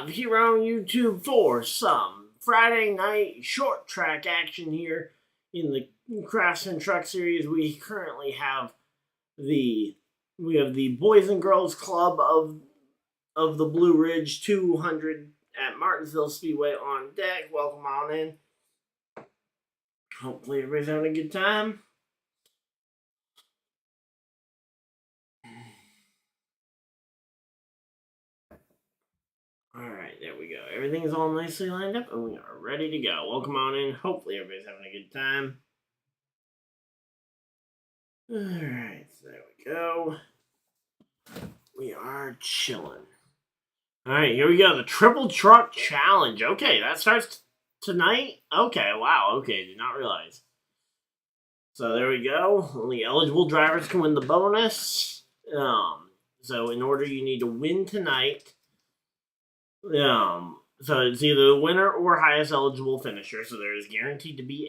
live here on YouTube for some Friday night short track action here in the NASCAR Truck Series. We currently have the Boys and Girls Club of the Blue Ridge 200 at Martinsville Speedway on deck. Welcome on in. Hopefully everybody's having a good time. Alright, there we go. Everything's all nicely lined up and we are ready to go. Welcome on in. Hopefully everybody's having a good time. Alright, so there we go. We are chilling. Alright, here we go. The Triple Truck Challenge. Okay, that starts tonight? Okay, wow. Okay, did not realize. So there we go. Only eligible drivers can win the bonus. So in order, you need to win tonight. So it's either the winner or highest eligible finisher. So there is guaranteed to be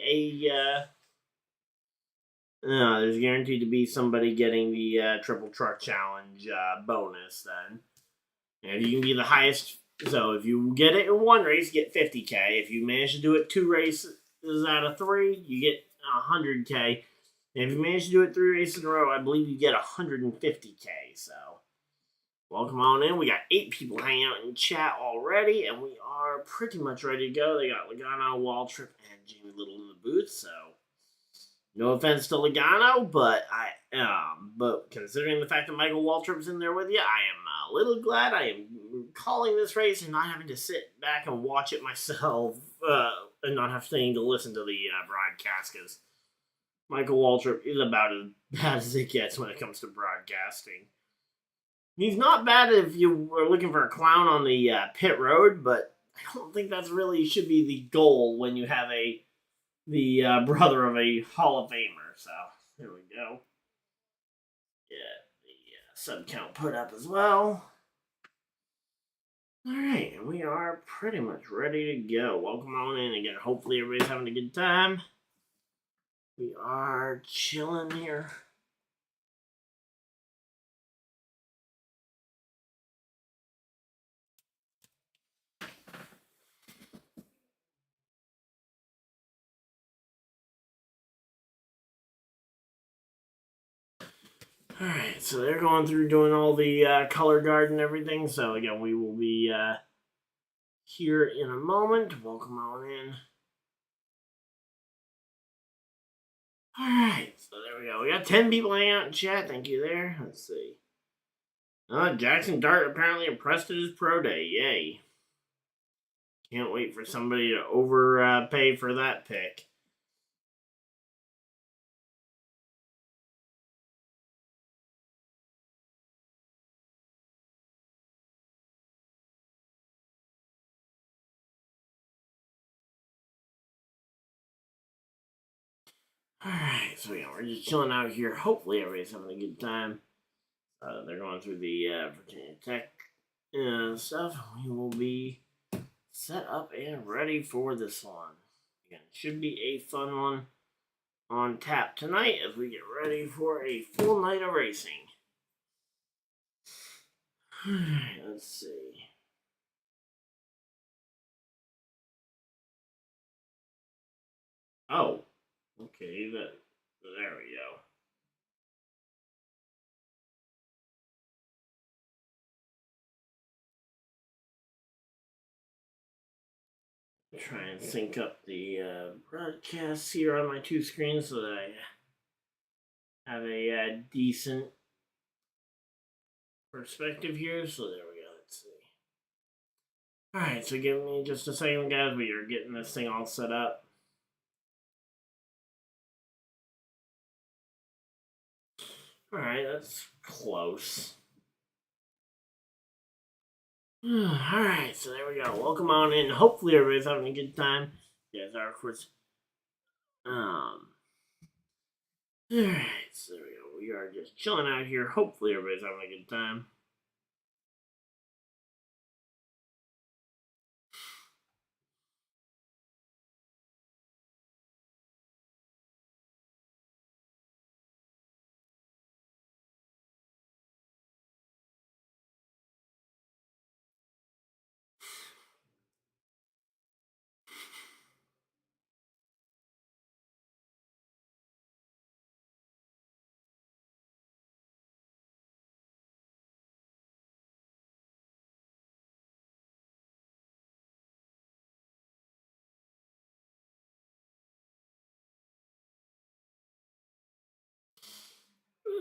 there's guaranteed to be somebody getting the Triple Truck Challenge bonus then. And you can be the highest. So if you get it in one race, you get 50K. If you manage to do it 2 races out of 3, you get 100K. And if you manage to do it 3 races in a row, I believe you get 150K. So welcome on in. We got 8 people hanging out in chat already, and we are pretty much ready to go. They got Logano, Waltrip, and Jamie Little in the booth. So no offense to Logano, but but considering the fact that Michael Waltrip's in there with you, I am a little glad I am calling this race and not having to sit back and watch it myself, and not having to listen to the broadcast, because Michael Waltrip is about as bad as it gets when it comes to broadcasting. He's not bad if you were looking for a clown on the pit road, but I don't think that's really should be the goal when you have the brother of a Hall of Famer. So here we go. Get the sub count put up as well. All right, and we are pretty much ready to go. Welcome on in again. Hopefully everybody's having a good time. We are chilling here. Alright, so they're going through doing all the color guard and everything. So again, we will be here in a moment. Welcome on in. Alright, so there we go. We got 10 people hanging out in chat. Thank you there. Let's see. Jackson Dart apparently impressed at his pro day. Yay. Can't wait for somebody to overpay for that pick. Alright, so yeah, we're just chilling out here. Hopefully everybody's having a good time. They're going through the Virginia Tech stuff. We will be set up and ready for this one. Again, should be a fun one on tap tonight as we get ready for a full night of racing. Alright, let's see. Oh, okay, there we go. Try and sync up the broadcast here on my 2 screens so that I have a decent perspective here. So there we go. Let's see. Alright, so give me just a second, guys. We are getting this thing all set up. Alright, that's close. Alright, so there we go. Welcome on in. Hopefully everybody's having a good time. You guys are, of course. Alright, so there we go. We are just chilling out here. Hopefully everybody's having a good time.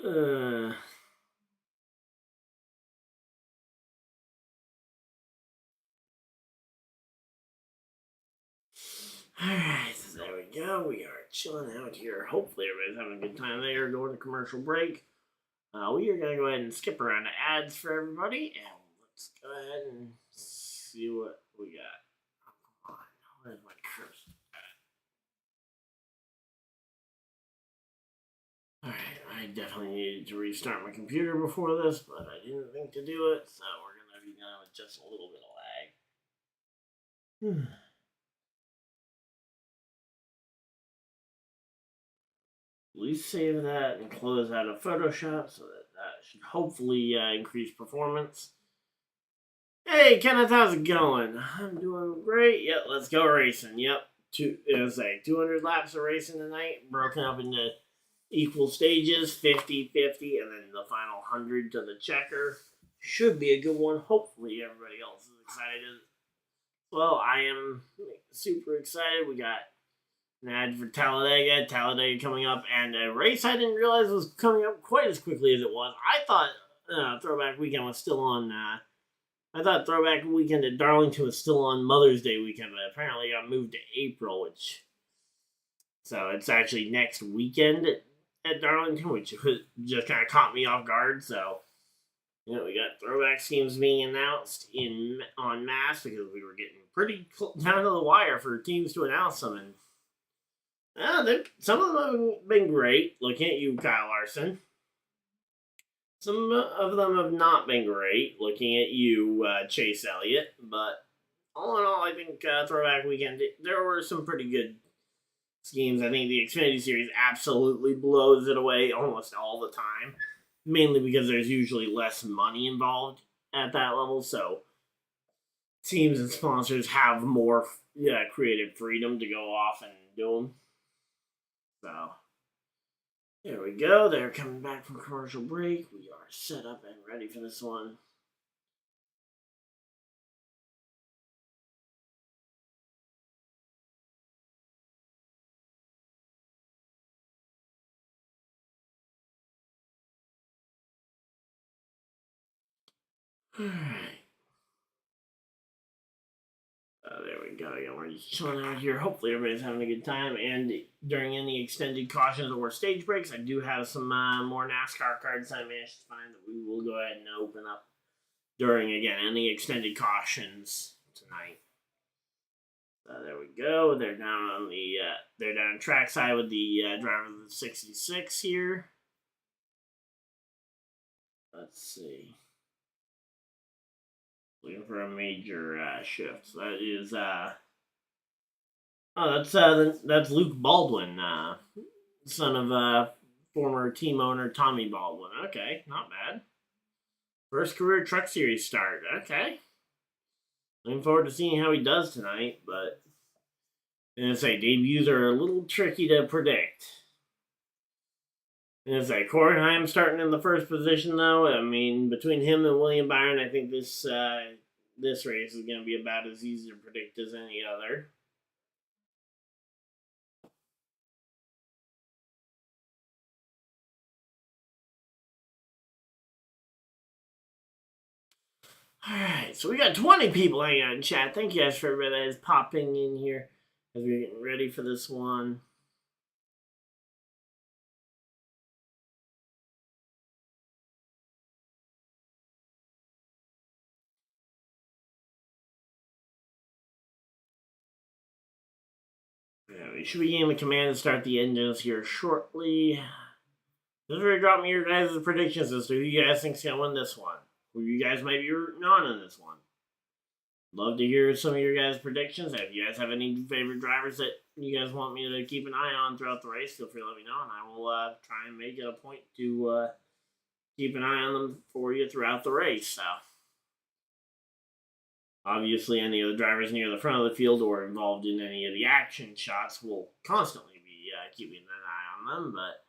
Alright, so there we go. We are chilling out here. Hopefully everybody's having a good time. They are going to commercial break. We are going to go ahead and skip around to ads for everybody. And let's go ahead and see what we got. Oh, come on. Where's my cursor at? Alright, I definitely needed to restart my computer before this, but I didn't think to do it. So we're going to be done with just a little bit of lag. At least save that and close out of Photoshop so that should hopefully increase performance. Hey Kenneth, how's it going? I'm doing great. Yep, let's go racing. Yep, it was like 200 laps of racing tonight, broken up into equal stages, 50, 50, and then the final 100 to the checker. Should be a good one. Hopefully everybody else is excited. Well, I am super excited. We got an ad for Talladega coming up, and a race I didn't realize was coming up quite as quickly as it was. I thought Throwback Weekend was still on. I thought Throwback Weekend at Darlington was still on Mother's Day weekend, but apparently got moved to April, so it's actually next weekend at Darlington, which just kind of caught me off guard. So, we got throwback schemes being announced en masse because we were getting pretty down to the wire for teams to announce them, and some of them have been great. Looking at you, Kyle Larson. Some of them have not been great. Looking at you, Chase Elliott. But all in all, I think Throwback Weekend, there were some pretty good schemes. I think the Xfinity Series absolutely blows it away almost all the time. Mainly because there's usually less money involved at that level. So teams and sponsors have more creative freedom to go off and do them. So, there we go. They're coming back from commercial break. We are set up and ready for this one. Alright. There we go. Yeah, we're just chilling out here. Hopefully everybody's having a good time. And during any extended cautions or stage breaks, I do have some more NASCAR cards I managed to find that we will go ahead and open up during, again, any extended cautions tonight. There we go. They're down on they're down trackside with the driver of the 66 here. Let's see. Looking for a major shift. So that is that's Luke Baldwin, son of former team owner Tommy Baldwin. Okay, not bad. First career Truck Series start. Okay. Looking forward to seeing how he does tonight, but I'm gonna say debuts are a little tricky to predict. And it's like Kornheim starting in the first position, though. I mean, between him and William Byron, I think this race is going to be about as easy to predict as any other. Alright, so we got 20 people hanging out in chat. Thank you guys for everybody that is popping in here as we're getting ready for this one. Yeah, we should be getting the command to start the engines here shortly. Just really drop me your guys' predictions as to who you guys think's going to win this one. Who you guys might be rooting on in this one. Love to hear some of your guys' predictions. If you guys have any favorite drivers that you guys want me to keep an eye on throughout the race, feel free to let me know, and I will try and make it a point to keep an eye on them for you throughout the race. So, obviously, any of the drivers near the front of the field or involved in any of the action shots will constantly be keeping an eye on them, but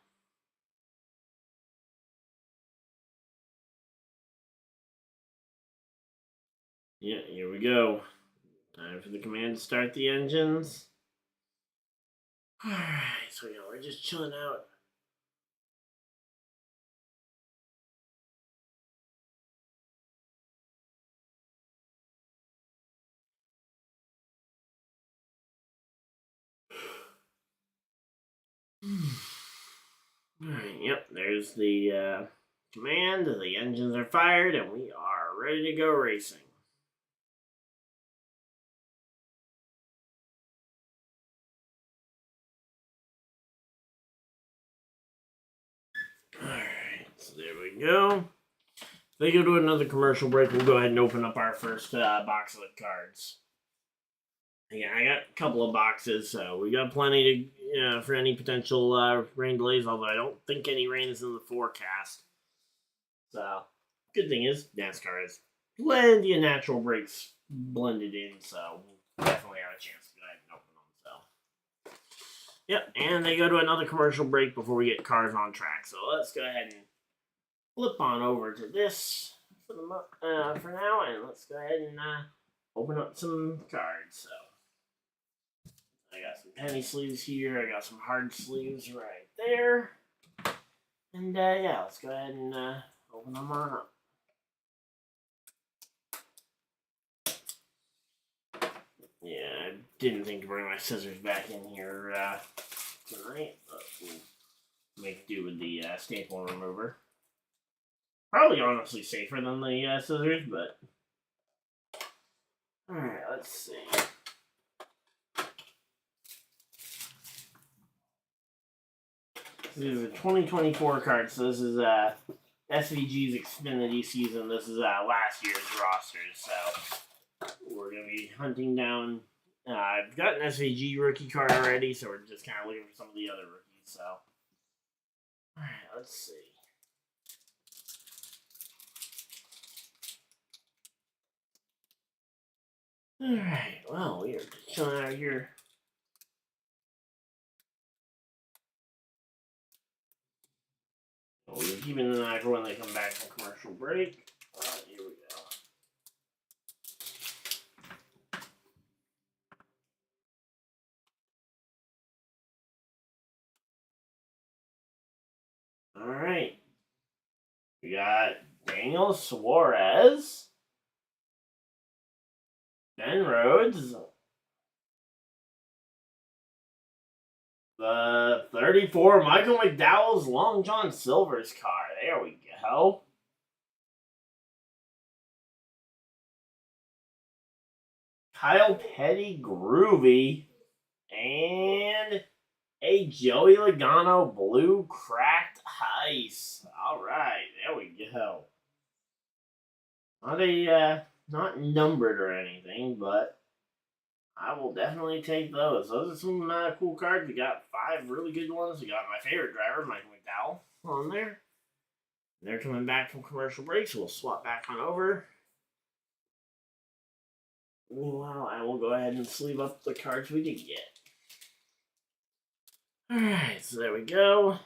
yeah, here we go. Time for the command to start the engines. Alright, so we're just chilling out. Alright, yep, there's the command. The engines are fired, and we are ready to go racing. Alright, so there we go. If they go to another commercial break, we'll go ahead and open up our first box of the cards. Yeah, I got a couple of boxes, so we got plenty to for any potential rain delays. Although I don't think any rain is in the forecast. So, good thing is NASCAR has plenty of natural breaks blended in, so we'll definitely have a chance to go ahead and open them. So, yep, and they go to another commercial break before we get cars on track. So let's go ahead and flip on over to this for now, and let's go ahead and open up some cards. So. I got some penny sleeves here. I got some hard sleeves right there. And yeah, let's go ahead and open them on up. Yeah, I didn't think to bring my scissors back in here tonight, but we'll make do with the staple remover. Probably honestly safer than the scissors, but... Alright, let's see. This is a 2024 card, so this is SVG's Xfinity season. This is last year's roster, so we're going to be hunting down. I've got an SVG rookie card already, so we're just kind of looking for some of the other rookies. So, alright, let's see. Alright, well, we are chilling out here. We're keeping an eye for when they come back from commercial break. Here we go. Alright. We got Daniel Suarez, Ben Rhodes, the 34 Michael McDowell's Long John Silver's car. There we go. Kyle Petty Groovy. And a Joey Logano Blue Cracked Ice. Alright, there we go. Not numbered or anything, but I will definitely take those. Those are some cool cards. We got 5 really good ones. We got my favorite driver, Michael McDowell, on there. They're coming back from commercial break, so we'll swap back on over. Meanwhile, I will go ahead and sleeve up the cards we did get. Alright, so there we go.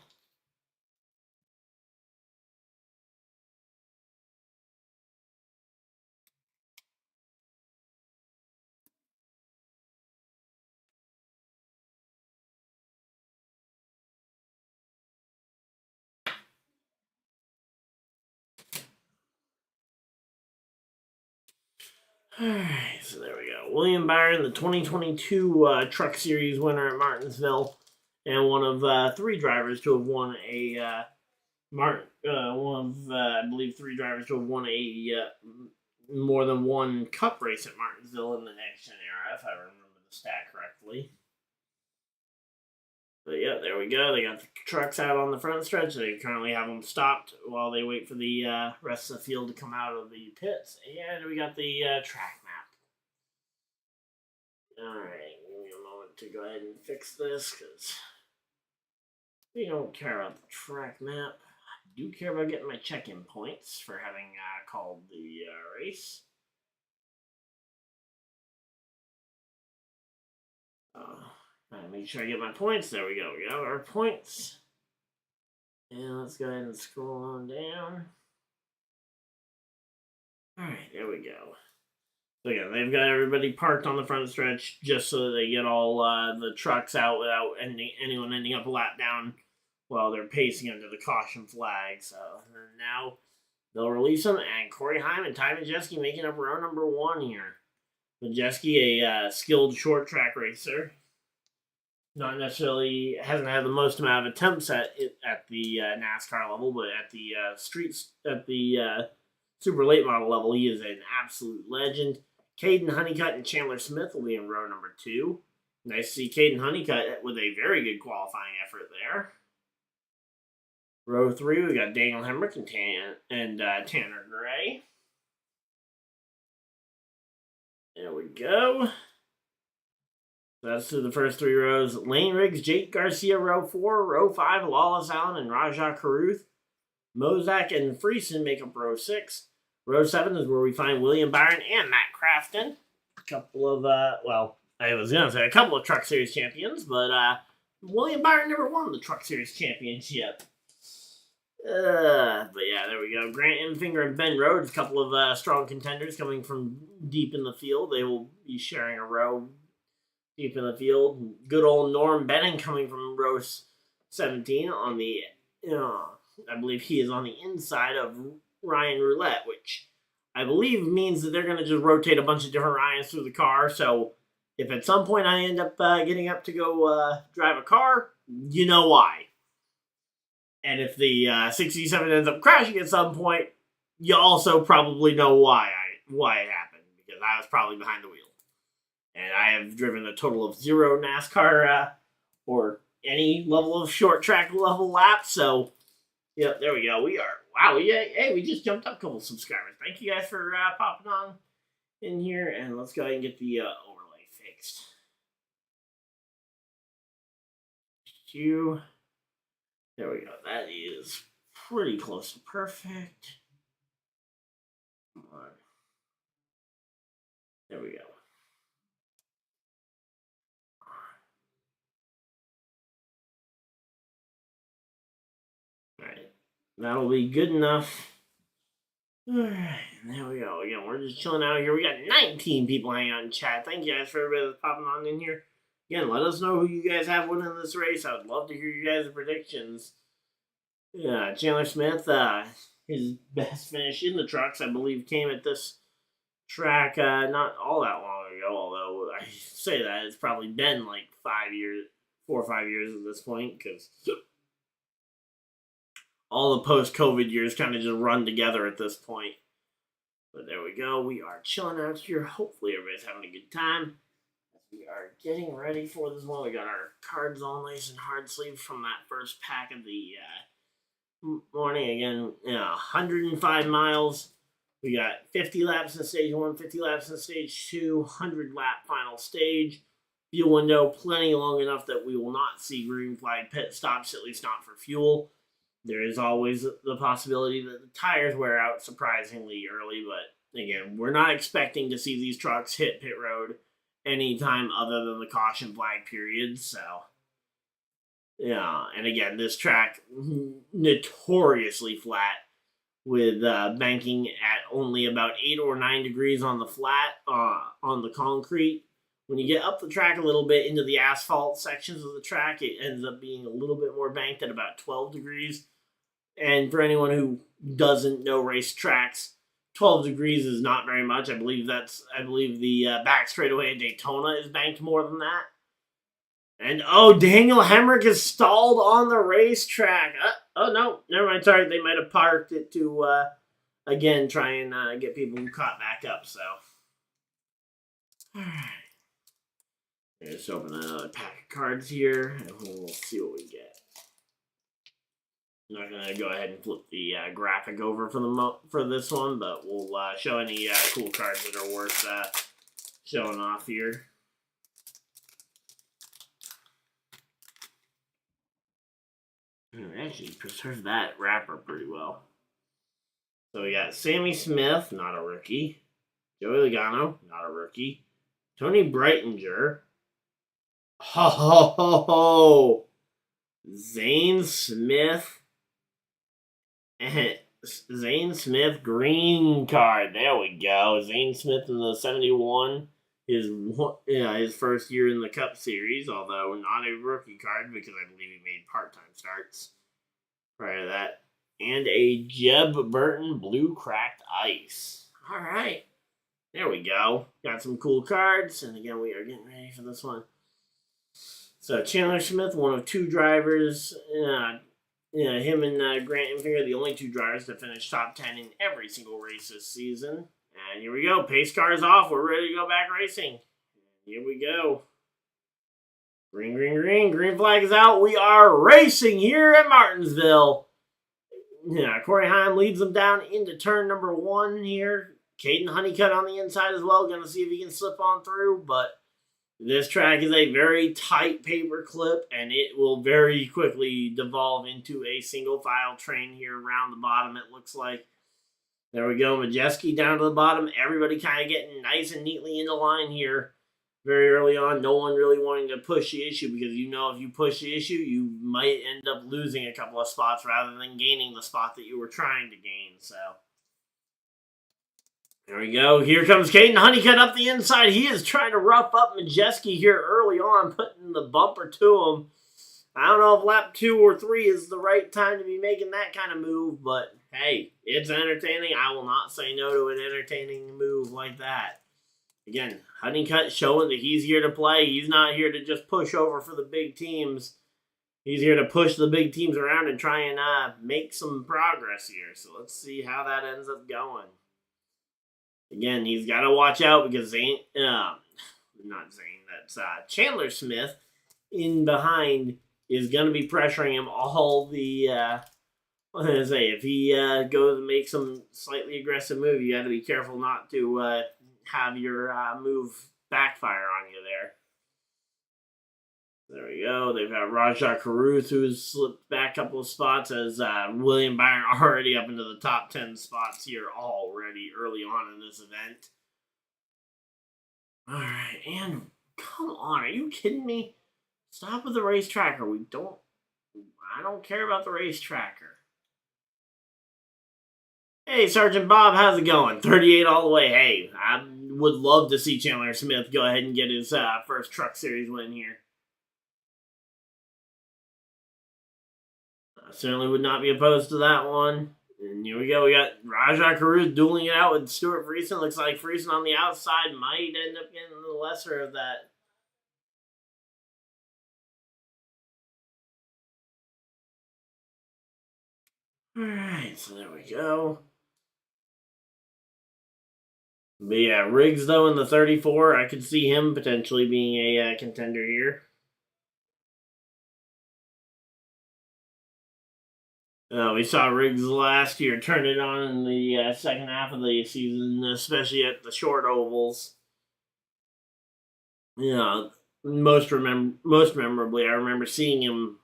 Alright, so there we go. William Byron, the 2022 Truck Series winner at Martinsville, and one of 3 drivers to have won a I believe 3 drivers to have won a more than one Cup race at Martinsville in the next gen era, if I remember the stat correctly. But yeah, there we go. They got the trucks out on the front stretch. They currently have them stopped while they wait for the rest of the field to come out of the pits. And we got the track map. Alright, give me a moment to go ahead and fix this, because we don't care about the track map. I do care about getting my check-in points for having called the race. Make sure I get my points. There we go. We got our points. And let's go ahead and scroll on down. Alright, there we go. So yeah, they've got everybody parked on the front stretch just so that they get all the trucks out without anyone ending up a lap down while they're pacing under the caution flag. So now they'll release them, and Corey Heim and Ty Majeski making up row number 1 here. Majeski, a skilled short track racer. not necessarily hasn't had the most amount of attempts at the NASCAR level, but at the super late model level, he is an absolute legend. Caden Honeycutt and Chandler Smith will be in row number 2. Nice to see Caden Honeycutt with a very good qualifying effort there. Row 3, we got Daniel Hemrick and Tanner Gray. There we go. That's to the first 3 rows. Lane Riggs, Jake Garcia, row 4. Row 5, Lawless Allen and Rajah Caruth. Mozak and Friesen make up row 6. Row 7 is where we find William Byron and Matt Crafton. A couple of, I was going to say a couple of Truck Series champions, but William Byron never won the Truck Series championship. But yeah, there we go. Grant Enfinger and Ben Rhodes, a couple of strong contenders coming from deep in the field. They will be sharing a row deep in the field. Good old Norm Benning coming from row 17 on the, I believe he is on the inside of Ryan Roulette, which I believe means that they're going to just rotate a bunch of different Ryans through the car. So if at some point I end up getting up to go drive a car, you know why. And if the 67 ends up crashing at some point, you also probably know why it happened, because I was probably behind the wheel. And I have driven a total of 0 NASCAR or any level of short track level laps. So, yep, there we go. We just jumped up a couple subscribers. Thank you guys for popping on in here. And let's go ahead and get the overlay fixed. There we go. That is pretty close to perfect. Come on. There we go. Alright. That'll be good enough. Alright, there we go. Again, we're just chilling out here. We got 19 people hanging out in chat. Thank you guys for everybody that's popping on in here. Again, let us know who you guys have winning this race. I would love to hear you guys' predictions. Yeah, Chandler Smith, his best finish in the trucks, I believe, came at this track not all that long ago, although I say that it's probably been like 4 or 5 years at this point, because all the post-COVID years kind of just run together at this point. But there we go. We are chilling out here. Hopefully everybody's having a good time. We are getting ready for this one. We got our cards all nice and hard sleeved from that first pack of the morning. Again, 105 miles. We got 50 laps in stage 1, 50 laps in stage 2, 100 lap final stage. Fuel window plenty long enough that we will not see green flag pit stops, at least not for fuel. There is always the possibility that the tires wear out surprisingly early, but again, we're not expecting to see these trucks hit pit road anytime other than the caution flag period. So, yeah, and again, this track notoriously flat with banking at only about 8 or 9 degrees on the flat on the concrete. When you get up the track a little bit into the asphalt sections of the track, it ends up being a little bit more banked at about 12 degrees. And for anyone who doesn't know race tracks, 12 degrees is not very much. I believe the back straightaway at Daytona is banked more than that. And Daniel Hemrick is stalled on the racetrack. No, never mind. Sorry, they might have parked it to again try and get people caught back up. So, all right. Let's open another pack of cards here, and we'll see what we get. I'm not going to go ahead and flip the graphic over for this one, but we'll show any cool cards that are worth showing off here. Actually preserved that wrapper pretty well. So we got Sammy Smith, not a rookie. Joey Logano, not a rookie. Tony Breitinger. Zane Smith. Zane Smith green card. There we go. Zane Smith in the 71. His first year in the Cup Series, although not a rookie card because I believe he made part-time starts prior to that. And a Jeb Burton blue cracked ice. All right. There we go. Got some cool cards. And again, we are getting ready for this one. So Chandler Smith, one of two drivers. Him and Grant Enfinger, the only two drivers to finish top 10 in every single race this season. And here we go. Pace car is off. We're ready to go back racing. Here we go. Green, green, green. Green flag is out. We are racing here at Martinsville. Corey Heim leads them down into turn number 1 here. Caden Honeycutt on the inside as well. Going to see if he can slip on through, but this track is a very tight paper clip, and it will very quickly devolve into a single file train here around the bottom, it looks like. There we go. Majeski down to the bottom. Everybody kind of getting nice and neatly into line here very early on. No one really wanting to push the issue because if you push the issue, you might end up losing a couple of spots rather than gaining the spot that you were trying to gain. So there we go. Here comes Caden Honeycutt up the inside. He is trying to rough up Majeski here early on, putting the bumper to him. I don't know if lap 2 or 3 is the right time to be making that kind of move, but hey, it's entertaining. I will not say no to an entertaining move like that. Again, Honeycutt showing that he's here to play. He's not here to just push over for the big teams. He's here to push the big teams around and try and make some progress here. So let's see how that ends up going. Again, he's got to watch out because Chandler Smith in behind is going to be pressuring him all the, if he goes and makes some slightly aggressive move, you got to be careful not to have your move backfire on you there. There we go. They've got Rajah Caruth, who's slipped back a couple of spots, as William Byron already up into the top 10 spots here already early on in this event. All right, and come on, are you kidding me? Stop with the race tracker. I don't care about the race tracker. Hey, Sergeant Bob, how's it going? 38 all the way. Hey, I would love to see Chandler Smith go ahead and get his first Truck Series win here. I certainly would not be opposed to that one. And here we go. We got Rajah Caruth dueling it out with Stuart Friesen. Looks like Friesen on the outside might end up getting the lesser of that. Alright, so there we go. But yeah, Riggs, though, in the 34, I could see him potentially being a contender here. We saw Riggs last year turn it on in the second half of the season, especially at the short ovals. Most memorably, I remember seeing him.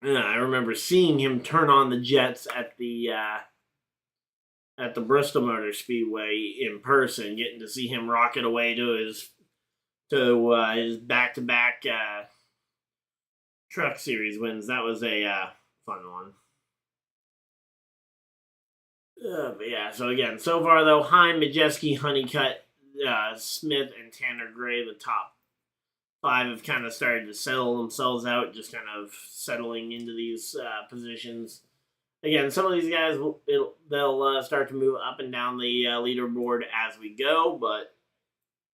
I remember seeing him turn on the jets at the Bristol Motor Speedway in person, getting to see him rocket away to his back-to-back Truck Series wins. That was a fun one. But yeah, so again, so far though, Heim, Majeski, Honeycutt, Smith, and Tanner Gray, the top 5 have kind of started to settle themselves out, just kind of settling into these positions. Again, some of these guys, they'll start to move up and down the leaderboard as we go, but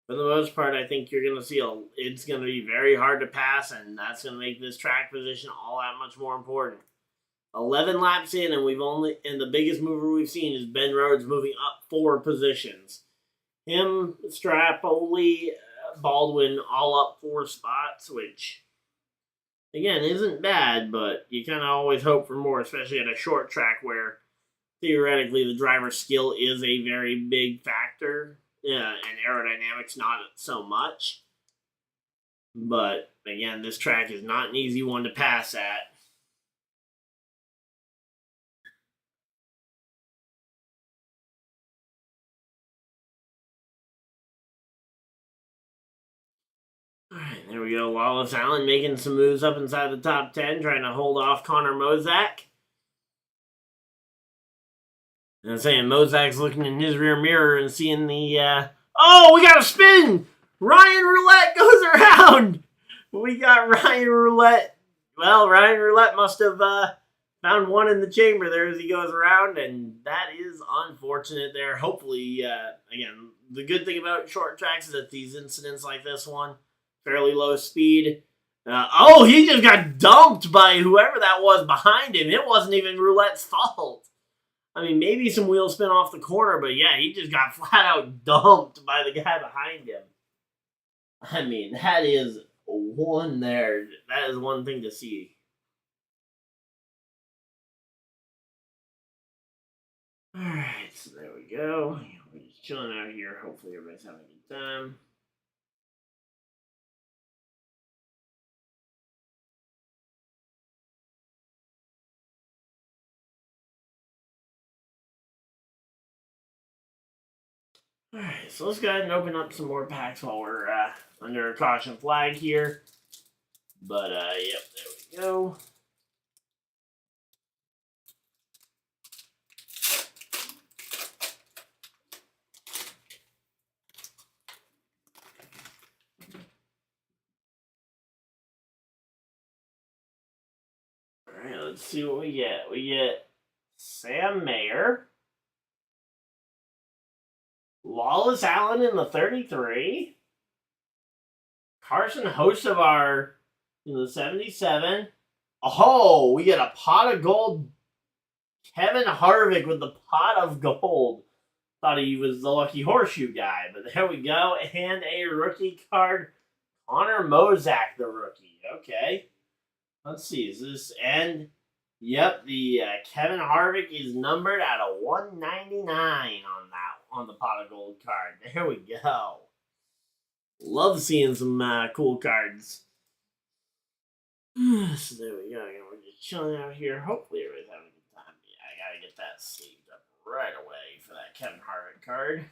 for the most part, I think you're going to see it's going to be very hard to pass, and that's going to make this track position all that much more important. 11 laps in, and the biggest mover we've seen is Ben Rhodes moving up 4 positions. Him, Strapoli, Baldwin, all up 4 spots, which, again, isn't bad, but you kind of always hope for more, especially at a short track where, theoretically, the driver's skill is a very big factor. And aerodynamics not so much. But, again, this track is not an easy one to pass at. Alright, there we go. Wallace Allen making some moves up inside the top 10, trying to hold off Connor Mozak. And I'm saying Mozak's looking in his rear mirror and seeing the, oh, we got a spin! Ryan Roulette goes around! We got Ryan Roulette. Well, Ryan Roulette must have found one in the chamber there as he goes around, and that is unfortunate there. Hopefully, again, the good thing about short tracks is that these incidents like this one, fairly low speed. Oh, he just got dumped by whoever that was behind him. It wasn't even Roulette's fault. I mean, maybe some wheel spin off the corner, but yeah, he just got flat out dumped by the guy behind him. I mean, that is one there. That is one thing to see. Alright, so there we go. We're just chilling out here. Hopefully everybody's having a good time. Alright, so let's go ahead and open up some more packs while we're under a caution flag here. But, yep, there we go. Alright, let's see what we get. We get Sam Mayer, Lawless Allen in the 33, Carson Hocevar in the 77. Oh, we get a pot of gold. Kevin Harvick with the pot of gold. Thought he was the lucky horseshoe guy, but there we go. And a rookie card, Connor Mozak, the rookie. Okay. Let's see, is this end? Yep, the Kevin Harvick is numbered at a 199 on the pot of gold card. There we go. Love seeing some cool cards. So there we go. We're just chilling out here. Hopefully everybody's having a good time. Yeah, I gotta get that saved up right away for that Kevin Harvick card.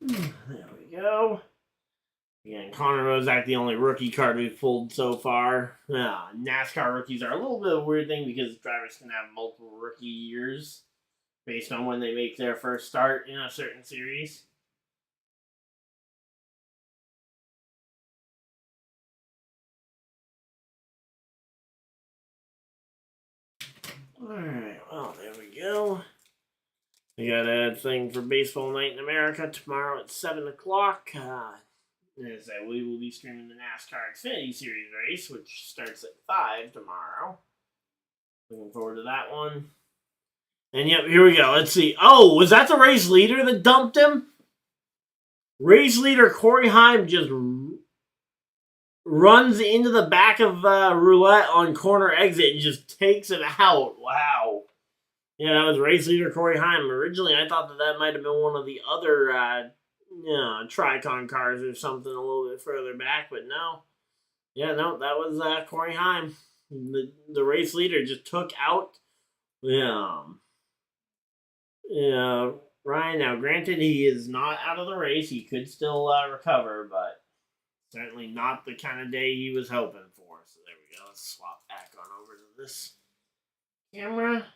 There we go. Again, Connor Mozak, the only rookie card we've pulled so far. NASCAR rookies are a little bit of a weird thing because drivers can have multiple rookie years based on when they make their first start in a certain series. Alright, well, there we go. We got a thing for Baseball Night in America tomorrow at 7 o'clock. As we will be streaming the NASCAR Xfinity Series race, which starts at 5 tomorrow. Looking forward to that one. And yep, here we go. Let's see. Oh, was that the race leader that dumped him? Race leader Corey Heim just runs into the back of Roulette on corner exit and just takes it out. Wow. Yeah, that was race leader Corey Heim. Originally, I thought that might have been one of the other Tricon cars or something a little bit further back, but no. Yeah, no, that was Corey Heim. The race leader just took out Ryan. Now, granted, he is not out of the race. He could still recover, but certainly not the kind of day he was hoping for. So there we go. Let's swap back on over to this camera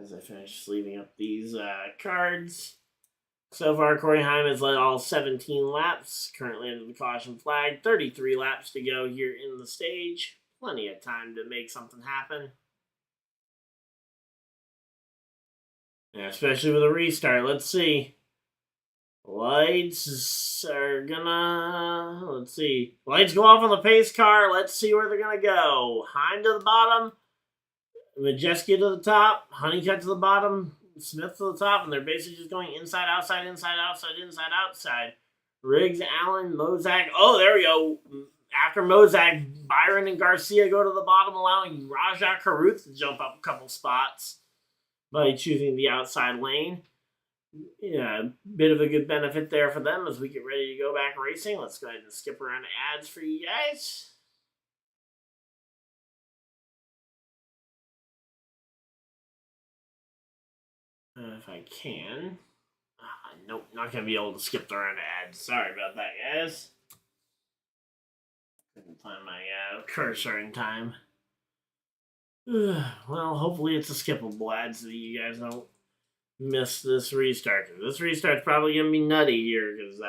as I finish sleeving up these cards. So far, Corey Heim has led all 17 laps, currently under the caution flag. 33 laps to go here in the stage. Plenty of time to make something happen. Yeah, especially with a restart. Let's see. Lights are gonna... Let's see. Lights go off on the pace car. Let's see where they're gonna go. Heim to the bottom. Majeski to the top. Honeycutt to the bottom. Smith to the top. And they're basically just going inside, outside, inside, outside, inside, outside. Riggs, Allen, Mozak. Oh, there we go. After Mozak, Byron and Garcia go to the bottom, allowing Rajah Caruth to jump up a couple spots by choosing the outside lane. Yeah, bit of a good benefit there for them as we get ready to go back racing. Let's go ahead and skip around to ads for you guys. If I can. Nope, not going to be able to skip around to ads. Sorry about that, guys. Couldn't find my cursor in time. Well, hopefully it's a skippable ad so that you guys don't miss this restart. This restart's probably going to be nutty here because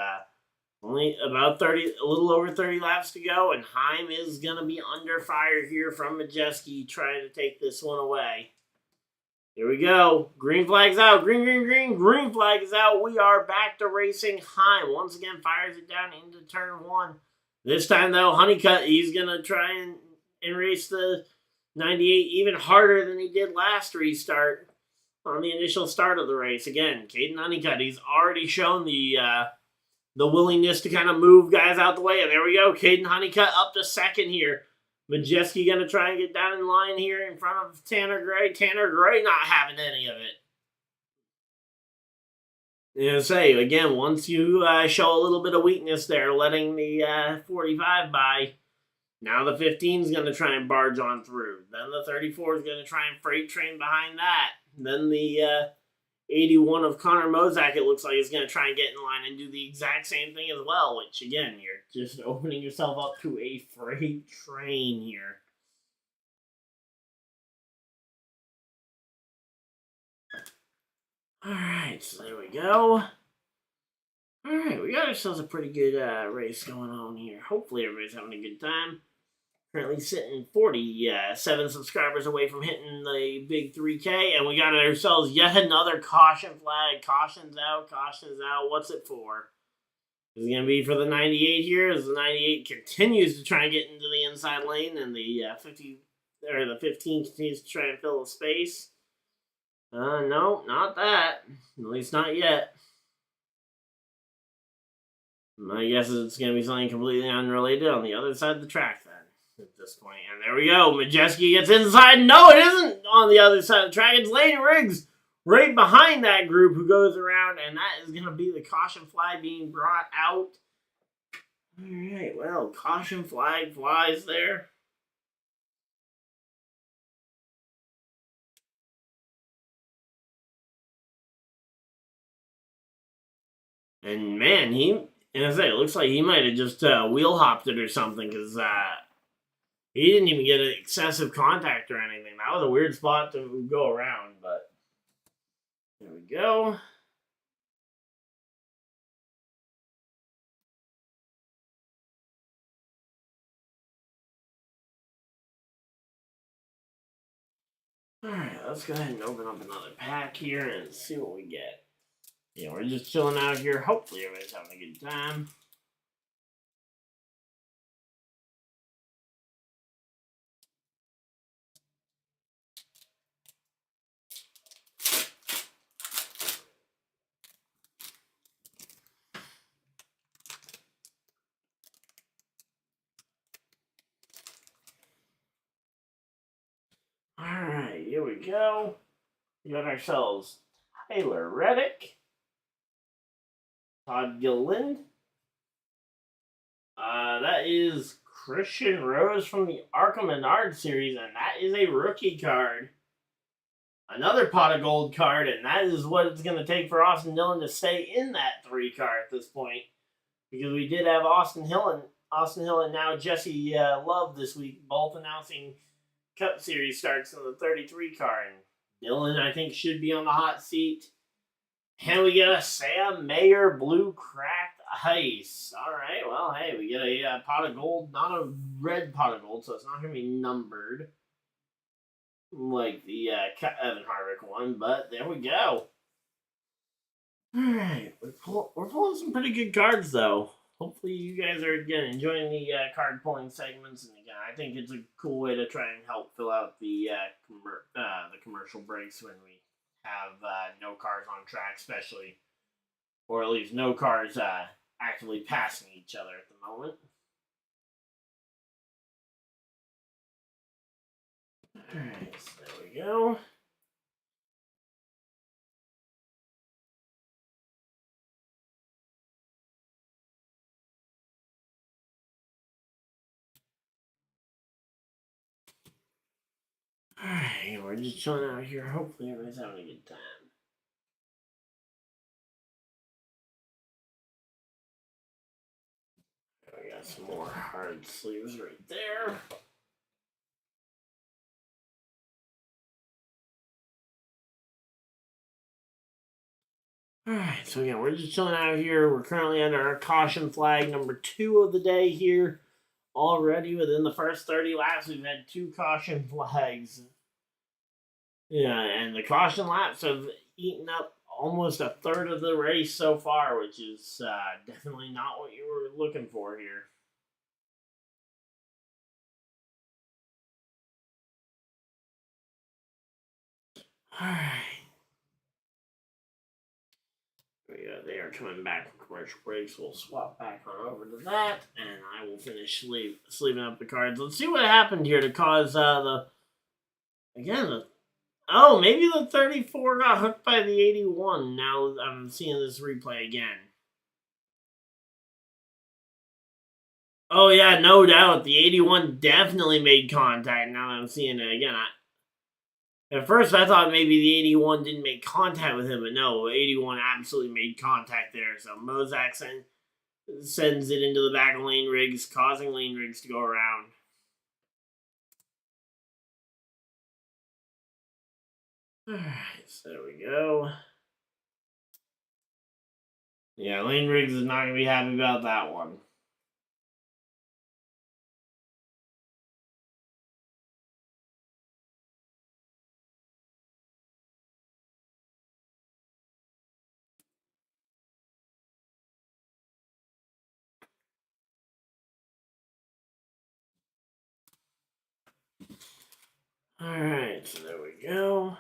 only about 30, a little over 30 laps to go, and Heim is going to be under fire here from Majeski trying to take this one away. Here we go. Green flag's out. Green, green, green. Green flag is out. We are back to racing. Heim once again fires it down into turn 1. This time, though, Honeycutt, he's going to try and race the 98 even harder than he did last restart on the initial start of the race. Again, Caden Honeycutt, he's already shown the willingness to kind of move guys out the way. And there we go. Caden Honeycutt up to second here. Majeski going to try and get down in line here in front of Tanner Gray. Tanner Gray not having any of it. You know, say, again, once you show a little bit of weakness there, letting the 45 by, now the 15 is going to try and barge on through. Then the 34 is going to try and freight train behind that. Then the 81 of Connor Mozak, it looks like, is going to try and get in line and do the exact same thing as well, which, again, you're just opening yourself up to a freight train here. Alright, so there we go. Alright, we got ourselves a pretty good race going on here. Hopefully everybody's having a good time. Currently sitting 47 subscribers away from hitting the big 3K, and we got ourselves yet another caution flag. Caution's out, caution's out. What's it for? Is it going to be for the 98 here? As the 98 continues to try and get into the inside lane, and the 15 continues to try and fill the space. No, not that. At least not yet. My guess is it's going to be something completely unrelated on the other side of the track then, at this point. And there we go. Majeski gets inside. No, it isn't on the other side of the track. It's Lane Riggs right behind that group who goes around, and that is going to be the caution flag being brought out. All right, well, caution flag flies there. And man, it looks like he might have just wheel hopped it or something, because he didn't even get an excessive contact or anything. That was a weird spot to go around, but there we go. Alright, let's go ahead and open up another pack here and see what we get. Yeah, we're just chilling out here. Hopefully everybody's having a good time. Alright, here we go. We got ourselves Tyler Reddick, Todd Gilliland. That is Christian Rose from the Arkham Menard series, and that is a rookie card. Another pot of gold card, and that is what it's going to take for Austin Dillon to stay in that 3 car at this point. Because we did have Austin Hill and now Jesse Love this week, both announcing Cup Series starts in the 33 car. And Dillon, I think, should be on the hot seat. And we get a Sam Mayer Blue Cracked Ice. All right, well, hey, we get a pot of gold, not a red pot of gold, so it's not going to be numbered like the Evan Harvick one, but there we go. All right, we're pulling some pretty good cards, though. Hopefully you guys are, again, enjoying the card pulling segments, and again, I think it's a cool way to try and help fill out the commercial breaks when we have no cars on track, especially, or at least no cars actively passing each other at the moment. Alright, so there we go. Alright, we're just chilling out here. Hopefully everybody's having a good time. We got some more hard sleeves right there. Alright, so again, we're just chilling out here. We're currently under our caution flag number 2 of the day here. Already within the first 30 laps, we've had 2 caution flags. Yeah, and the caution laps have eaten up almost a third of the race so far, which is definitely not what you were looking for here. Alright. They are coming back from commercial breaks. We'll swap back on over to that, and I will finish sleeving up the cards. Let's see what happened here to cause maybe the 34 got hooked by the 81. Now I'm seeing this replay again. Oh yeah, no doubt. The 81 definitely made contact. Now that I'm seeing it again, at first I thought maybe the 81 didn't make contact with him, but no, 81 absolutely made contact there. So Mozak sends it into the back of Lane Riggs, causing Lane Riggs to go around. Alright, so there we go. Yeah, Lane Riggs is not going to be happy about that one. Alright, so there we go.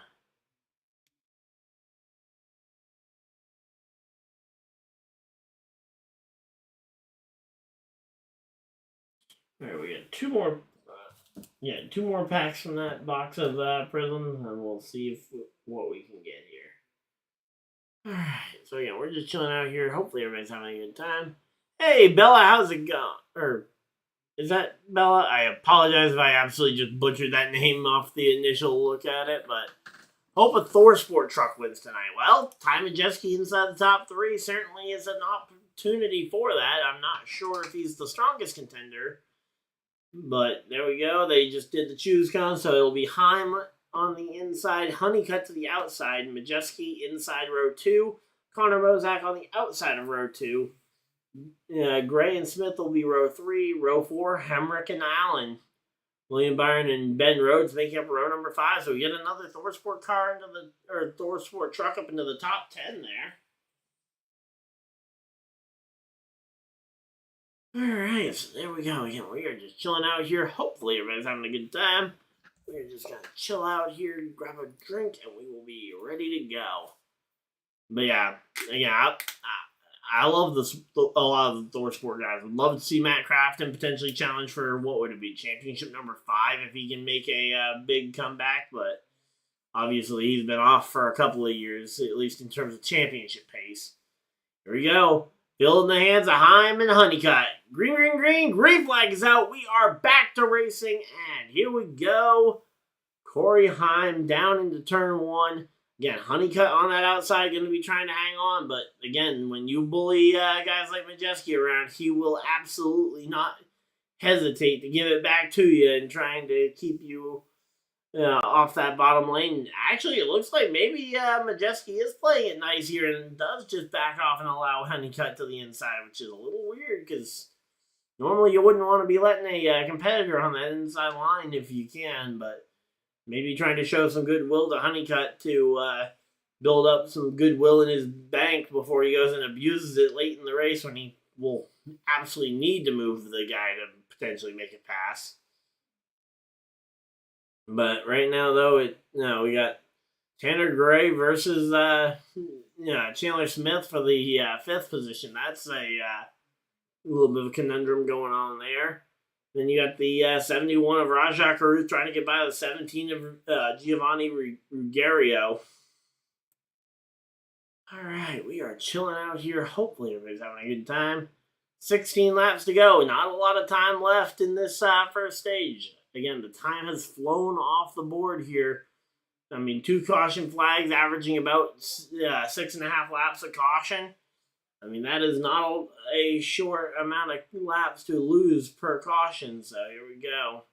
Alright, we got two more packs from that box of prisms, and we'll see what we can get here. Alright, so again, we're just chilling out here. Hopefully everybody's having a good time. Hey, Bella, how's it going? Or, is that Bella? I apologize if I absolutely just butchered that name off the initial look at it, but hope a ThorSport truck wins tonight. Well, Ty Majeski inside the top 3 certainly is an opportunity for that. I'm not sure if he's the strongest contender, but there we go. They just did the choose con, so it'll be Heim on the inside, Honeycutt to the outside, Majeski inside row 2, Connor Mozak on the outside of row 2. Gray and Smith will be row 3, row 4, Hemrick and Allen. William Byron and Ben Rhodes making up row number 5. So we get another ThorSport car ThorSport truck up into the top 10 there. Alright, so there we go. Again, we are just chilling out here. Hopefully everybody's having a good time. We're just going to chill out here, grab a drink, and we will be ready to go. But yeah, I love a lot of the ThorSport guys. Would love to see Matt Crafton potentially challenge for, what would it be, championship number 5 if he can make a big comeback. But obviously he's been off for a couple of years, at least in terms of championship pace. Here we go. Bill in the hands of Heim and Honeycutt. Green, green, green. Green flag is out. We are back to racing. And here we go. Corey Heim down into turn 1. Again, Honeycutt on that outside going to be trying to hang on. But again, when you bully guys like Majeski around, he will absolutely not hesitate to give it back to you and trying to keep you off that bottom lane. Actually, it looks like maybe Majeski is playing it nice here and does just back off and allow Honeycutt to the inside, which is a little weird because normally you wouldn't want to be letting a competitor on that inside line if you can, but maybe trying to show some goodwill to Honeycutt to build up some goodwill in his bank before he goes and abuses it late in the race when he will absolutely need to move the guy to potentially make a pass. But right now, though, we got Tanner Gray versus Chandler Smith for the 5th position. That's a little bit of a conundrum going on there. Then you got the 71 of Rajah Caruth trying to get by the 17 of Giovanni Ruggiero. All right, we are chilling out here. Hopefully everybody's having a good time. 16 laps to go. Not a lot of time left in this first stage. Again, the time has flown off the board here. I mean, 2 caution flags averaging about 6.5 laps of caution. I mean, that is not a short amount of laps to lose per caution. So here we go.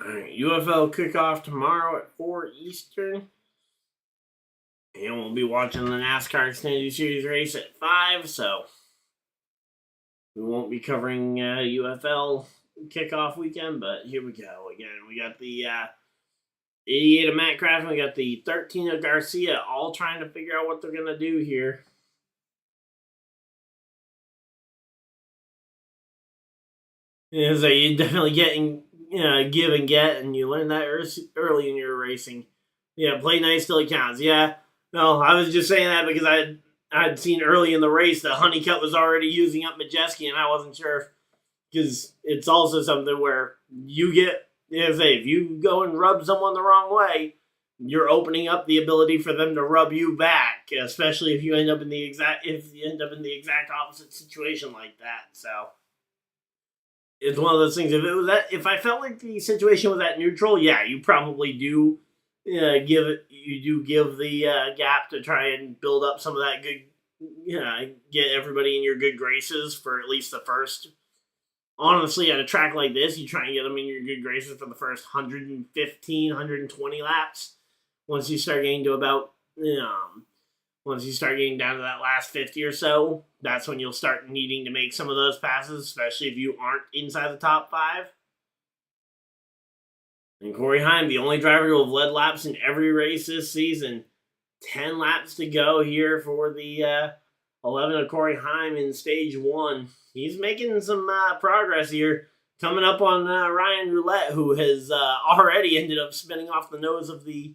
Alright, UFL kickoff tomorrow at 4 Eastern. And we'll be watching the NASCAR Extended Series race at 5, so we won't be covering UFL kickoff weekend, but here we go. Again, we got the 88 of Matt Crafton, we got the 13 of Garcia, all trying to figure out what they're going to do here. Yeah, so you're definitely getting give and get, and you learn that early in your racing. Yeah, play nice till it counts. Yeah, no, I was just saying that because I'd seen early in the race that Honeycutt was already using up Majeski, and I wasn't sure because it's also something where you get, if you go and rub someone the wrong way, you're opening up the ability for them to rub you back, especially if you end up in the exact opposite situation like that. So it's one of those things. If I felt like the situation was at neutral, yeah, you probably do give the gap to try and build up some of that good, get everybody in your good graces for at least the first. Honestly, at a track like this, you try and get them in your good graces for the first 115, 120 laps. Once you start getting to about, once you start getting down to that last 50 or so, that's when you'll start needing to make some of those passes, especially if you aren't inside the top 5. And Corey Heim, the only driver who have led laps in every race this season. 10 laps to go here for the 11 of Corey Heim in stage 1. He's making some progress here. Coming up on Ryan Roulette, who has already ended up spinning off the nose of the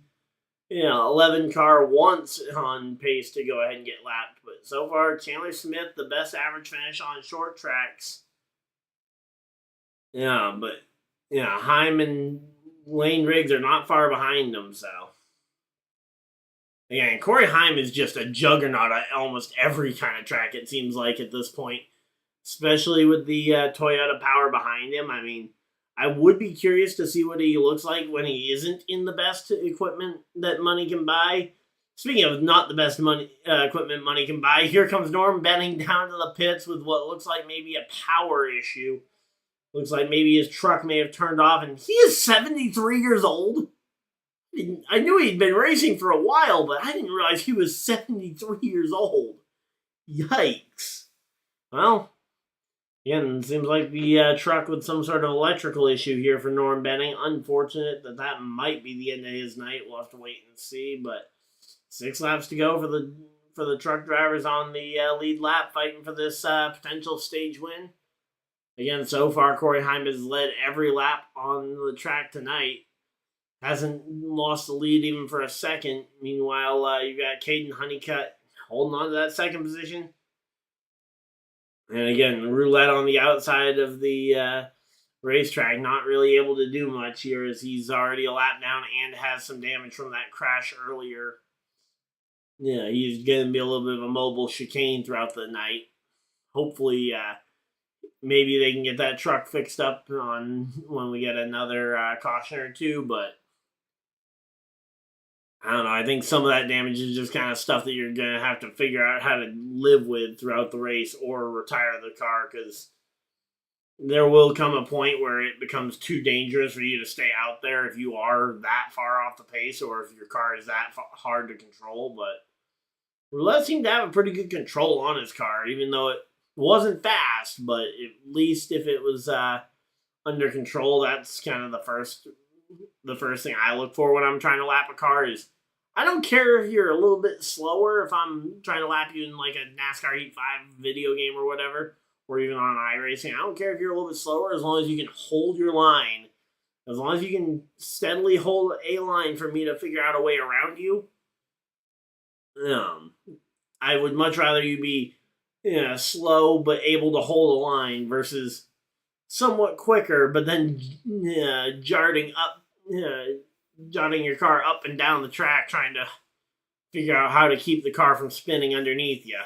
11 car once on pace to go ahead and get lapped. But so far, Chandler Smith, the best average finish on short tracks. Yeah, but Heim and Lane Riggs are not far behind him, so. Again, Corey Heim is just a juggernaut at almost every kind of track, it seems like, at this point. Especially with the Toyota power behind him. I mean, I would be curious to see what he looks like when he isn't in the best equipment that money can buy. Speaking of not the best equipment money can buy, here comes Norm Benning down to the pits with what looks like maybe a power issue. Looks like maybe his truck may have turned off, and he is 73 years old. I knew he'd been racing for a while, but I didn't realize he was 73 years old. Yikes. Well, again, it seems like the truck with some sort of electrical issue here for Norm Benning. Unfortunate that might be the end of his night. We'll have to wait and see, but 6 laps to go for the truck drivers on the lead lap, fighting for this potential stage win. Again, so far, Corey Heim has led every lap on the track tonight. Hasn't lost the lead even for a second. Meanwhile, you got Caden Honeycutt holding on to that second position. And again, Roulette on the outside of the racetrack, not really able to do much here as he's already a lap down and has some damage from that crash earlier. Yeah, he's going to be a little bit of a mobile chicane throughout the night. Hopefully, maybe they can get that truck fixed up on when we get another caution or two, but I don't know. I think some of that damage is just kind of stuff that you're going to have to figure out how to live with throughout the race or retire the car, because there will come a point where it becomes too dangerous for you to stay out there if you are that far off the pace or if your car is that hard to control. But Roulette seemed to have a pretty good control on his car, even though it wasn't fast, but at least if it was under control, that's kind of the first thing I look for when I'm trying to lap a car is I don't care if you're a little bit slower if I'm trying to lap you in like a NASCAR Heat 5 video game or whatever, or even on iRacing. I don't care if you're a little bit slower as long as you can hold your line. As long as you can steadily hold a line for me to figure out a way around you. I would much rather you be slow but able to hold a line versus somewhat quicker but then jarting your car up and down the track trying to figure out how to keep the car from spinning underneath you.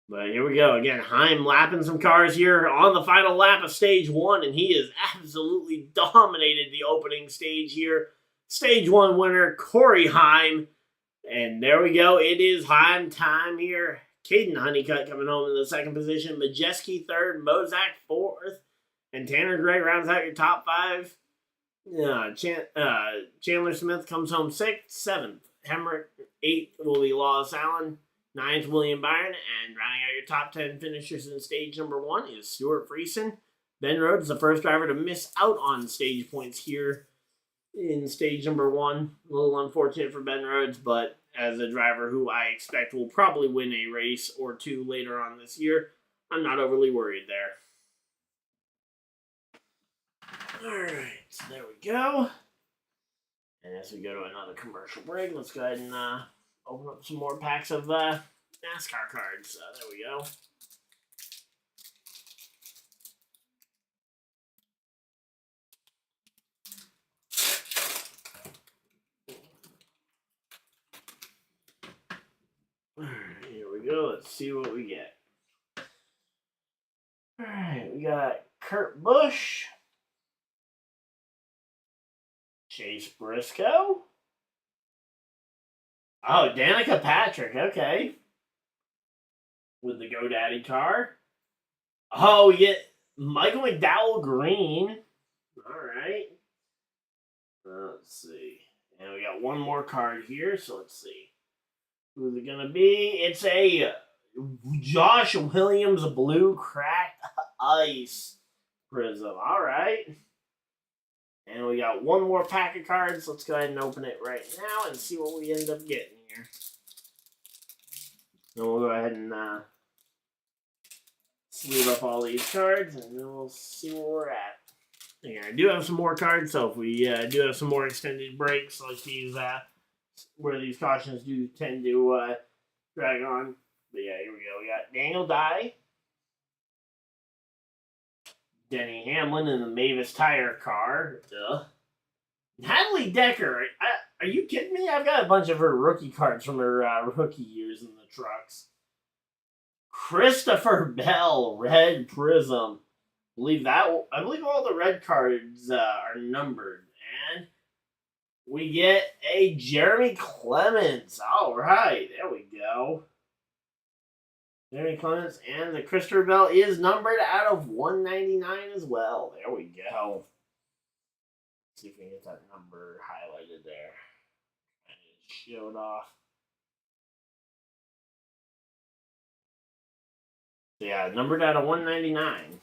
But here we go. Again, Heim lapping some cars here on the final lap of stage 1, and he has absolutely dominated the opening stage here. Stage 1 winner, Corey Heim. And there we go. It is Heim time here. Caden Honeycutt coming home in the second position. Majeski third. Mozak fourth. And Tanner Gray rounds out your top 5. Chandler Smith comes home 6th. 7th, Hemrick. 8th will be Lawless Allen. 9th, William Byron. And rounding out your top 10 finishers in stage number 1 is Stuart Friesen. Ben Rhodes, the first driver to miss out on stage points here in stage number 1. A little unfortunate for Ben Rhodes, but as a driver who I expect will probably win a race or 2 later on this year, I'm not overly worried there. Alright, so there we go. And as we go to another commercial break, let's go ahead and open up some more packs of NASCAR cards. There we go. Alright, here we go. Let's see what we get. Alright, we got Kurt Busch, Chase Briscoe. Oh, Danica Patrick. Okay. With the GoDaddy car. Oh, we get Michael McDowell Green. Alright. Let's see. And we got one more card here, so let's see. Who's it going to be? It's a Josh Williams Blue Cracked Ice Prism. Alright. And we got one more pack of cards. Let's go ahead and open it right now and see what we end up getting here. Then we'll go ahead and sleeve up all these cards, and then we'll see where we're at. Yeah, I do have some more cards, so if we do have some more extended breaks like these, where these cautions do tend to drag on. But yeah, here we go. We got Daniel Dye, Denny Hamlin in the Mavis Tire car. Natalie Decker. Are you kidding me? I've got a bunch of her rookie cards from her rookie years in the trucks. Christopher Bell, Red Prism. I believe all the red cards are numbered. And we get a Jeremy Clements. All right, there we go. Jeremy Clements, and the Christopher Bell is numbered out of 199 as well. There we go. Let's see if we can get that number highlighted there. And it showed off. Yeah, numbered out of 199.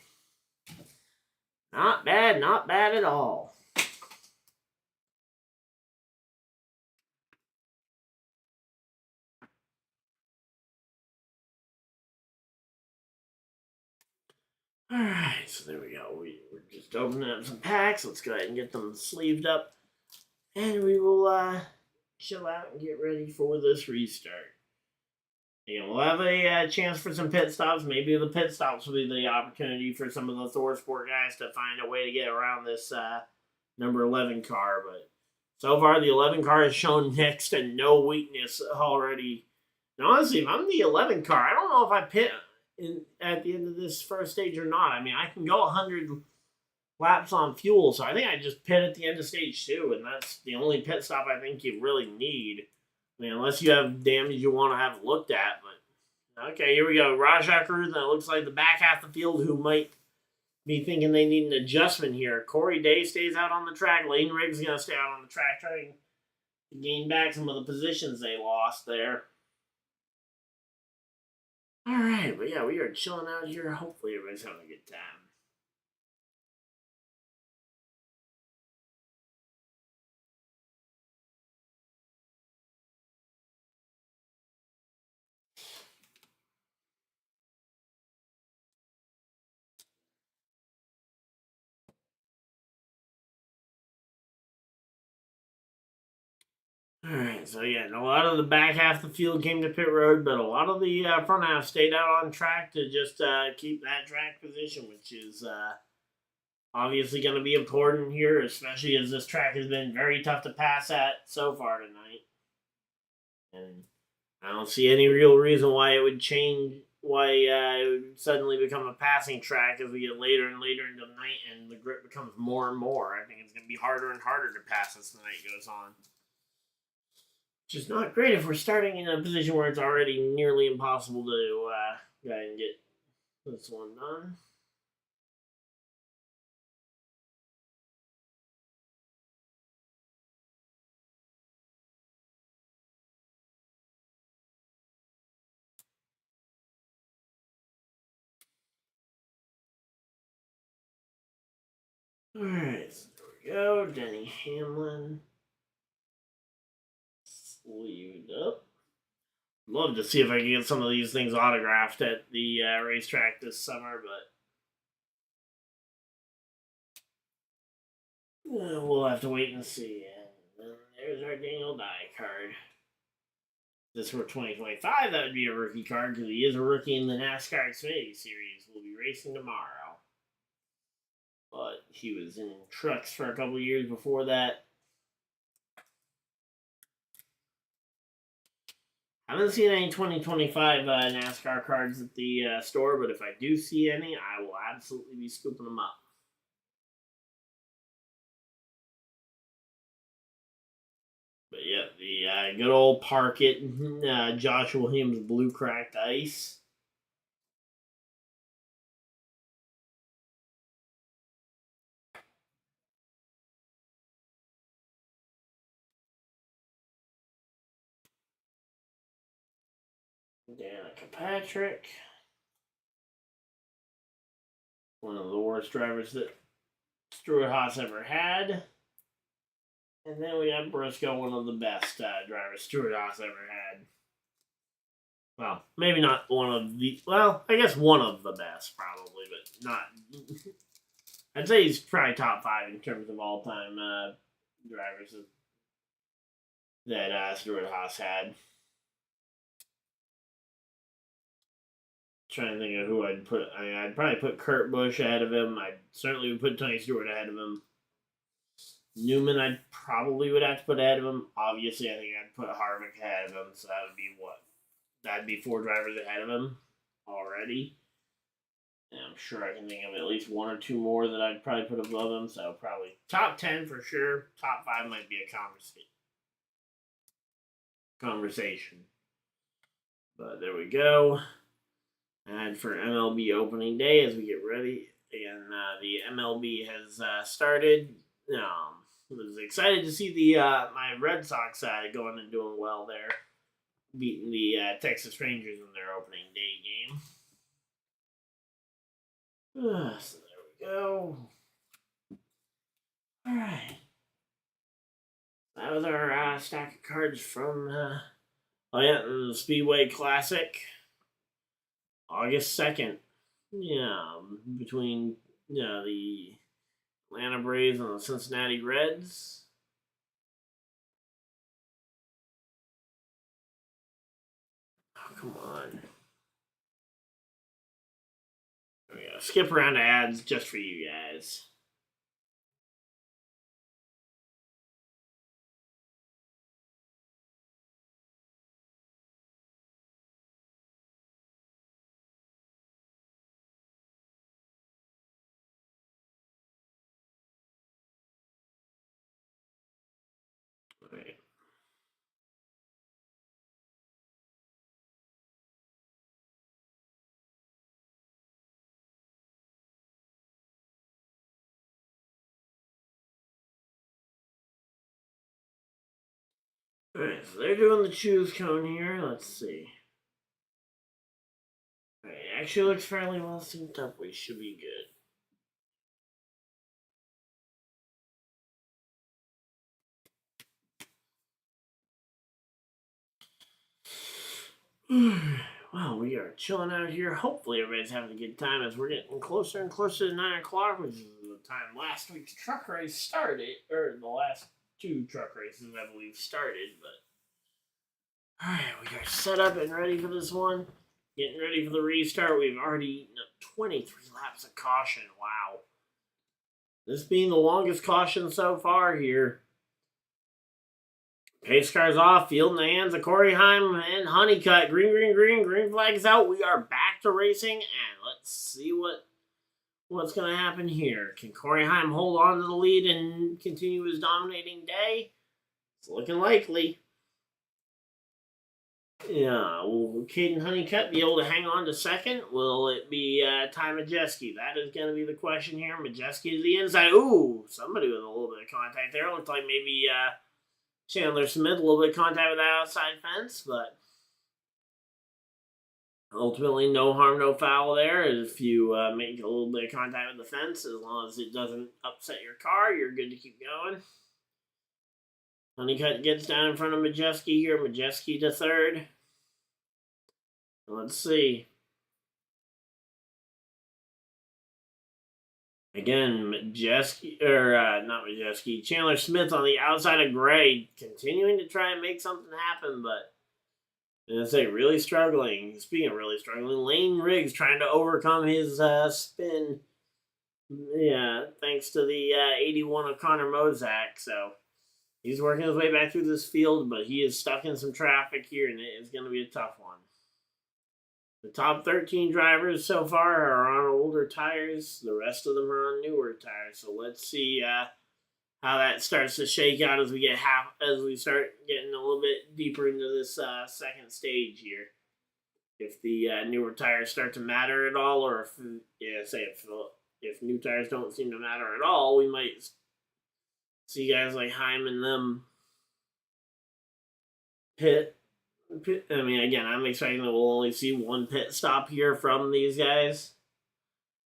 Not bad at all. Alright, so there we go. We're just opening up some packs. Let's go ahead and get them sleeved up. And we will chill out and get ready for this restart. And we'll have a chance for some pit stops. Maybe the pit stops will be the opportunity for some of the ThorSport guys to find a way to get around this number 11 car. But so far, the 11 car has shown next to no weakness already. And honestly, if I'm the 11 car, I don't know if I pit at the end of this first stage or not. I mean, I can go 100 laps on fuel, so I think I just pit at the end of stage 2, and that's the only pit stop I think you really need. I mean, unless you have damage you want to have looked at. But okay, here we go. Rajah Cruz, and it looks like the back half of the field who might be thinking they need an adjustment here. Corey Day stays out on the track. Lane Riggs is going to stay out on the track, trying to gain back some of the positions they lost there. All right, but yeah, we are chilling out here. Hopefully everybody's having a good time. Alright, so yeah, a lot of the back half of the field came to pit road, but a lot of the front half stayed out on track to just keep that track position, which is obviously going to be important here, especially as this track has been very tough to pass at so far tonight. And I don't see any real reason why it would change, why it would suddenly become a passing track as we get later and later into the night and the grip becomes more and more. I think it's going to be harder and harder to pass as the night goes on. Which is not great if we're starting in a position where it's already nearly impossible to go ahead and get this one done. Alright, so there we go. Denny Hamlin. Sleeved up. Love to see if I can get some of these things autographed at the racetrack this summer, but we'll have to wait and see. And then there's our Daniel Dye card. This for 2025, that would be a rookie card because he is a rookie in the NASCAR Xfinity Series. We'll be racing tomorrow. But he was in trucks for a couple years before that. I haven't seen any 2025 NASCAR cards at the store, but if I do see any, I will absolutely be scooping them up. But yeah, the good old Park It, Josh Williams Blue Cracked Ice. Danica Patrick. One of the worst drivers that Stewart-Haas ever had. And then we got Briscoe, one of the best drivers Stewart-Haas ever had. Well, maybe not one of the... Well, I guess one of the best, probably, but not... I'd say he's probably top 5 in terms of all-time drivers that Stewart-Haas had. Trying to think of who I'd put. I mean, I'd probably put Kurt Busch ahead of him. I certainly would put Tony Stewart ahead of him. Newman, I probably would have to put ahead of him. Obviously, I think I'd put Harvick ahead of him, so that would be what? That'd be 4 drivers ahead of him already. And I'm sure I can think of at least 1 or 2 more that I'd probably put above him, so probably top 10 for sure. Top 5 might be a conversation. But there we go. And for MLB opening day, as we get ready, and the MLB has started. Was excited to see the my Red Sox going and doing well there, beating the Texas Rangers in their opening day game. So there we go. All right, that was our stack of cards from the Speedway Classic. August 2nd, between the Atlanta Braves and the Cincinnati Reds. Oh, come on. There we go. Skip around to ads just for you guys. Right. Alright, so they're doing the choose cone here. Let's see. Alright, actually looks fairly well synced up. We should be good. Wow, we are chilling out here. Hopefully everybody's having a good time as we're getting closer and closer to 9 o'clock, which is the time last week's truck race started, or the last 2 truck races, I believe, started. But alright, we are set up and ready for this one. Getting ready for the restart. We've already eaten up 23 laps of caution. Wow. This being the longest caution so far here. Pace cars off, field in the hands of Corey Heim and Honeycutt. Green flags out. We are back to racing, and let's see what's going to happen here. Can Corey Heim hold on to the lead and continue his dominating day? It's looking likely. Yeah, will Caden Honeycutt be able to hang on to second? Will it be Ty Majeski? That is going to be the question here. Majeski to the inside. Ooh, somebody with a little bit of contact there. Looked like maybe Chandler Smith, a little bit of contact with that outside fence, but Ultimately, no harm, no foul there. If you make a little bit of contact with the fence, as long as it doesn't upset your car, you're good to keep going. Honeycutt gets down in front of Majeski here. Majeski to third. Let's see. Again, not Majeski. Chandler Smith on the outside of Gray, continuing to try and make something happen, but I say really struggling. Speaking of really struggling, Lane Riggs trying to overcome his spin. Yeah, thanks to the 81 of Connor Mozak. So he's working his way back through this field, but he is stuck in some traffic here, and it is going to be a tough one. The top 13 drivers so far are on older tires. The rest of them are on newer tires. So let's see how that starts to shake out as we start getting a little bit deeper into this second stage here. If the newer tires start to matter at all, or if new tires don't seem to matter at all, we might see guys like Hyman them pit. I mean, again, I'm expecting that we'll only see one pit stop here from these guys.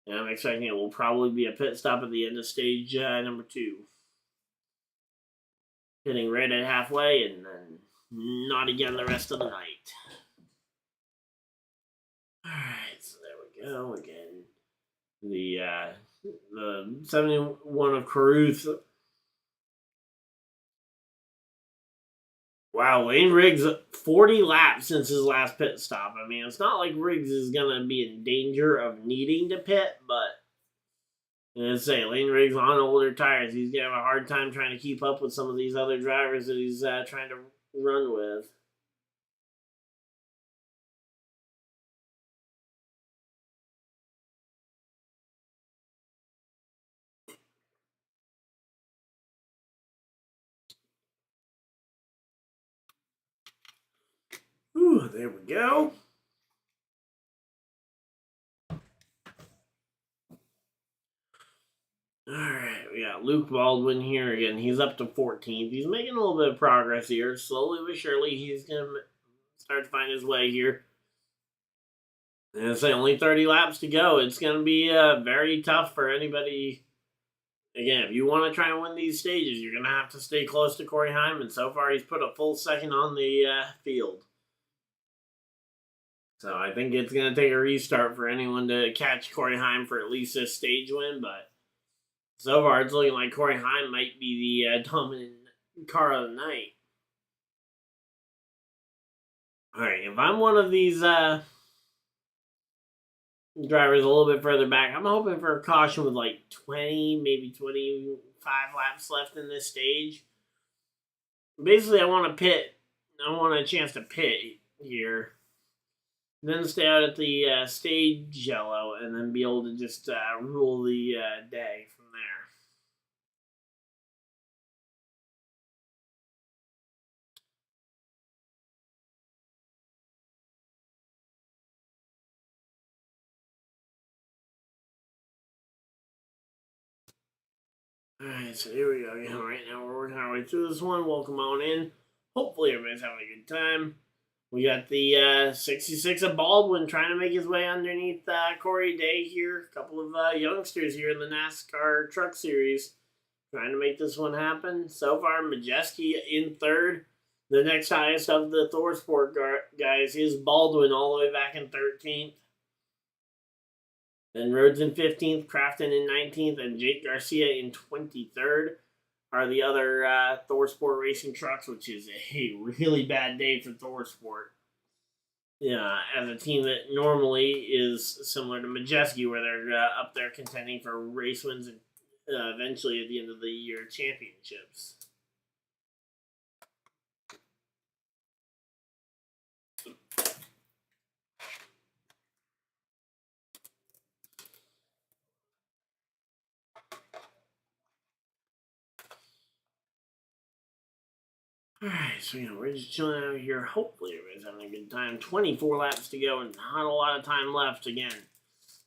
And I'm expecting it will probably be a pit stop at the end of stage number 2. Hitting right at halfway, and then not again the rest of the night. Alright, so there we go. Again, the 71 of Caruth. Wow, Lane Riggs, 40 laps since his last pit stop. I mean, it's not like Riggs is going to be in danger of needing to pit, but let's say Lane Riggs on older tires. He's going to have a hard time trying to keep up with some of these other drivers that he's trying to run with. Ooh, there we go. Alright, we got Luke Baldwin here again. He's up to 14th. He's making a little bit of progress here. Slowly but surely, he's going to start to find his way here. And I say only 30 laps to go. It's going to be very tough for anybody. Again, if you want to try and win these stages, you're going to have to stay close to Corey Hyman. So far, he's put a full second on the field. So I think it's going to take a restart for anyone to catch Corey Hyman for at least a stage win. But so far, it's looking like Corey Hyman might be the dominant car of the night. All right, if I'm one of these drivers a little bit further back, I'm hoping for a caution with like 20, maybe 25 laps left in this stage. Basically, I want to pit. I want a chance to pit here. Then stay out at the stage yellow, and then be able to just rule the day from there. Alright, so here we go. Right now we're working our way through this one. Welcome on in. Hopefully everybody's having a good time. We got the 66 of Baldwin trying to make his way underneath Corey Day here. A couple of youngsters here in the NASCAR Truck Series trying to make this one happen. So far, Majeski in third. The next highest of the ThorSport guys is Baldwin all the way back in 13th. Then Rhodes in 15th, Crafton in 19th, and Jake Garcia in 23rd are the other ThorSport racing trucks, which is a really bad day for ThorSport. Yeah, as a team that normally is similar to Majeski, where they're up there contending for race wins and eventually at the end of the year championships. Alright, so we're just chilling out here. Hopefully everybody's having a good time. 24 laps to go and not a lot of time left again.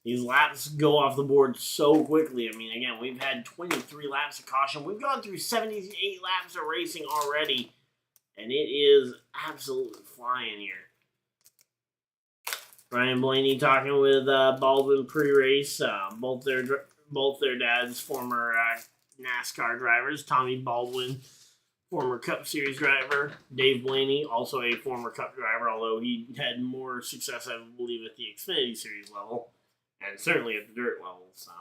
These laps go off the board so quickly. I mean, again, we've had 23 laps of caution. We've gone through 78 laps of racing already. And it is absolutely flying here. Ryan Blaney talking with Baldwin pre-race. Both their dads former NASCAR drivers. Tommy Baldwin, former Cup Series driver. Dave Blaney, also a former Cup driver, although he had more success, I believe, at the Xfinity Series level, and certainly at the dirt level. So,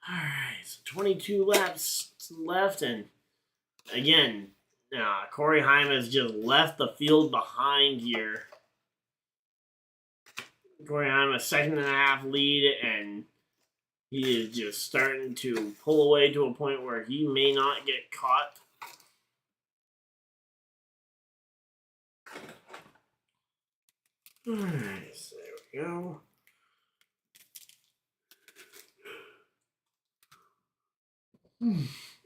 all right, so 22 laps left, and again, Corey Heim has just left the field behind here. Corey Heim a 2.5 lead, and he is just starting to pull away to a point where he may not get caught. Alright, so there we go.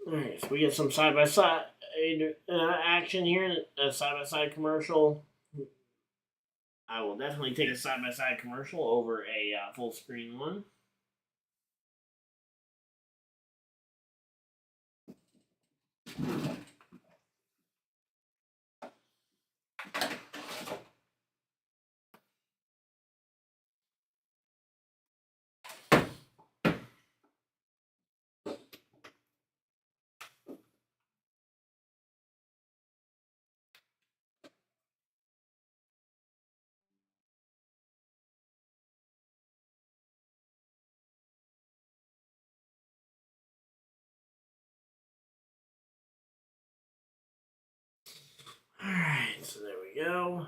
Alright, so we get some side-by-side action here, a side-by-side commercial. I will definitely take a side-by-side commercial over a full-screen one. Alright, so there we go.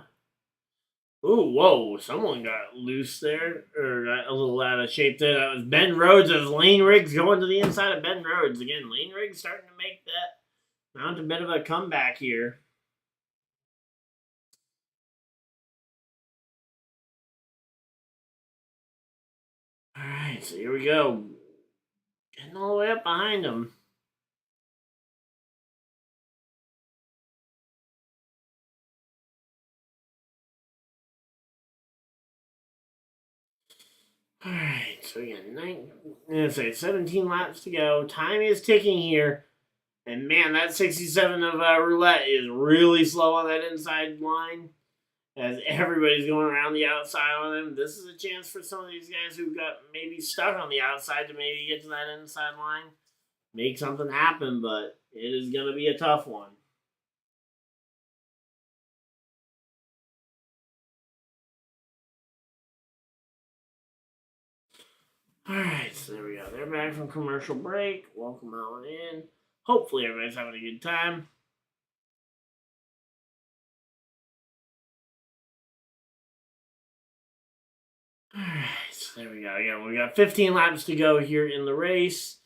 Ooh, whoa, someone got loose there, or got a little out of shape there. That was Ben Rhodes as Lane Riggs going to the inside of Ben Rhodes. Again, Lane Riggs starting to make that mount a bit of a comeback here. Alright, so here we go. Getting all the way up behind him. Alright, so we got 17 laps to go. Time is ticking here. And man, that 67 of roulette is really slow on that inside line. As everybody's going around the outside on him. This is a chance for some of these guys who got maybe stuck on the outside to maybe get to that inside line. Make something happen, but it is going to be a tough one. Alright, so there we go. They're back from commercial break. Welcome on in. Hopefully everybody's having a good time. Alright, so there we go. Again, we got 15 laps to go here in the race.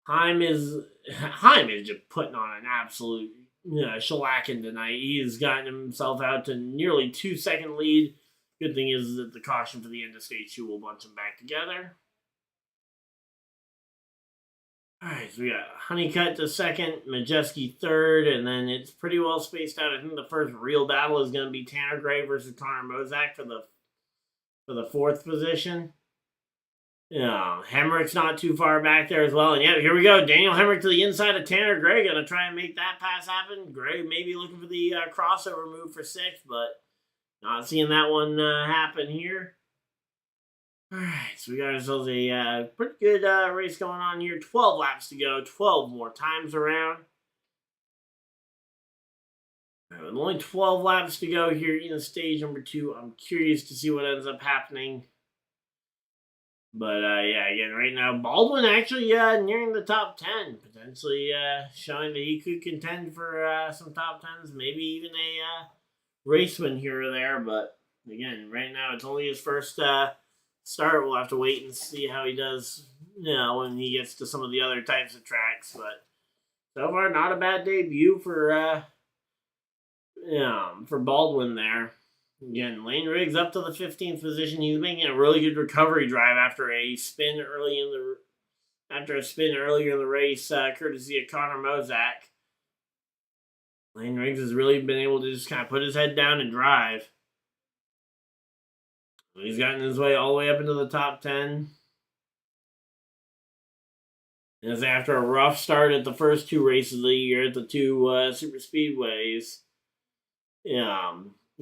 Heim is just putting on an absolute shellacking tonight. He has gotten himself out to nearly 2-second lead. Good thing is that the caution for the end of stage 2 will bunch them back together. Alright, so we got Honeycutt to second, Majeski third, and then it's pretty well spaced out. I think the first real battle is going to be Tanner Gray versus Connor Mozak for the fourth position. Hemrick's not too far back there as well. And yeah, here we go. Daniel Hemrick to the inside of Tanner Gray. Going to try and make that pass happen. Gray maybe looking for the crossover move for 6th, but not seeing that one happen here. Alright, so we got ourselves a pretty good race going on here. 12 laps to go. 12 more times around. Right, with only 12 laps to go here in stage number 2. I'm curious to see what ends up happening. But, yeah, again, right now, Baldwin actually nearing the top 10. Potentially showing that he could contend for some top 10s. Maybe even a race win here or there. But, again, right now, it's only his first start. We'll have to wait and see how he does, when he gets to some of the other types of tracks. But, so far, not a bad debut for Baldwin there. Again, Lane Riggs up to the 15th position. He's making a really good recovery drive after a spin earlier in the race, courtesy of Connor Mozak. Lane Riggs has really been able to just kind of put his head down and drive. He's gotten his way all the way up into the top 10. And it's after a rough start at the first 2 races of the year at the 2 super speedways.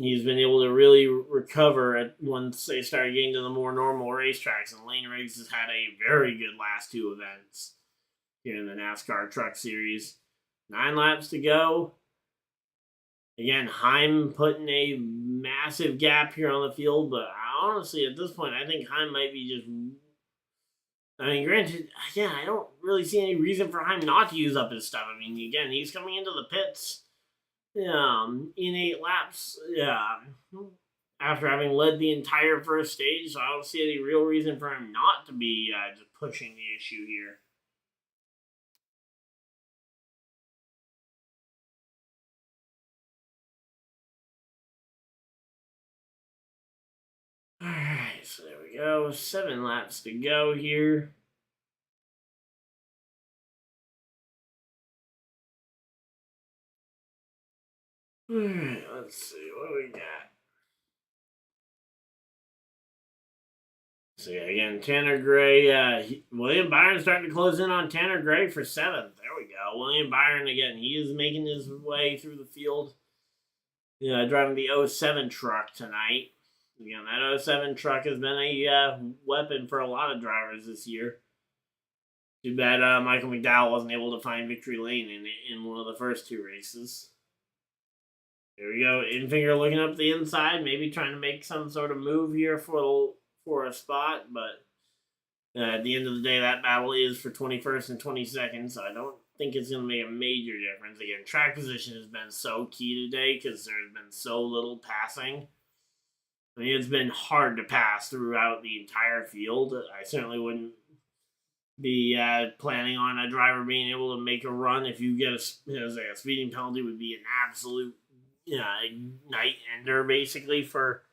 he's been able to really recover once they started getting to the more normal racetracks. And Lane Riggs has had a very good last two events here in the NASCAR Truck Series. 9 laps to go. Again, Heim putting a massive gap here on the field, but honestly, at this point, I think Heim might be just. I mean, granted, again, I don't really see any reason for Heim not to use up his stuff. I mean, again, he's coming into the pits in 8 laps after having led the entire first stage, so I don't see any real reason for him not to be just pushing the issue here. Alright, so there we go. 7 laps to go here. Alright, let's see what we got. So yeah, again, Tanner Gray, William Byron starting to close in on Tanner Gray for 7th. There we go. William Byron, again, he is making his way through the field. Driving the 07 truck tonight. Again, that 07 truck has been a weapon for a lot of drivers this year. Too bad Michael McDowell wasn't able to find victory lane in one of the first 2 races. There we go. Infinger looking up the inside, maybe trying to make some sort of move here for a spot, but at the end of the day, that battle is for 21st and 22nd, so I don't think it's going to make a major difference. Again, track position has been so key today because there's been so little passing. I mean, it's been hard to pass throughout the entire field. I certainly wouldn't be planning on a driver being able to make a run. If you get a speeding penalty, would be an absolute night ender, basically, for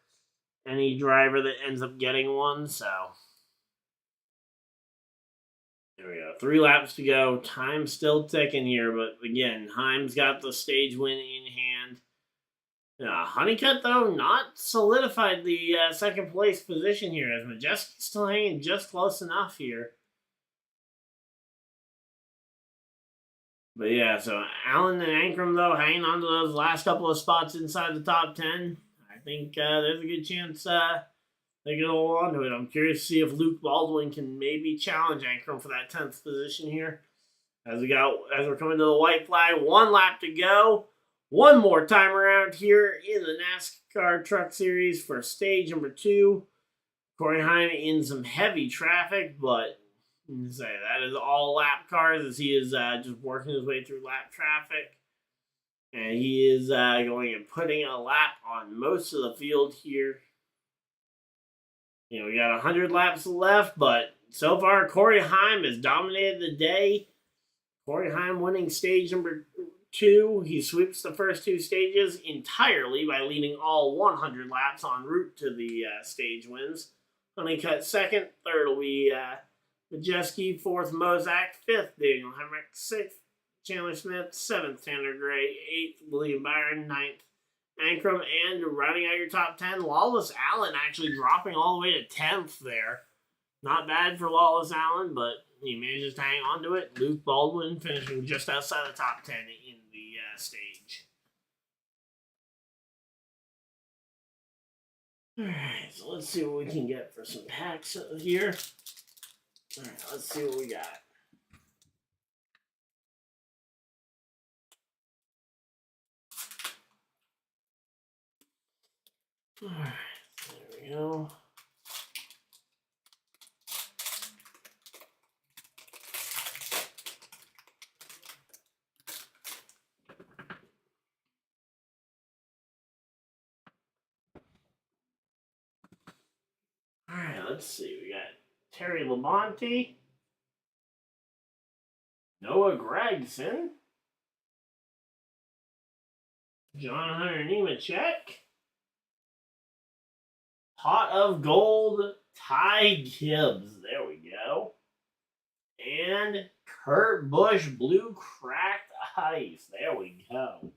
any driver that ends up getting one. So there we go. 3 laps to go. Time's still ticking here, but again, Heim's got the stage win in hand. Honeycutt, though, not solidified the second place position here, as Majeski's still hanging just close enough here. But yeah, so Allen and Ankrum, though, hanging on to those last couple of spots inside the top 10. I think there's a good chance they can hold on to it. I'm curious to see if Luke Baldwin can maybe challenge Ankrum for that 10th position here. As we're coming to the white flag, 1 lap to go. One more time around here in the NASCAR Truck Series for stage number 2. Corey Heim in some heavy traffic, but that is all lap cars as he is just working his way through lap traffic. And he is going and putting a lap on most of the field here. We got 100 laps left, but so far Corey Heim has dominated the day. Corey Heim winning stage number 2. He sweeps the first 2 stages entirely by leading all 100 laps en route to the stage wins. Honeycutt 2nd. 3rd will be Majeski. 4th, Mozak. 5th, Daniel Hemrick. 6th, Chandler Smith. 7th, Tanner Gray. 8th, William Byron. 9th, Ankrum. And rounding out your top 10, Lawless Allen actually dropping all the way to 10th there. Not bad for Lawless Allen, but he manages to hang on to it. Luke Baldwin finishing just outside the top 10 in the stage. Alright, so let's see what we can get for some packs here. Alright, let's see what we got. Alright, there we go. Alright, let's see. We got Terry Labonte, Noah Gregson, John Hunter Nemechek, Pot of Gold, Ty Gibbs. There we go. And Kurt Busch Blue Cracked Ice. There we go.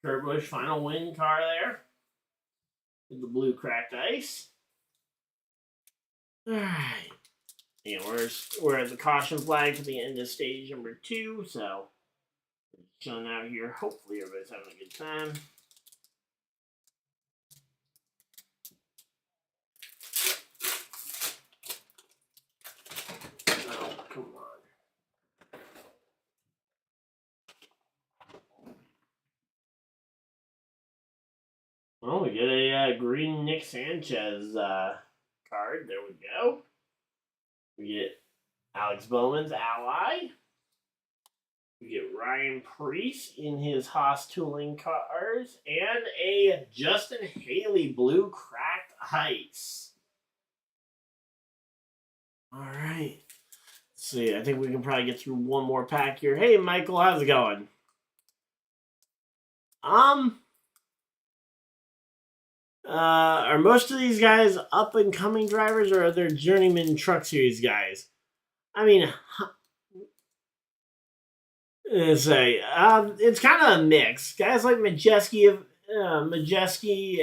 Kurt Busch final win car there with the blue cracked ice. Alright. And we're at the caution flag for the end of stage number 2, so chilling out here. Hopefully everybody's having a good time. Well, we get a green Nick Sanchez card. There we go. We get Alex Bowman's ally. We get Ryan Preece in his Haas Tooling cars. And a Justin Haley blue cracked ice. All right. Let's see. I think we can probably get through one more pack here. Hey, Michael, how's it going? Are most of these guys up and coming drivers, or are they journeyman Truck Series guys? I mean, it's kind of a mix. Guys like Majeski,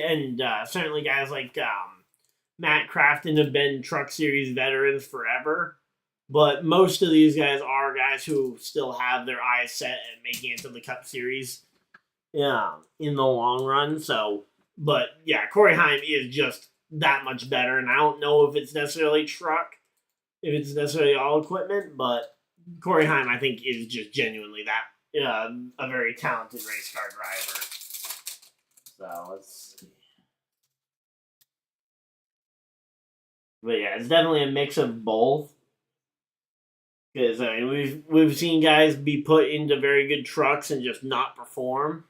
and certainly guys like Matt Crafton have been Truck Series veterans forever. But most of these guys are guys who still have their eyes set at making it to the Cup Series, in the long run. So, but yeah, Corey Heim is just that much better, and I don't know if it's necessarily truck, if it's necessarily all equipment, but Corey Heim, I think, is just genuinely that a very talented race car driver. So let's see. But yeah, it's definitely a mix of both. Because I mean, we've seen guys be put into very good trucks and just not perform.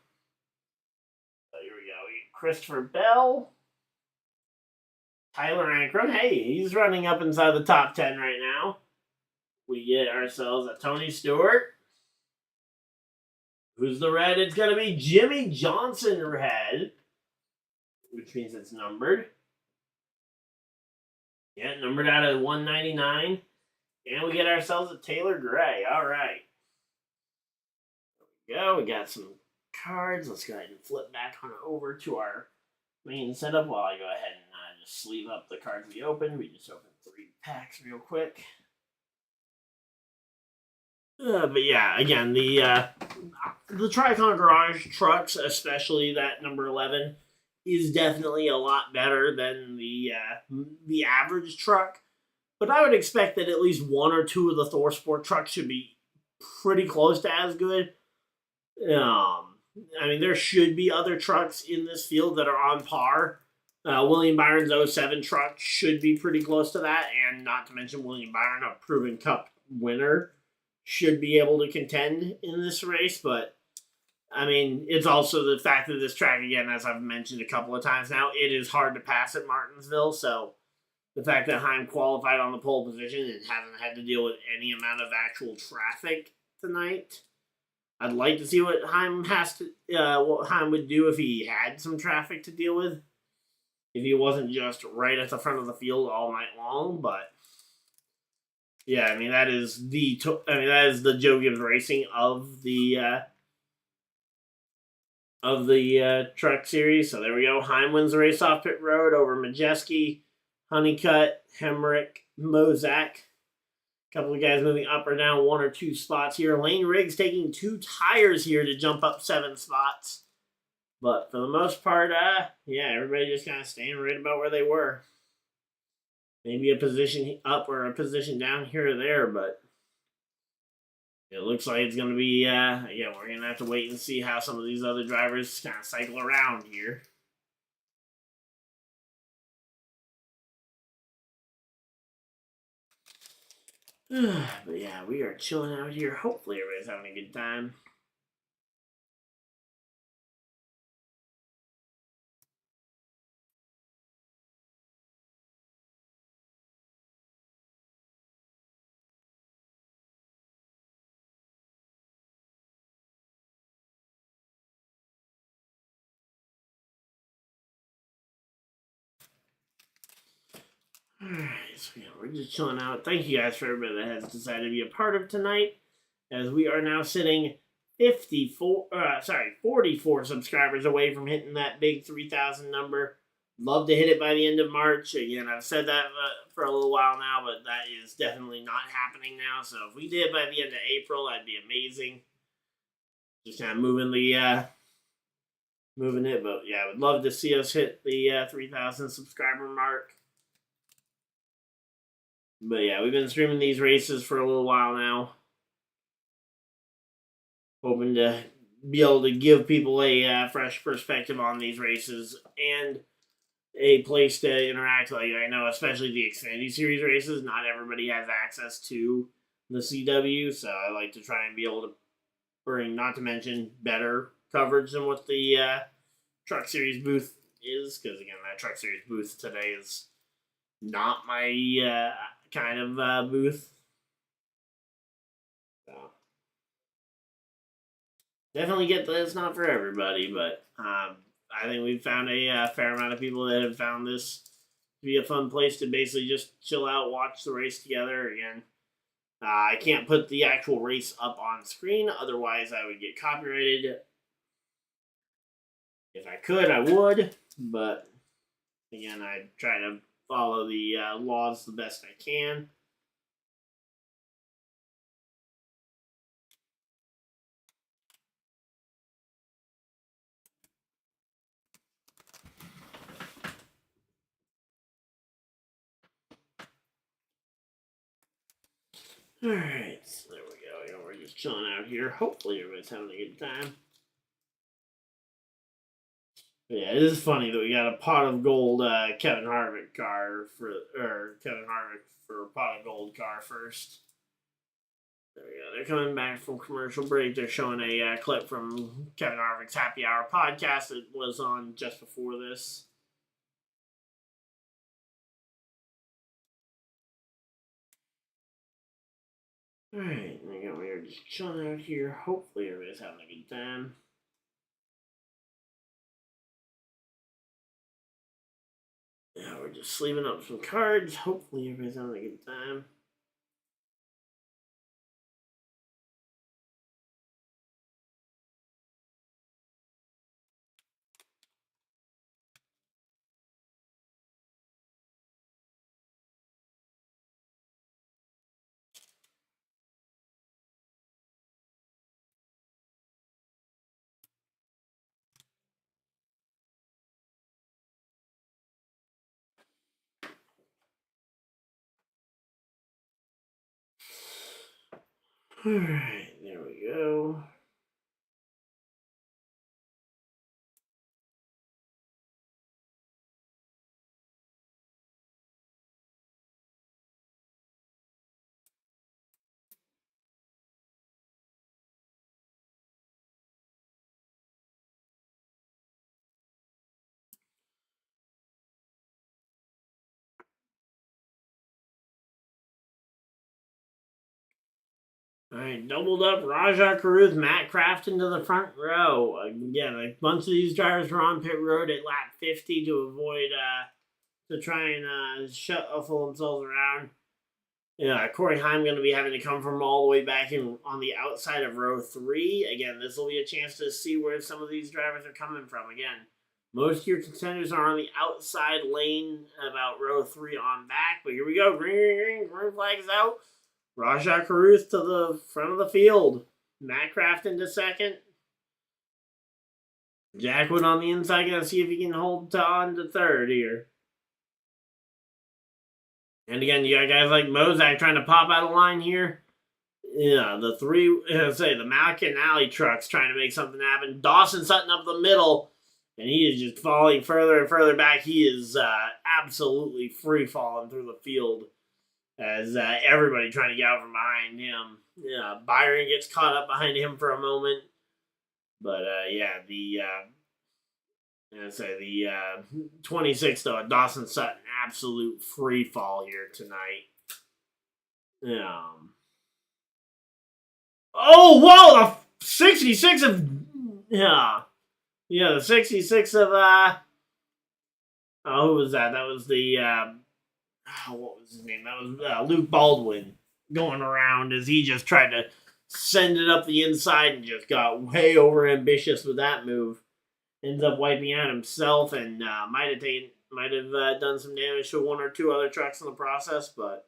So here we go. We get Christopher Bell, Tyler Ankrum. Hey, he's running up inside the top 10 right now. We get ourselves a Tony Stewart. Who's the red? It's going to be Jimmy Johnson red, which means it's numbered. Yeah, numbered out of 199. And we get ourselves a Taylor Gray. All right. There we go. We got some cards. Let's go ahead and flip back on over to our main setup while I go ahead and just sleeve up the cards we opened. We just opened 3 packs real quick. But yeah, again, the Tricon Garage trucks, especially that number 11, is definitely a lot better than the average truck. But I would expect that at least 1 or 2 of the Thor Sport trucks should be pretty close to as good. I mean, there should be other trucks in this field that are on par. William Byron's 07 truck should be pretty close to that, and not to mention William Byron, a proven Cup winner, should be able to contend in this race. But I mean, it's also the fact that this track, again, as I've mentioned a couple of times now, it is hard to pass at Martinsville. So the fact that Heim qualified on the pole position and hasn't had to deal with any amount of actual traffic tonight, I'd like to see what Heim what Heim would do if he had some traffic to deal with, if he wasn't just right at the front of the field all night long. But yeah, I mean that is the Joe Gibbs Racing of the Truck Series. So there we go. Heim wins the race off pit road over Majeski, Honeycutt, Hemrick, Mozak. A couple of guys moving up or down 1 or 2 spots here. Lane Riggs taking 2 tires here to jump up 7 spots. But for the most part, yeah, everybody just kind of staying right about where they were. Maybe a position up or a position down here or there, but it looks like it's going to be, yeah, we're going to have to wait and see how some of these other drivers kind of cycle around here. But yeah, we are chilling out here. Hopefully everybody's having a good time. Alright, so yeah, we're just chilling out. Thank you guys for everybody that has decided to be a part of tonight, as we are now sitting 44 subscribers away from hitting that big 3,000 number. Love to hit it by the end of March. Again, I've said that for a little while now, but that is definitely not happening now. So if we did it by the end of April, that'd be amazing. Just kind of moving it, but yeah, I would love to see us hit the 3,000 subscriber mark. But yeah, we've been streaming these races for a little while now. Hoping to be able to give people a fresh perspective on these races and a place to interact. Like, I know, especially the Xfinity Series races, not everybody has access to the CW, so I like to try and be able to bring, not to mention, better coverage than what the Truck Series booth is, because again, that Truck Series booth today is not my kind of booth. So, definitely get that it's not for everybody, but I think we've found a fair amount of people that have found this to be a fun place to basically just chill out, watch the race together. Again, I can't put the actual race up on screen, otherwise I would get copyrighted. If I could, I would, but again, I try to follow the laws the best I can. Alright, so there we go. We're just chilling out here. Hopefully everybody's having a good time. But yeah, it is funny that we got a pot of gold Kevin Harvick car for pot of gold car first. There we go. They're coming back from commercial break. They're showing a clip from Kevin Harvick's Happy Hour podcast that was on just before this. Alright, again, we're just chilling out here. Hopefully everybody's having a good time. Yeah, we're just sleeving up some cards. Hopefully everybody's having a good time. Alright, there we go. Alright, doubled up Rajah Caruth, Matt Crafton to the front row. Again, a bunch of these drivers were on pit road at lap 50 to avoid, to try and shuffle themselves around. Yeah, Corey Heim going to be having to come from all the way back in on the outside of row 3. Again, this will be a chance to see where some of these drivers are coming from. Again, most of your contenders are on the outside lane about row 3 on back. But here we go. Green flag is out. Rajah Caruth to the front of the field. Matt Crafton to second. Jack Wood on the inside. Going to see if he can hold on to third here. And again, you got guys like Mozak trying to pop out of line here. Yeah, the McAnally trucks trying to make something happen. Dawson Sutton up the middle. And he is just falling further and further back. He is absolutely free falling through the field. As everybody trying to get out from behind him. Yeah, Byron gets caught up behind him for a moment. But, the 26, though, Dawson Sutton, absolute free fall here tonight. Oh, whoa, the 66 of, the 66 of, who was that? That was the, what was his name? That was Luke Baldwin going around as he just tried to send it up the inside and just got way over ambitious with that move. Ends up wiping out himself and might have done some damage to one or two other trucks in the process. But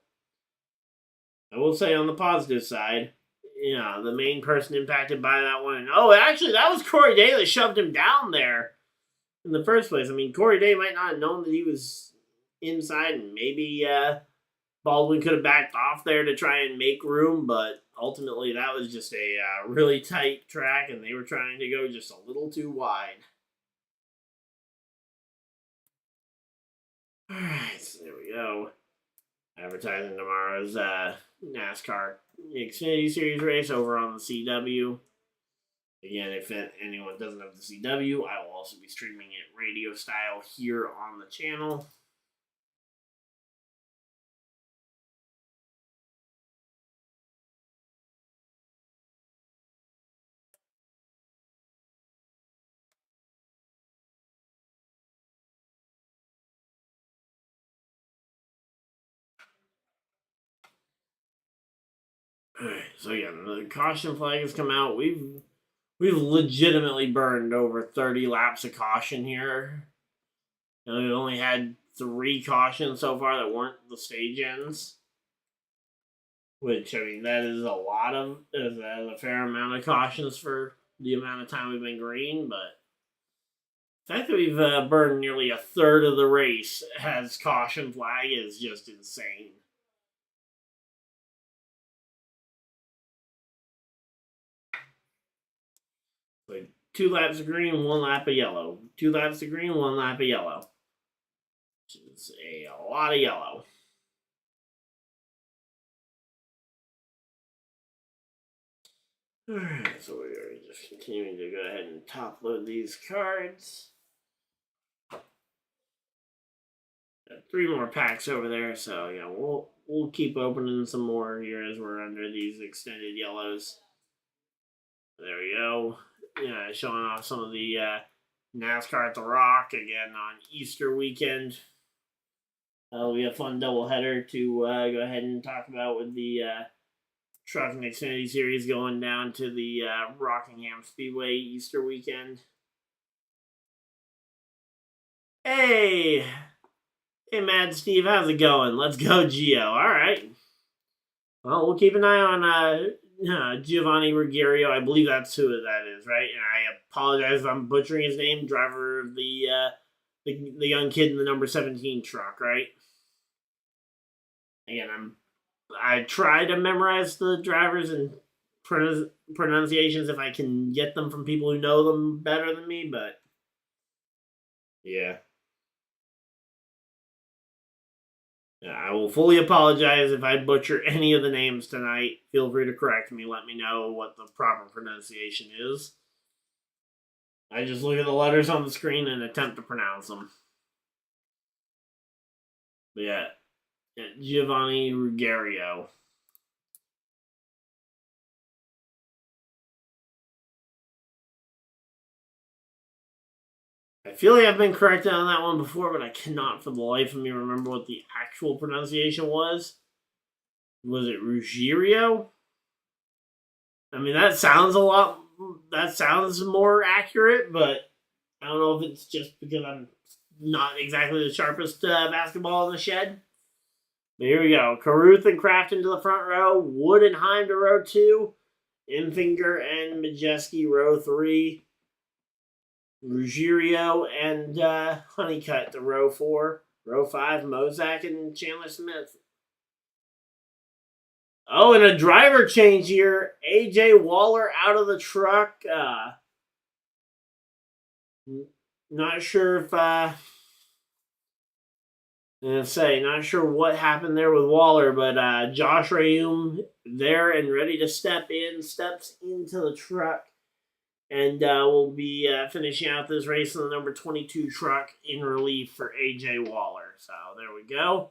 I will say on the positive side, the main person impacted by that one. Actually, that was Corey Day that shoved him down there in the first place. I mean, Corey Day might not have known that he was inside and maybe Baldwin could have backed off there to try and make room, but ultimately that was just a really tight track, and they were trying to go just a little too wide. All right, so there we go. Advertising tomorrow's NASCAR Xfinity Series race over on the CW. Again, if anyone doesn't have the CW, I will also be streaming it radio style here on the channel. Alright, so again, the caution flag has come out. We've legitimately burned over 30 laps of caution here. And we've only had 3 cautions so far that weren't the stage ends. Which, I mean, that is a fair amount of cautions for the amount of time we've been green, but the fact that we've burned nearly a third of the race as caution flag is just insane. Like 2 laps of green, 1 lap of yellow. 2 laps of green, 1 lap of yellow. Which is a lot of yellow. Alright, so we're just continuing to go ahead and top load these cards. Got 3 more packs over there, so yeah, we'll keep opening some more here as we're under these extended yellows. There we go. Yeah, showing off some of the NASCAR at the Rock again on Easter weekend. It'll be a fun doubleheader to go ahead and talk about with the Truck and Xfinity Series going down to the Rockingham Speedway Easter weekend. Hey, Mad Steve, how's it going? Let's go, Gio. All right. Well, we'll keep an eye on Giovanni Ruggiero. I believe that's who that is, right? And I apologize if I'm butchering his name. Driver of the young kid in the number 17 truck, right? Again, I try to memorize the drivers and pronunciations if I can get them from people who know them better than me, but yeah. I will fully apologize if I butcher any of the names tonight. Feel free to correct me. Let me know what the proper pronunciation is. I just look at the letters on the screen and attempt to pronounce them. But yeah, Giovanni Ruggiero. I feel like I've been corrected on that one before, but I cannot for the life of me remember what the actual pronunciation was. Was it Ruggiero? I mean, that sounds more accurate, but I don't know if it's just because I'm not exactly the sharpest basketball in the shed. But here we go. Carruth and Crafton to the front row. Wood and Heim to row 2. Infinger and Majeski row 3. Ruggiero and Honeycutt to row 4. Row 5, Mozak and Chandler Smith. Oh, and a driver change here. AJ Waller out of the truck. Not sure if not sure what happened there with Waller, but Josh Rayum there and ready to steps into the truck, and we'll be finishing out this race in the number 22 truck in relief for AJ Waller. So there we go.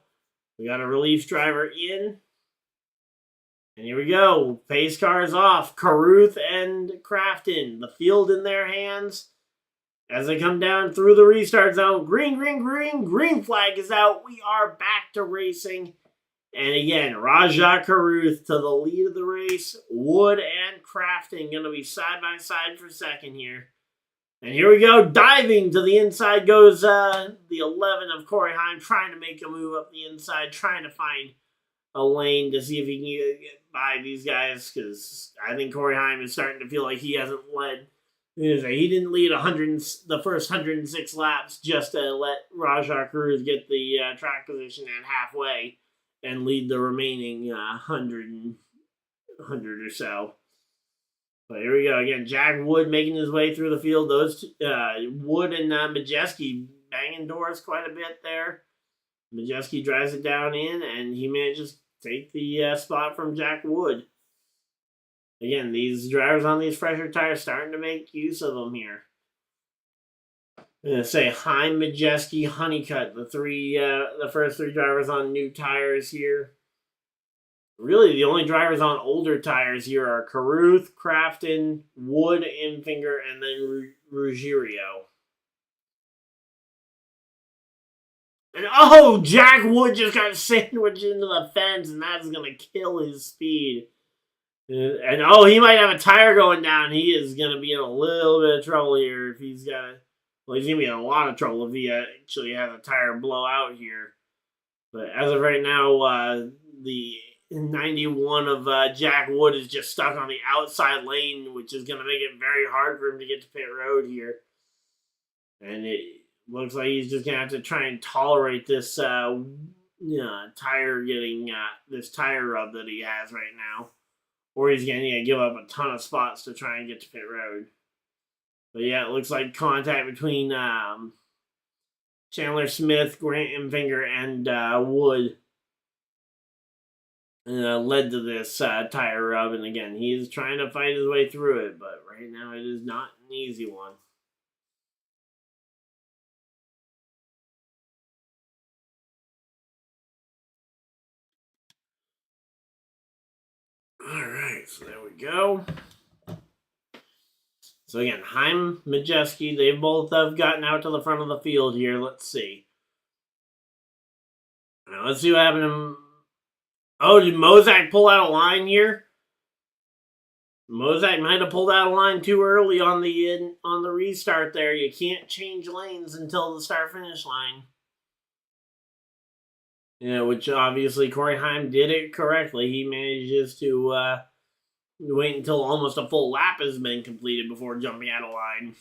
We got a relief driver in. And here we go. Pace cars off. Carruth and Crafton. The field in their hands. As they come down through the restart zone. Green, green, green. Green flag is out. We are back to racing. And again, Rajah Carruth to the lead of the race. Wood and Crafton going to be side by side for second here. And here we go. Diving to the inside goes the 11 of Corey Heim. Trying to make a move up the inside. Trying to find a lane to see if he can get by these guys, because I think Corey Heim is starting to feel like he hasn't led. He didn't lead the first 106 laps just to let Rajah Carruth get the track position at halfway and lead the remaining 100 or so. But here we go again. Jack Wood making his way through the field. Those Wood and Majeski banging doors quite a bit there. Majeski drives it down in, and he manages to take the spot from Jack Wood. Again, these drivers on these fresher tires starting to make use of them here. I'm gonna say Heim, Majeski, Honeycutt, the first three drivers on new tires here. Really, the only drivers on older tires here are Carruth, Crafton, Wood, Infinger, and then Ruggiero. And Jack Wood just got sandwiched into the fence, and that's gonna kill his speed. And he might have a tire going down. He is gonna be in a little bit of trouble here if he's got. Well, he's gonna be in a lot of trouble if he actually has a tire blow out here. But as of right now, the 91 of Jack Wood is just stuck on the outside lane, which is gonna make it very hard for him to get to pit road here. And it looks like he's just gonna have to try and tolerate this tire getting this tire rub that he has right now, or he's gonna give up a ton of spots to try and get to pit road. But yeah, it looks like contact between Chandler Smith, Grant Infinger, and Wood led to this tire rub. And again, he's trying to fight his way through it, but right now it is not an easy one. Alright, so there we go. So again, Heim, Majeski, they both have gotten out to the front of the field here. Let's see. Now, let's see what happened to... did Mozak pull out a line here? Mozak might have pulled out a line too early on the restart there. You can't change lanes until the start-finish line. Which obviously Corey Heim did it correctly. He manages to wait until almost a full lap has been completed before jumping out of line.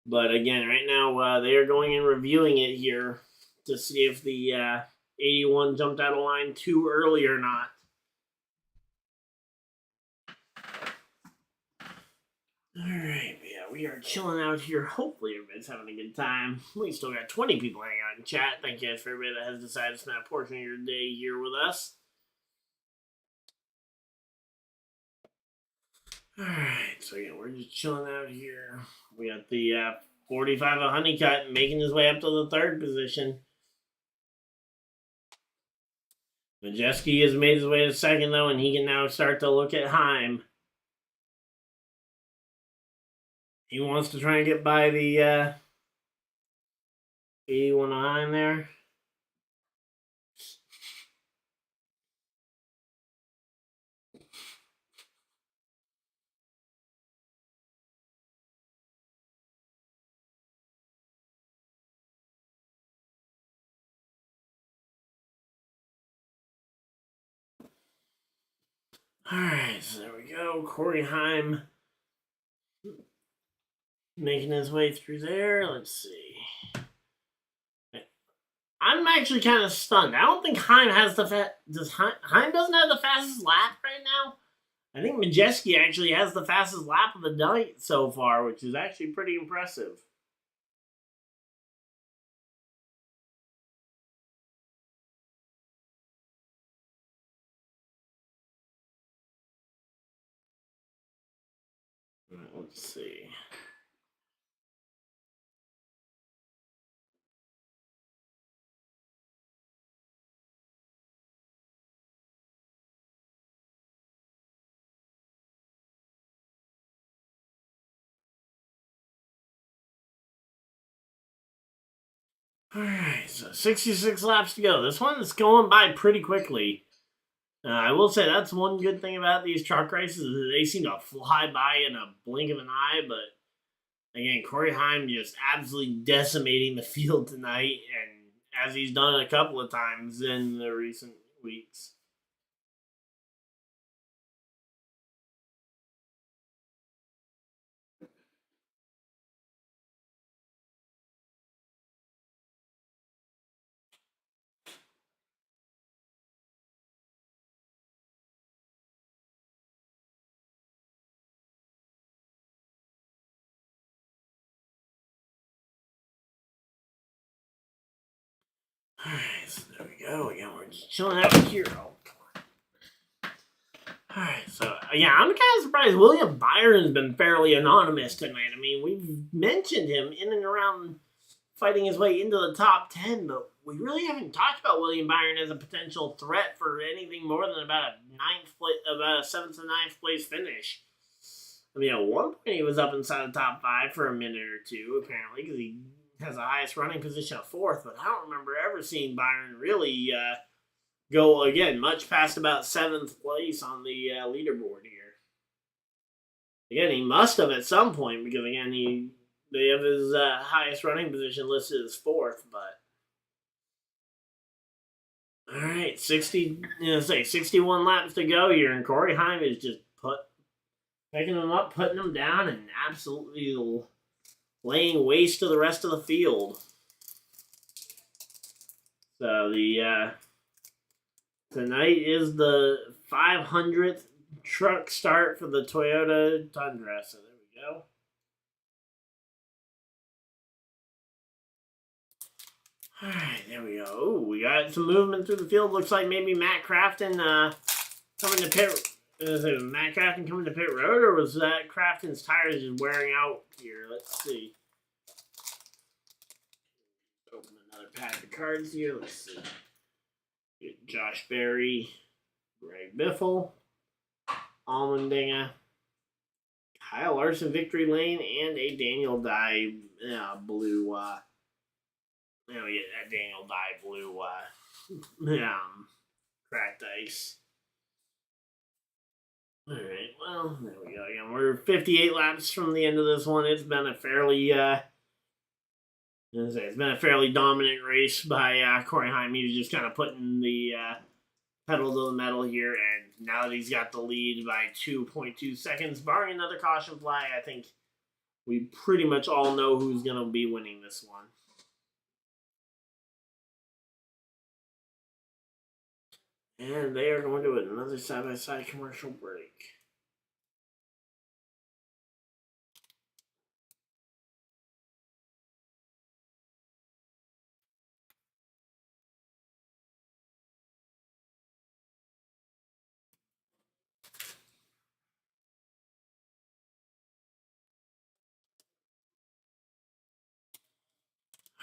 But again, right now they are going and reviewing it here to see if the 81 jumped out of line too early or not. Alright, yeah, we are chilling out here. Hopefully everybody's having a good time. We still got 20 people hanging out in chat. Thank you guys for everybody that has decided to spend a portion of your day here with us. Alright, so again, we're just chilling out here. We got the 45 of Honeycutt making his way up to the third position. Majeski has made his way to second, though, and he can now start to look at Heim. He wants to try and get by the 81 of Heim there. Alright, so there we go. Corey Heim making his way through there. Let's see. I'm actually kind of stunned. I don't think Heim has Heim doesn't have the fastest lap right now. I think Majeski actually has the fastest lap of the night so far, which is actually pretty impressive. Let's see. Alright, so 66 laps to go. This one's going by pretty quickly. I will say that's one good thing about these truck races is that they seem to fly by in a blink of an eye, but again, Corey Heim just absolutely decimating the field tonight, and as he's done a couple of times in the recent weeks. Alright, so there we go. Again, we're just chilling out here. Oh, come on. Alright, so yeah, I'm kind of surprised William Byron's been fairly anonymous tonight. I mean, we've mentioned him in and around fighting his way into the top 10, but we really haven't talked about William Byron as a potential threat for anything more than about a 7th to 9th place finish. I mean, at one point he was up inside the top 5 for a minute or two, apparently, because he has the highest running position of 4th, but I don't remember ever seeing Byron really go, again, much past about 7th place on the leaderboard here. Again, he must have at some point, because, again, they have his highest running position listed as 4th, but... Alright, 61 laps to go here, and Corey Heim is just picking him up, putting him down, and absolutely laying waste to the rest of the field. So tonight is the 500th truck start for the Toyota Tundra. So there we go. Alright, there we go. Ooh, we got some movement through the field. Looks like maybe Matt Crafton coming to pit. Is it Matt Crafton coming to pit road, or was that Crafton's tires just wearing out here? Let's see. Open another pack of cards here. Let's see. Get Josh Berry, Greg Biffle, Allmendinger, Kyle Larson, Victory Lane, and a Daniel Dye blue. We get that Daniel Dye blue cracked ice. Alright, well, there we go. Again, we're 58 laps from the end of this one. It's been a fairly dominant race by Corey Heim. He's just kind of putting the pedal to the metal here, and now that he's got the lead by 2.2 seconds, barring another caution flag, I think we pretty much all know who's going to be winning this one. And they are going to another side-by-side commercial break.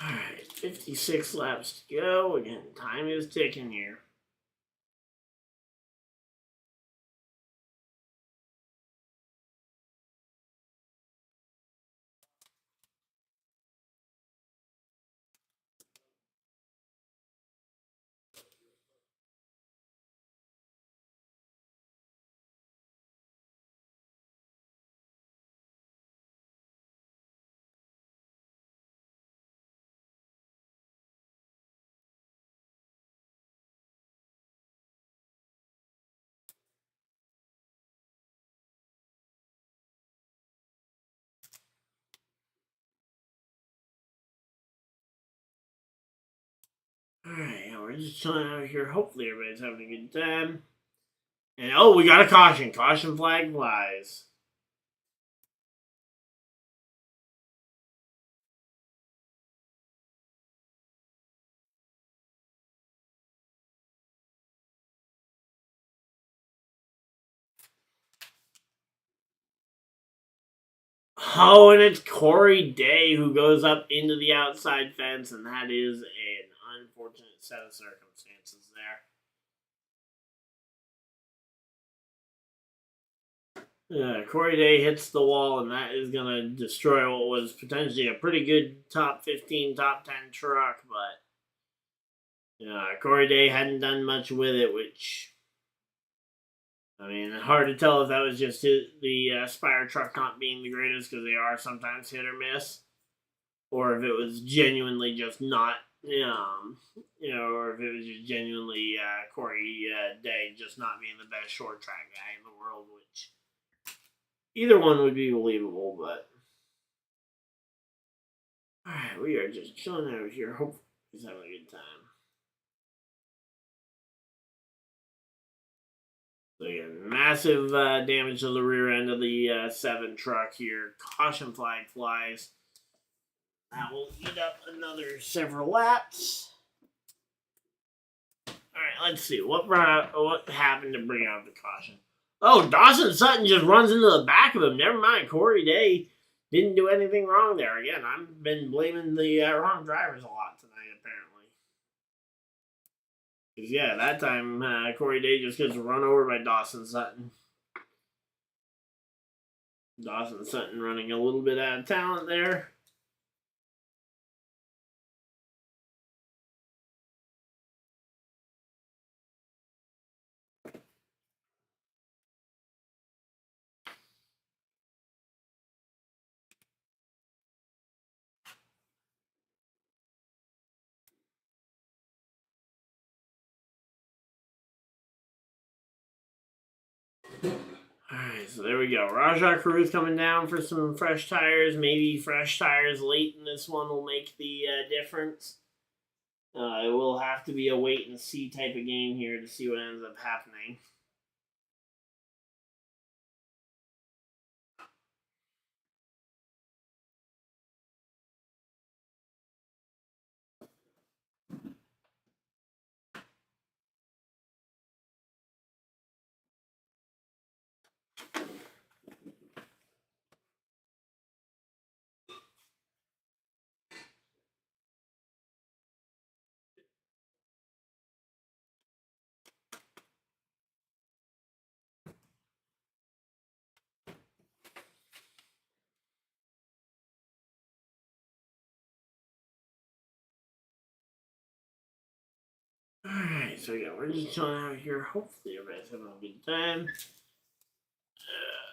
Alright, 56 laps to go. Again, time is ticking here. Alright, we're just chilling out here. Hopefully everybody's having a good time. And oh, we got a caution. Caution flag flies. Oh, and it's Corey Day who goes up into the outside fence, and that is an unfortunate set of circumstances there. Corey Day hits the wall, and that is going to destroy what was potentially a pretty good top 15, top 10 truck, but Corey Day hadn't done much with it, which, I mean, hard to tell if that was just the Spire truck not being the greatest, because they are sometimes hit or miss, or if it was genuinely just not, or if it was just genuinely Corey Day just not being the best short track guy in the world, which either one would be believable, but alright, we are just chilling out here. Hopefully he's having a good time. So again, massive damage to the rear end of the 7 truck here. Caution flag flies. That will eat up another several laps. right, let's see. What happened to bring out the caution? Oh, Dawson Sutton just runs into the back of him. Never mind. Corey Day didn't do anything wrong there. Again, I've been blaming the wrong drivers a lot tonight, apparently. Because, yeah, that time Corey Day just gets run over by Dawson Sutton. Dawson Sutton running a little bit out of talent there. Alright, so there we go. Rajah Caruth coming down for some fresh tires. Maybe fresh tires late in this one will make the difference. It will have to be a wait and see type of game here to see what ends up happening. Alright, so yeah, we're just chilling out here. Hopefully everybody's having a good time.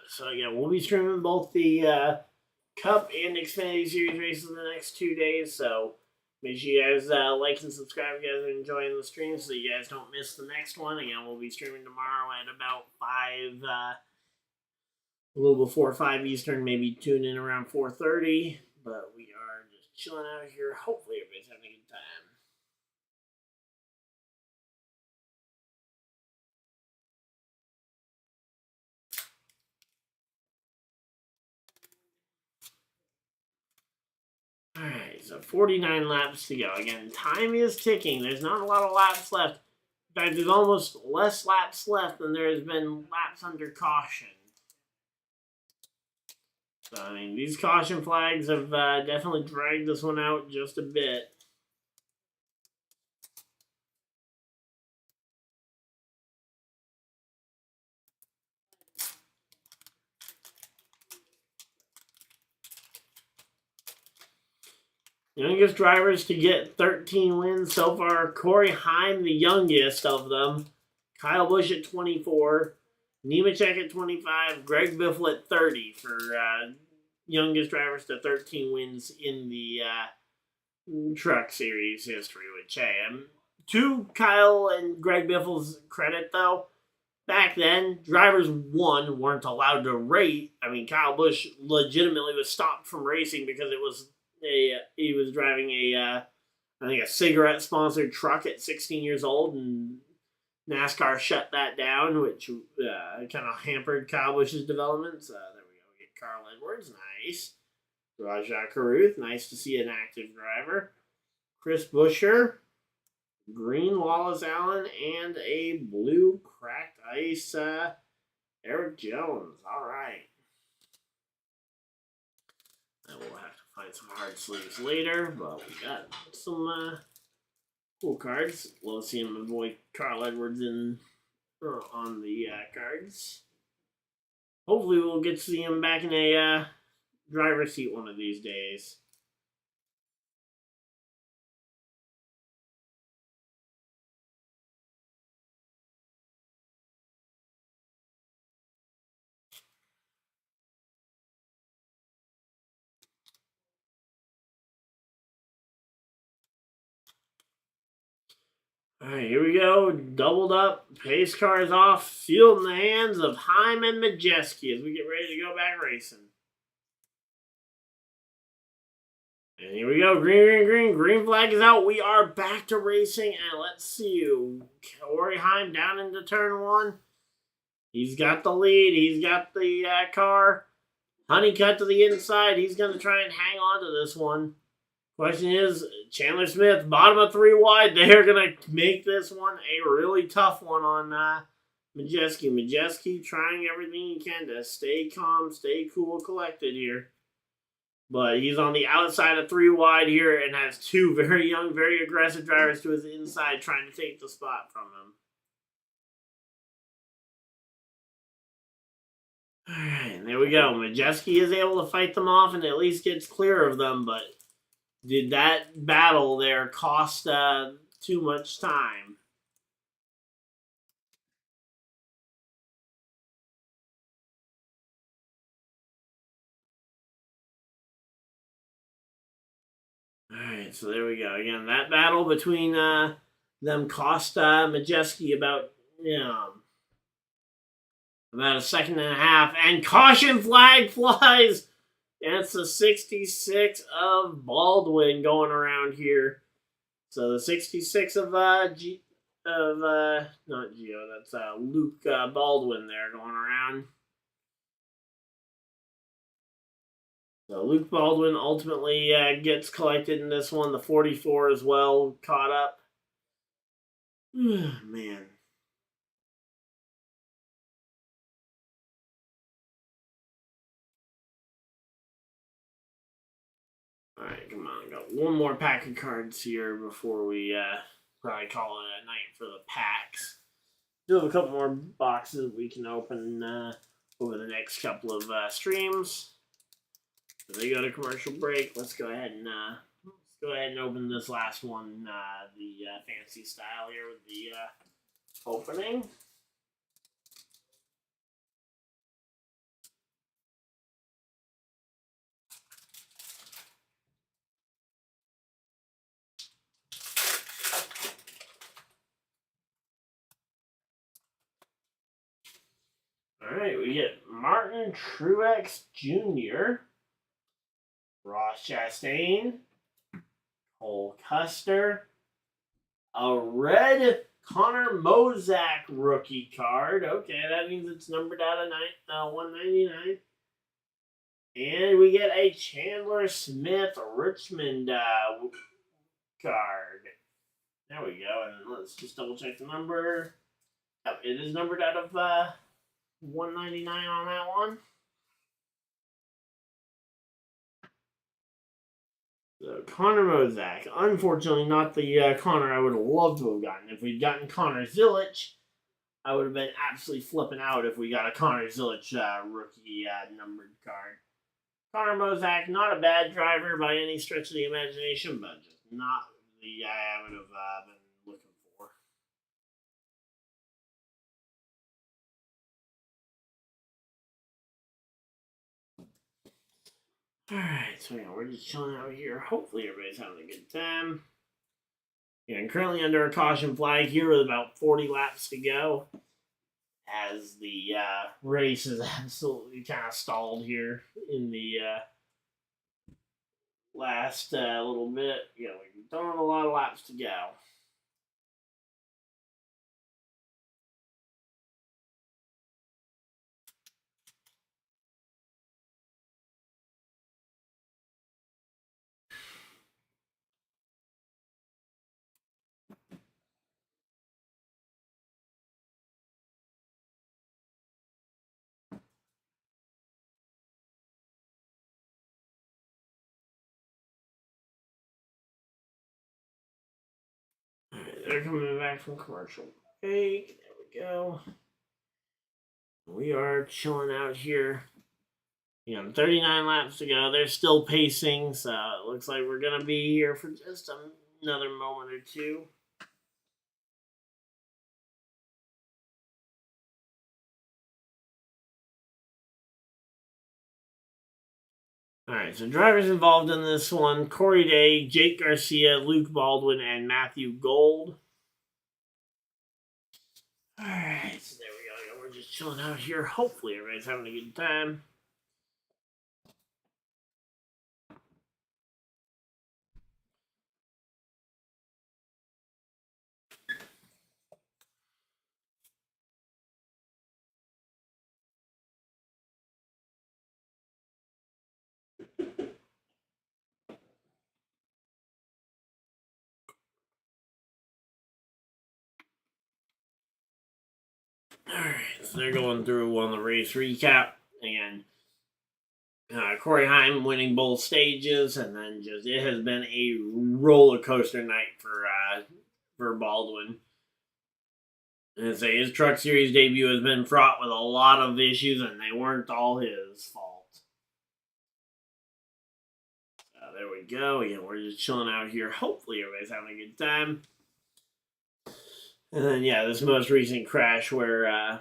So yeah, we'll be streaming both the Cup and Xfinity Series races in the next 2 days. So make sure you guys like and subscribe if you guys are enjoying the stream so you guys don't miss the next one. Again, we'll be streaming tomorrow at about 5, a little before 5 Eastern. Maybe tune in around 4:30. But we are just chilling out here. Hopefully everybody's having a good time. Alright, so 49 laps to go. Again, time is ticking. There's not a lot of laps left. In fact, there's almost less laps left than there has been laps under caution. So, I mean, these caution flags have definitely dragged this one out just a bit. Youngest drivers to get 13 wins so far. Corey Heim, the youngest of them. Kyle Busch at 24. Nemechek at 25. Greg Biffle at 30 for youngest drivers to 13 wins in the Truck Series history. Which, hey, to Kyle and Greg Biffle's credit, though, back then, drivers, one, weren't allowed to rate. I mean, Kyle Busch legitimately was stopped from racing because it was he was driving I think a cigarette sponsored truck at 16 years old, and NASCAR shut that down, which kind of hampered Kyle Busch's development. So there we go. We get Carl Edwards, nice. Rajah Caruth, nice to see an active driver. Chris Buescher, green Wallace Allen, and a blue cracked ice Eric Jones. All right. And we'll have to find some hard sleeves later, but we got some cool cards. Love seeing my boy Carl Edwards on the cards. Hopefully we'll get to see him back in a driver's seat one of these days. All right, here we go. Doubled up. Pace cars off. Field in the hands of Heim and Majeski as we get ready to go back racing. And here we go. Green, green, green. Green flag is out. We are back to racing. And let's see. Corey Heim down into turn one. He's got the lead. He's got the car. Honeycutt to the inside. He's going to try and hang on to this one. Question is, Chandler Smith, bottom of 3 wide. They're going to make this one a really tough one on Majeski. Majeski trying everything he can to stay calm, stay cool, collected here. But he's on the outside of 3 wide here and has 2 very young, very aggressive drivers to his inside trying to take the spot from him. Alright, there we go. Majeski is able to fight them off and at least gets clear of them, but did that battle there cost too much time? Alright, so there we go. Again, that battle between them cost Majeski about a second and a half. And caution flag flies! And it's the 66 of Baldwin going around here. So the 66 of not Gio, that's Luke Baldwin there going around. So Luke Baldwin ultimately gets collected in this one. The 44 as well caught up. Man. Alright, come on. Got one more pack of cards here before we probably call it a night for the packs. Do have a couple more boxes we can open over the next couple of streams. So they go to commercial break. Let's go ahead and open this last one, the fancy style here with the opening. Alright, we get Martin Truex Jr., Ross Chastain, Cole Custer, a red Connor Mozak rookie card. Okay, that means it's numbered out of 199. And we get a Chandler Smith Richmond card. There we go. And let's just double check the number. Yep, it is numbered out of 199 on that one. So Connor Mozak. Unfortunately, not the Connor I would have loved to have gotten. If we'd gotten Connor Zilic, I would have been absolutely flipping out if we got a Connor Zilic rookie numbered card. Connor Mozak, not a bad driver by any stretch of the imagination, but just not the guy I would have been looking for. Alright, so yeah, we're just chilling out here. Hopefully everybody's having a good time. Yeah, and currently under a caution flag here with about 40 laps to go. As the race is absolutely kind of stalled here in the last little bit. You know, we don't have a lot of laps to go. They're coming back from commercial break. There we go. We are chilling out here. 39 laps to go. They're still pacing, so it looks like we're going to be here for just another moment or two. Alright, so drivers involved in this one: Corey Day, Jake Garcia, Luke Baldwin, and Matthew Gold. Alright, so there we go. We're just chilling out here. Hopefully everybody's having a good time. Alright, so they're going through on the race recap. And Corey Heim winning both stages, and then just it has been a roller coaster night for Baldwin. And say his Truck Series debut has been fraught with a lot of issues, and they weren't all his fault. There we go. Again, we're just chilling out here. Hopefully, everybody's having a good time. And then, yeah, this most recent crash where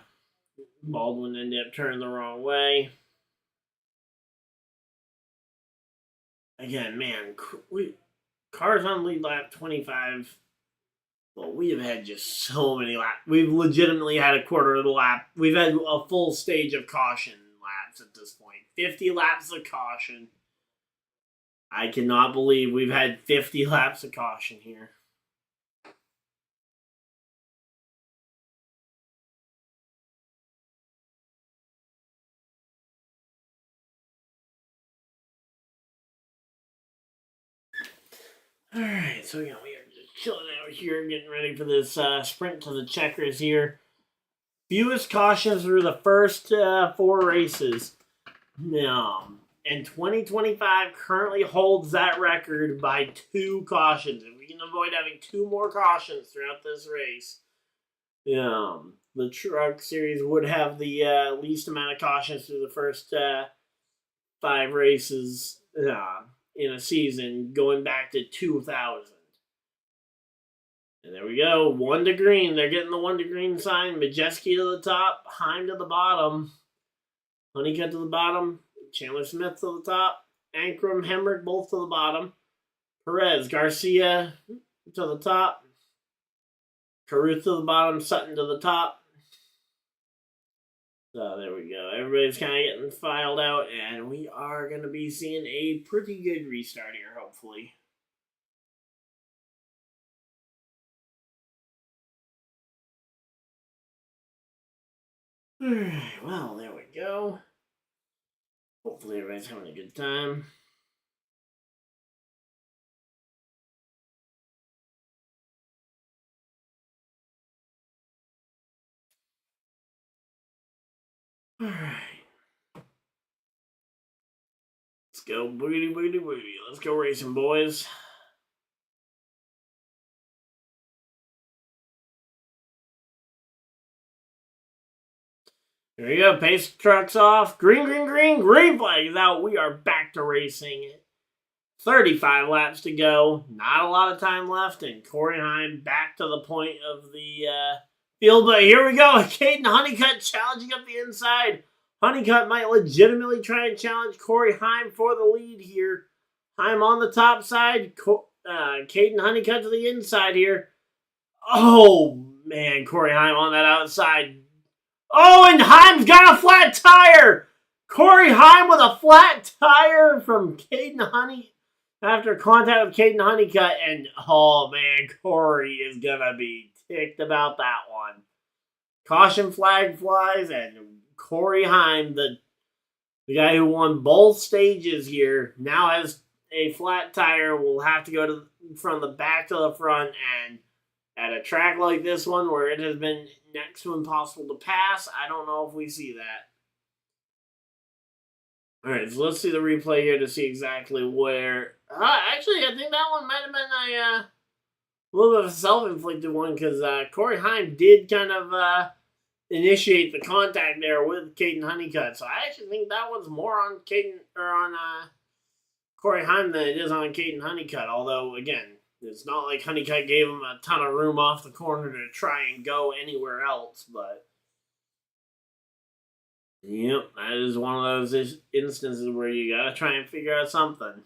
Baldwin ended up turning the wrong way. Again, man, cars on lead lap 25. Well, we have had just so many laps. We've legitimately had a quarter of the lap. We've had a full stage of caution laps at this point. 50 laps of caution. I cannot believe we've had 50 laps of caution here. Alright, so yeah, we are just chilling out here, getting ready for this sprint to the checkers here. Fewest cautions through the first 4 races. And 2025 currently holds that record by 2 cautions. If we can avoid having 2 more cautions throughout this race, the Truck Series would have the least amount of cautions through the first 5 races in a season, going back to 2000. And there we go, 1 to green. They're getting the 1 to green sign. Majeski to the top, Heim to the bottom, Honeycutt to the bottom, Chandler Smith to the top, Ankrum, Hemrick both to the bottom, Perez, Garcia to the top, Caruth to the bottom, Sutton to the top. So there we go. Everybody's kind of getting filed out, and we are going to be seeing a pretty good restart here, hopefully. Alright, well, there we go. Hopefully everybody's having a good time. Alright. Let's go boogity boogity boogity. Let's go racing, boys. There you go. Pace trucks off. Green, green, green. Green flag is out. We are back to racing. 35 laps to go. Not a lot of time left. And Corey Heim back to the point of the field. But here we go. Caden Honeycutt challenging up the inside. Honeycutt might legitimately try and challenge Corey Heim for the lead here. Heim on the top side. Caden Honeycutt to the inside here. Oh, man. Corey Heim on that outside. Oh, and Heim's got a flat tire. Corey Heim with a flat tire from Caden Honey after contact with Caden Honeycutt. And, oh, man, Corey is going to be ticked about that one. Caution flag flies, and Corey Heim, the guy who won both stages here, now has a flat tire, will have to go from the back to the front. And at a track like this one, where it has been next to impossible to pass, I don't know if we see that. Alright, so let's see the replay here to see exactly where... actually, I think that one might have been a little bit of a self-inflicted one, because Corey Heim did kind of initiate the contact there with Caden Honeycutt. So I actually think that one's more on Corey Heim than it is on Caden Honeycutt. Although, again, it's not like Honeycutt gave him a ton of room off the corner to try and go anywhere else, but... Yep, that is one of those instances where you gotta try and figure out something.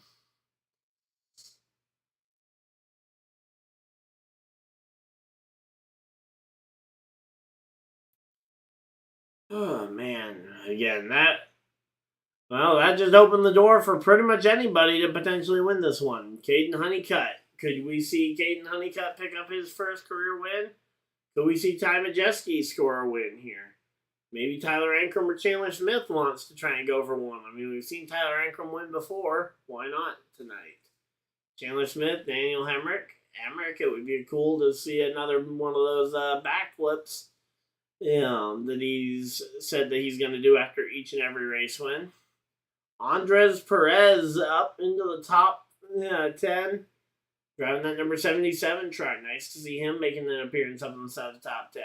Oh, man. Again, that just opened the door for pretty much anybody to potentially win this one. Caden Honeycutt. Could we see Caden Honeycutt pick up his first career win? Could we see Ty Majeski score a win here? Maybe Tyler Ankrum or Chandler Smith wants to try and go for one. I mean, we've seen Tyler Ankrum win before. Why not tonight? Chandler Smith, Daniel Hemrick. It would be cool to see another one of those backflips. that he's said that he's going to do after each and every race win. Andres Perez up into the top 10, driving that number 77 truck. Nice to see him making an appearance up inside the top 10.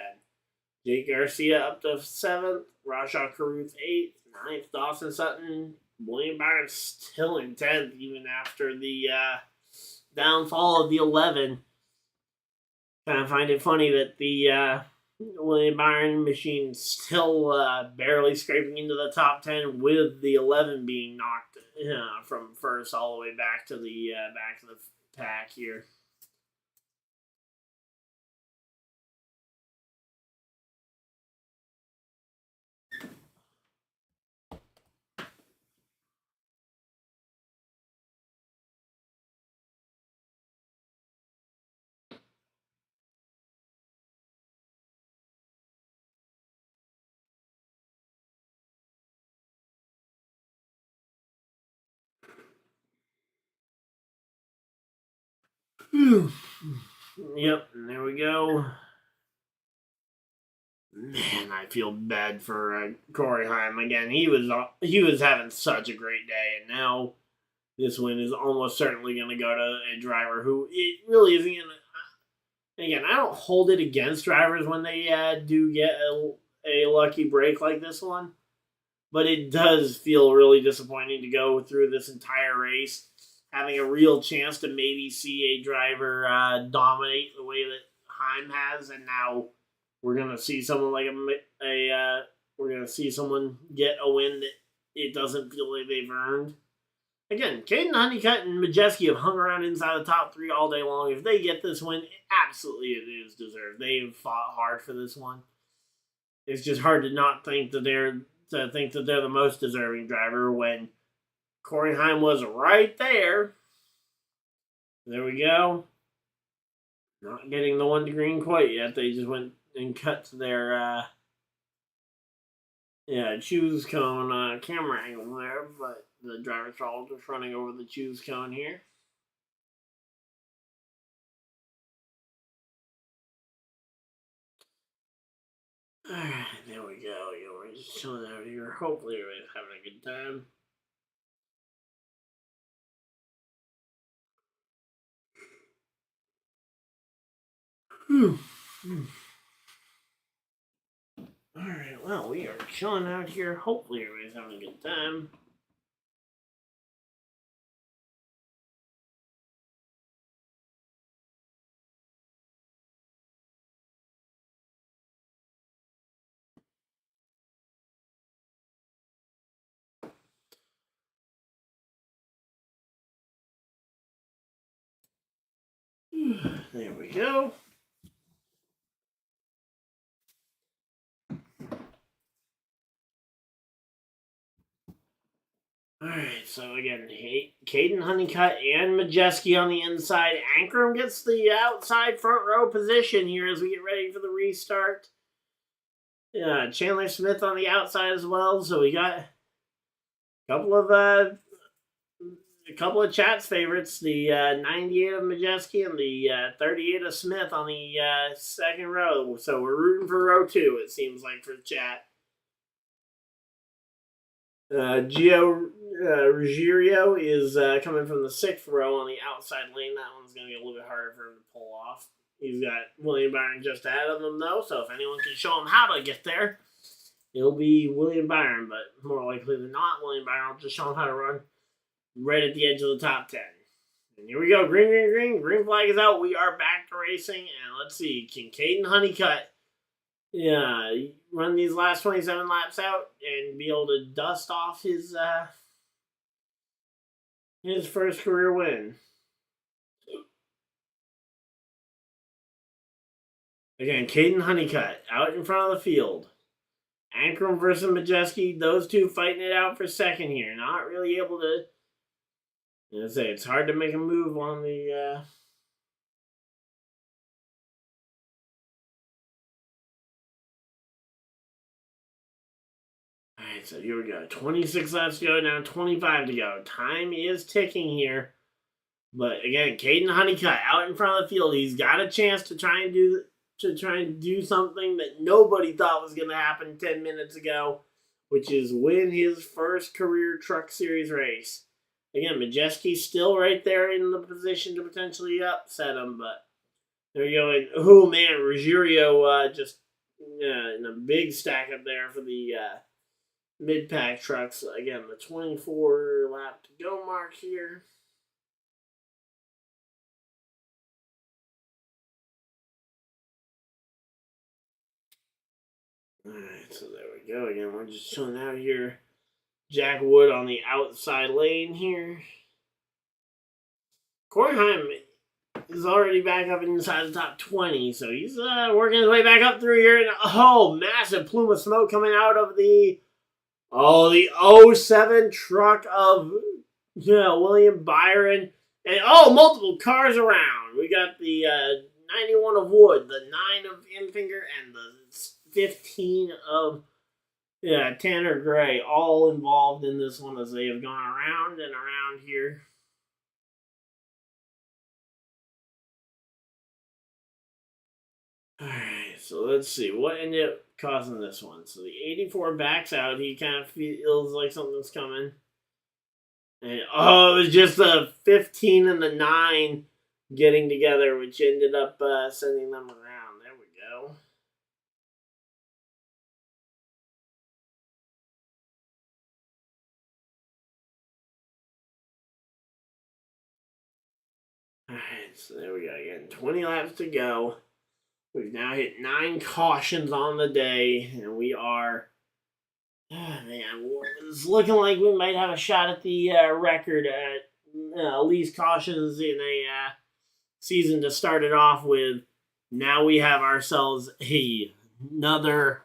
Jake Garcia up to 7th, Rajah Caruth 8th, 9th, Dawson Sutton, William Byron still in 10th even after the downfall of the 11. Kind of find it funny that the William Byron machine still barely scraping into the top 10 with the 11 being knocked from first all the way back to the pack here. Yep, and there we go. Man, I feel bad for Corey Heim again. He was having such a great day, and now this win is almost certainly going to go to a driver who it really isn't going to. Again, I don't hold it against drivers when they do get a lucky break like this one, but it does feel really disappointing to go through this entire race having a real chance to maybe see a driver dominate the way that Heim has, and now we're gonna see someone like we're gonna see someone get a win that it doesn't feel like they've earned. Again, Caden Honeycutt and Majeski have hung around inside the top 3 all day long. If they get this win, absolutely it is deserved. They've fought hard for this one. It's just hard to not think that they're the most deserving driver when Corey Heim was right there. There we go. Not getting the 1 to green quite yet. They just went and cut to their choose cone camera angle there, but the driver's all just running over the choose cone here. Alright, there we go. We're just chilling out here. Hopefully everybody's having a good time. Alright, well, we are chilling out here. Hopefully everybody's having a good time. There we go. Alright, so again, Caden Honeycutt and Majeski on the inside. Ankrum gets the outside front row position here as we get ready for the restart. Chandler Smith on the outside as well. So we got a couple of chat's favorites, the 98 of Majeski and the 38 of Smith on the second row. So we're rooting for row 2, it seems like, for the chat. Gio Ruggiero is coming from the 6th row on the outside lane. That one's going to be a little bit harder for him to pull off. He's got William Byron just ahead of him, though, so if anyone can show him how to get there, it'll be William Byron, but more likely than not, William Byron will just show him how to run right at the edge of the top 10. And here we go. Green, green, green. Green flag is out. We are back to racing, and let's see. Can Caden Honeycutt run these last 27 laps out and be able to dust off his first career win? Again, Caden Honeycutt out in front of the field. Ankrum versus Majeski, those two fighting it out for second here. Not really able to. It's hard to make a move on the. Alright, so here we go. 26 laps to go, now 25 to go. Time is ticking here. But again, Caden Honeycutt out in front of the field. He's got a chance to try and do to try and do something that nobody thought was going to happen 10 minutes ago, which is win his first career Truck Series race. Again, Majeski's still right there in the position to potentially upset him, but there you go. And, oh, man, Ruggiero just in a big stack up there for the mid-pack trucks. Again, the 24 lap to go mark here. Alright, so there we go. Again, we're just chilling out here. Jack Wood on the outside lane here. Corey Heim is already back up inside the top 20, so he's working his way back up through here. And massive plume of smoke coming out of the '07 truck of William Byron. And multiple cars around. We got the 91 of Wood, the 9 of Infinger, and the 15 of Tanner Gray, all involved in this one as they have gone around and around here. Alright, so let's see. What ended up causing this one? So the 84 backs out. He kind of feels like something's coming. And it was just the 15 and the 9 getting together, which ended up sending them around. There we go. Alright, so there we go again. 20 laps to go. We've now hit 9 cautions on the day, and we are... it's looking like we might have a shot at the record at least cautions in a season to start it off with. Now we have ourselves another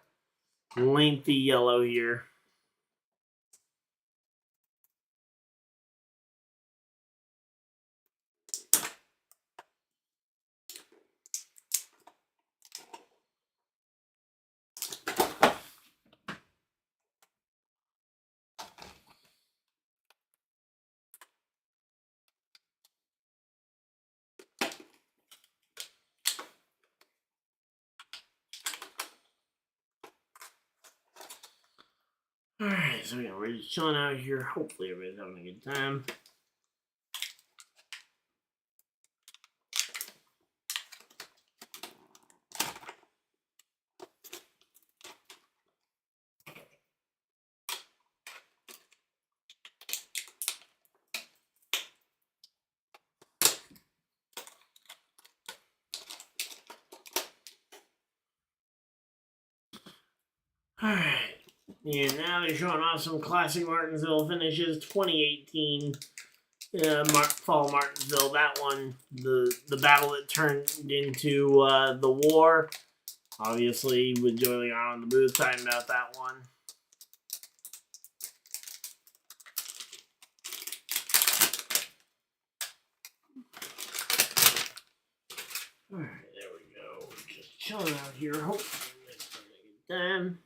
lengthy yellow here. Alright, so yeah, we're just chilling out here. Hopefully everybody's having a good time. Alright. And now they're showing off some classic Martinsville finishes. 2018 Fall Martinsville. That one, the battle that turned into the war. Obviously, with Joey Leon in the booth talking about that one. Alright, there we go. We're just chilling out here. Hopefully, it's having a good time.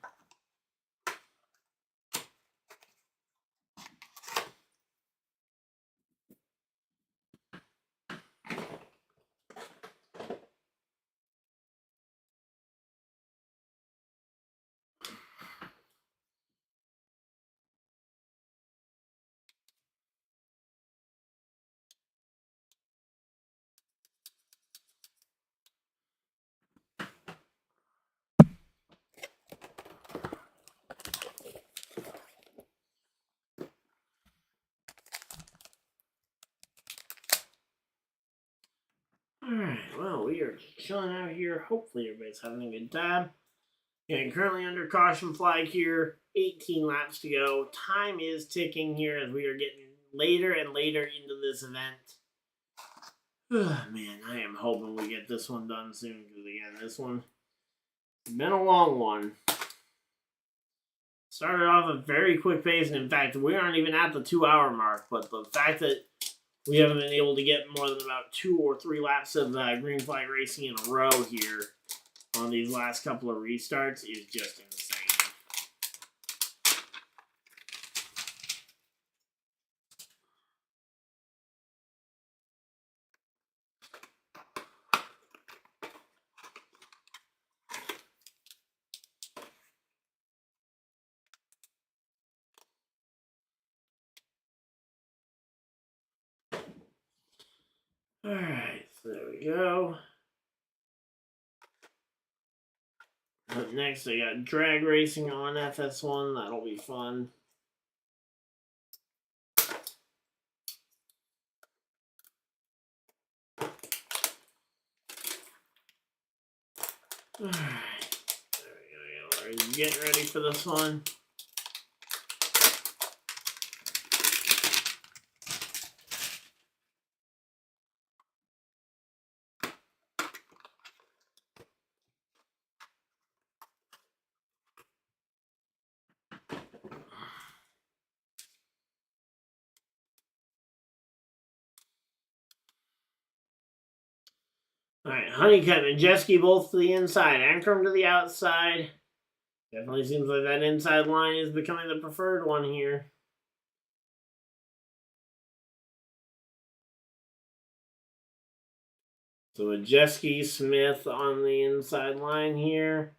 Alright, well, we are just chilling out here. Hopefully everybody's having a good time. And currently under caution flag here. 18 laps to go. Time is ticking here as we are getting later and later into this event. Man, I am hoping we get this one done soon. Because again, this one has been a long one. Started off a very quick pace. And in fact, we aren't even at the 2-hour mark. But the fact that we haven't been able to get more than about 2 or 3 laps of green flag racing in a row here on these last couple of restarts is just insane. Alright, so there we go. Up next, I got drag racing on FS1. That'll be fun. Alright, there we go. We're getting ready for this one. Alright, Honeycutt and Majeski both to the inside. Ankrum to the outside. Definitely seems like that inside line is becoming the preferred one here. So Majeski, Smith on the inside line here.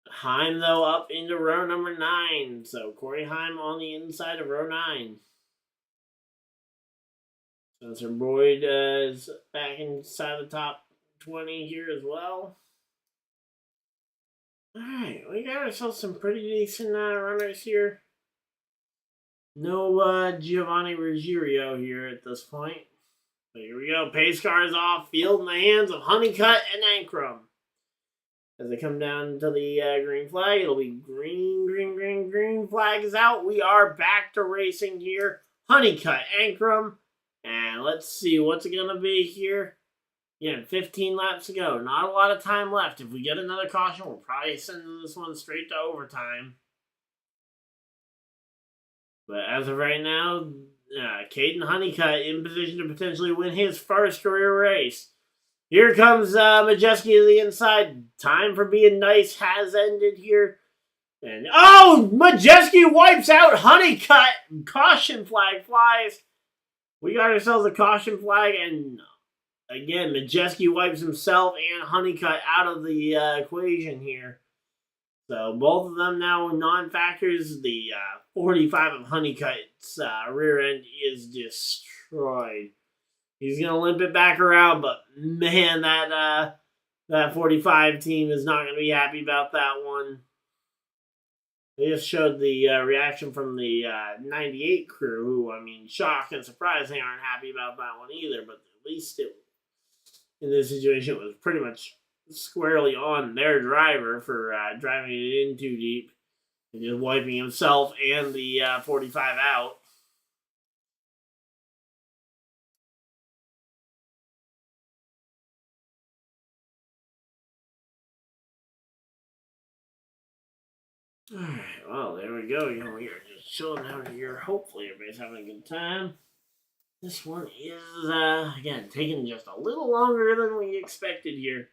Heim, though, up into row number 9. So Corey Heim on the inside of row 9. Spencer Boyd is back inside the top 20 here as well. Alright, we got ourselves some pretty decent runners here. No Giovanni Ruggiero here at this point. But here we go. Pace car is off. Field in the hands of Honeycutt and Ankrum. As they come down to the green flag, it'll be green flag is out. We are back to racing here. Honeycutt, Ankrum. And let's see what's it going to be here. Yeah, 15 laps to go. Not a lot of time left. If we get another caution, we'll probably send this one straight to overtime. But as of right now, Caden Honeycutt in position to potentially win his first career race. Here comes Majeski to the inside. Time for being nice has ended here. And Majeski wipes out Honeycutt. Caution flag flies. We got ourselves a caution flag, and again, Majeski wipes himself and Honeycutt out of the equation here. So both of them now non-factors. The 45 of Honeycutt's rear end is destroyed. He's going to limp it back around, but man, that 45 team is not going to be happy about that one. They just showed the reaction from the 98 crew, who, I mean, shocked and surprised they aren't happy about that one either, but at least in this situation, it was pretty much squarely on their driver for driving it in too deep and just wiping himself and the 45 out. Alright, well, there we go. We are just chilling out here. Hopefully everybody's having a good time. This one is, again, taking just a little longer than we expected here.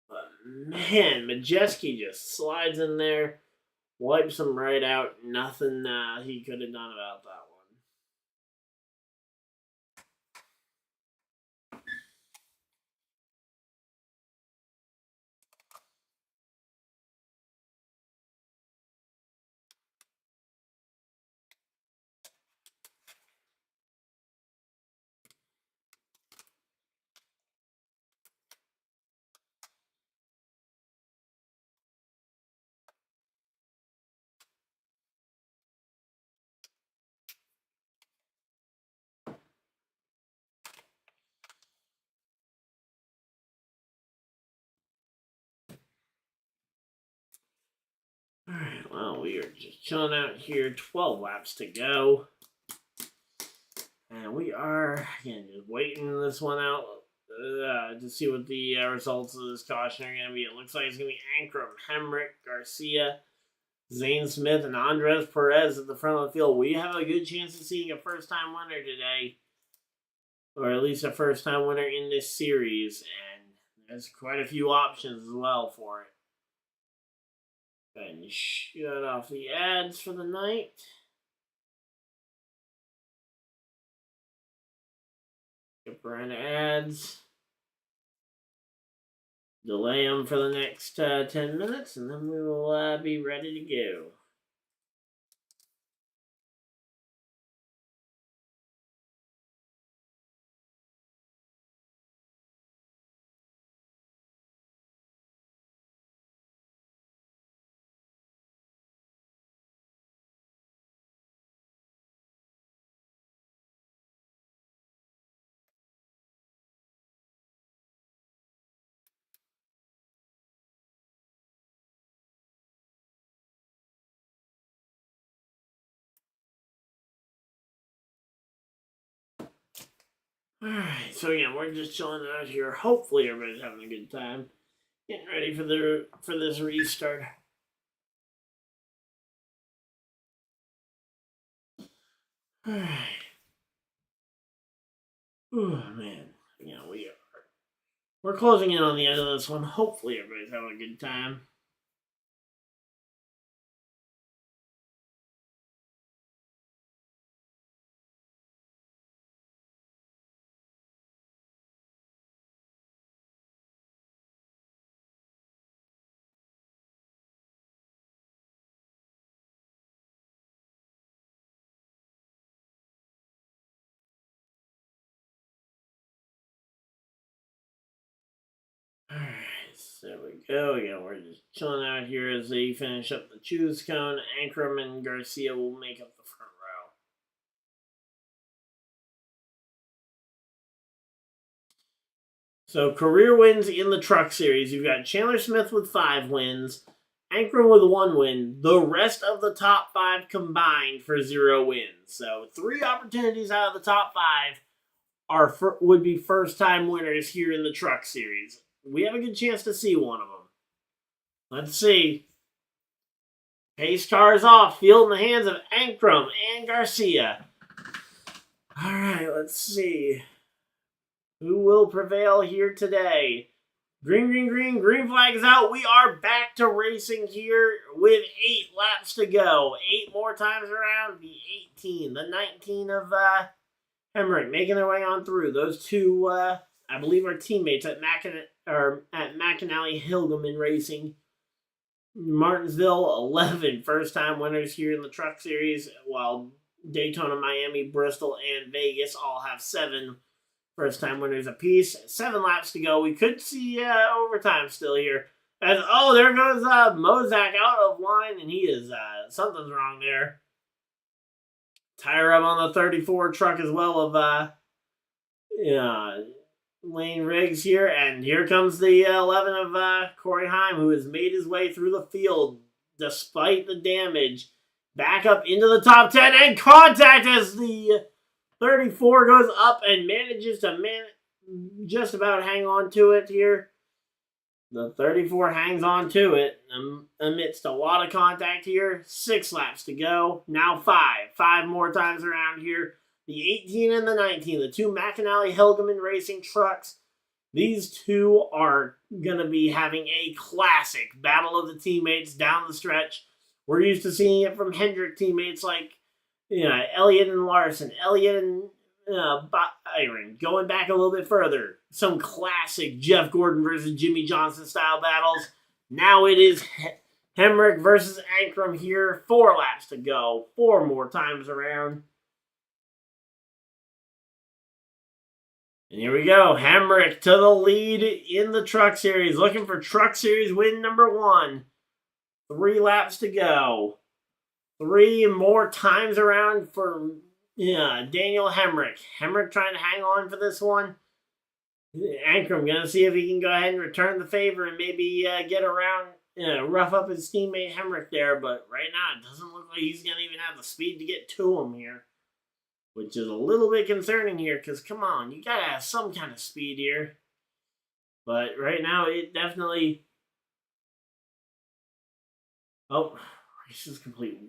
But, man, Majeski just slides in there, wipes him right out. Nothing he could have done about that one. Alright, well, we are just chilling out here. 12 laps to go. And we are, again, just waiting this one out to see what the results of this caution are going to be. It looks like it's going to be Ankrum, Hemrick, Garcia, Zane Smith, and Andres Perez at the front of the field. We have a good chance of seeing a first-time winner today. Or at least a first-time winner in this series. And there's quite a few options as well for it. And shut off the ads for the night. Skip around ads. Delay them for the next 10 minutes, and then we will be ready to go. Alright, so again, we're just chilling out here. Hopefully everybody's having a good time. Getting ready for this restart. Alright. Oh man. We're closing in on the end of this one. Hopefully everybody's having a good time. Alright, so there we go. Again, we're just chilling out here as they finish up the choose cone. Ankrum and Garcia will make up the front row. So career wins in the Truck Series. You've got Chandler Smith with 5 wins, Ankrum with 1 win. The rest of the top 5 combined for 0 wins. So 3 opportunities out of the top 5 would be first-time winners here in the Truck Series. We have a good chance to see one of them. Let's see. Pace car is off. Field in the hands of Ankrum and Garcia. All right, let's see. Who will prevail here today? Green, green, green. Green flag is out. We are back to racing here with 8 laps to go. 8 more times around. The 18, the 19 of Hemrick making their way on through. Those two, I believe, are teammates at McAnally Hilgeman Racing. Martinsville, 11 first-time winners here in the Truck Series, while Daytona, Miami, Bristol, and Vegas all have 7 first-time winners apiece. 7 laps to go. We could see overtime still here. There goes Mozak out of line, and he is, something's wrong there. Tire up on the 34 truck as well of Lane Riggs here, and here comes the 11 of Corey Heim, who has made his way through the field despite the damage. Back up into the top 10, and contact as the 34 goes up and manages to just about hang on to it here. The 34 hangs on to it amidst a lot of contact here. 6 laps to go. Now 5. 5 more times around here. The 18 and the 19, the 2 McAnally Hilgeman Racing trucks. These two are going to be having a classic battle of the teammates down the stretch. We're used to seeing it from Hendrick teammates like Elliott and Larson, Elliott and Byron. Going back a little bit further, some classic Jeff Gordon versus Jimmy Johnson style battles. Now it is Hemrick versus Ankrum here. 4 laps to go. 4 more times around. And here we go. Hemrick to the lead in the Truck Series. Looking for Truck Series win number 1. 3 laps to go. 3 more times around for Daniel Hemrick. Hemrick trying to hang on for this one. Ankrum going to see if he can go ahead and return the favor and maybe get around, rough up his teammate Hemrick there. But right now, it doesn't look like he's going to even have the speed to get to him here. Which is a little bit concerning here, because come on, you gotta have some kind of speed here. But right now, it definitely... Oh, race is complete.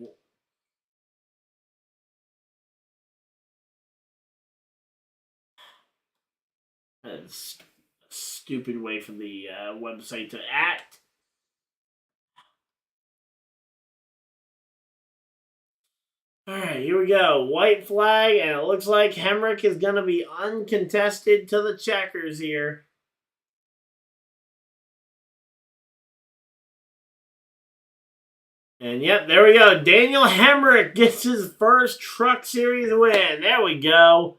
That's a stupid way for the website to act. Alright, here we go. White flag, and it looks like Hemrick is going to be uncontested to the checkers here. And yep, there we go. Daniel Hemrick gets his first Truck Series win. There we go.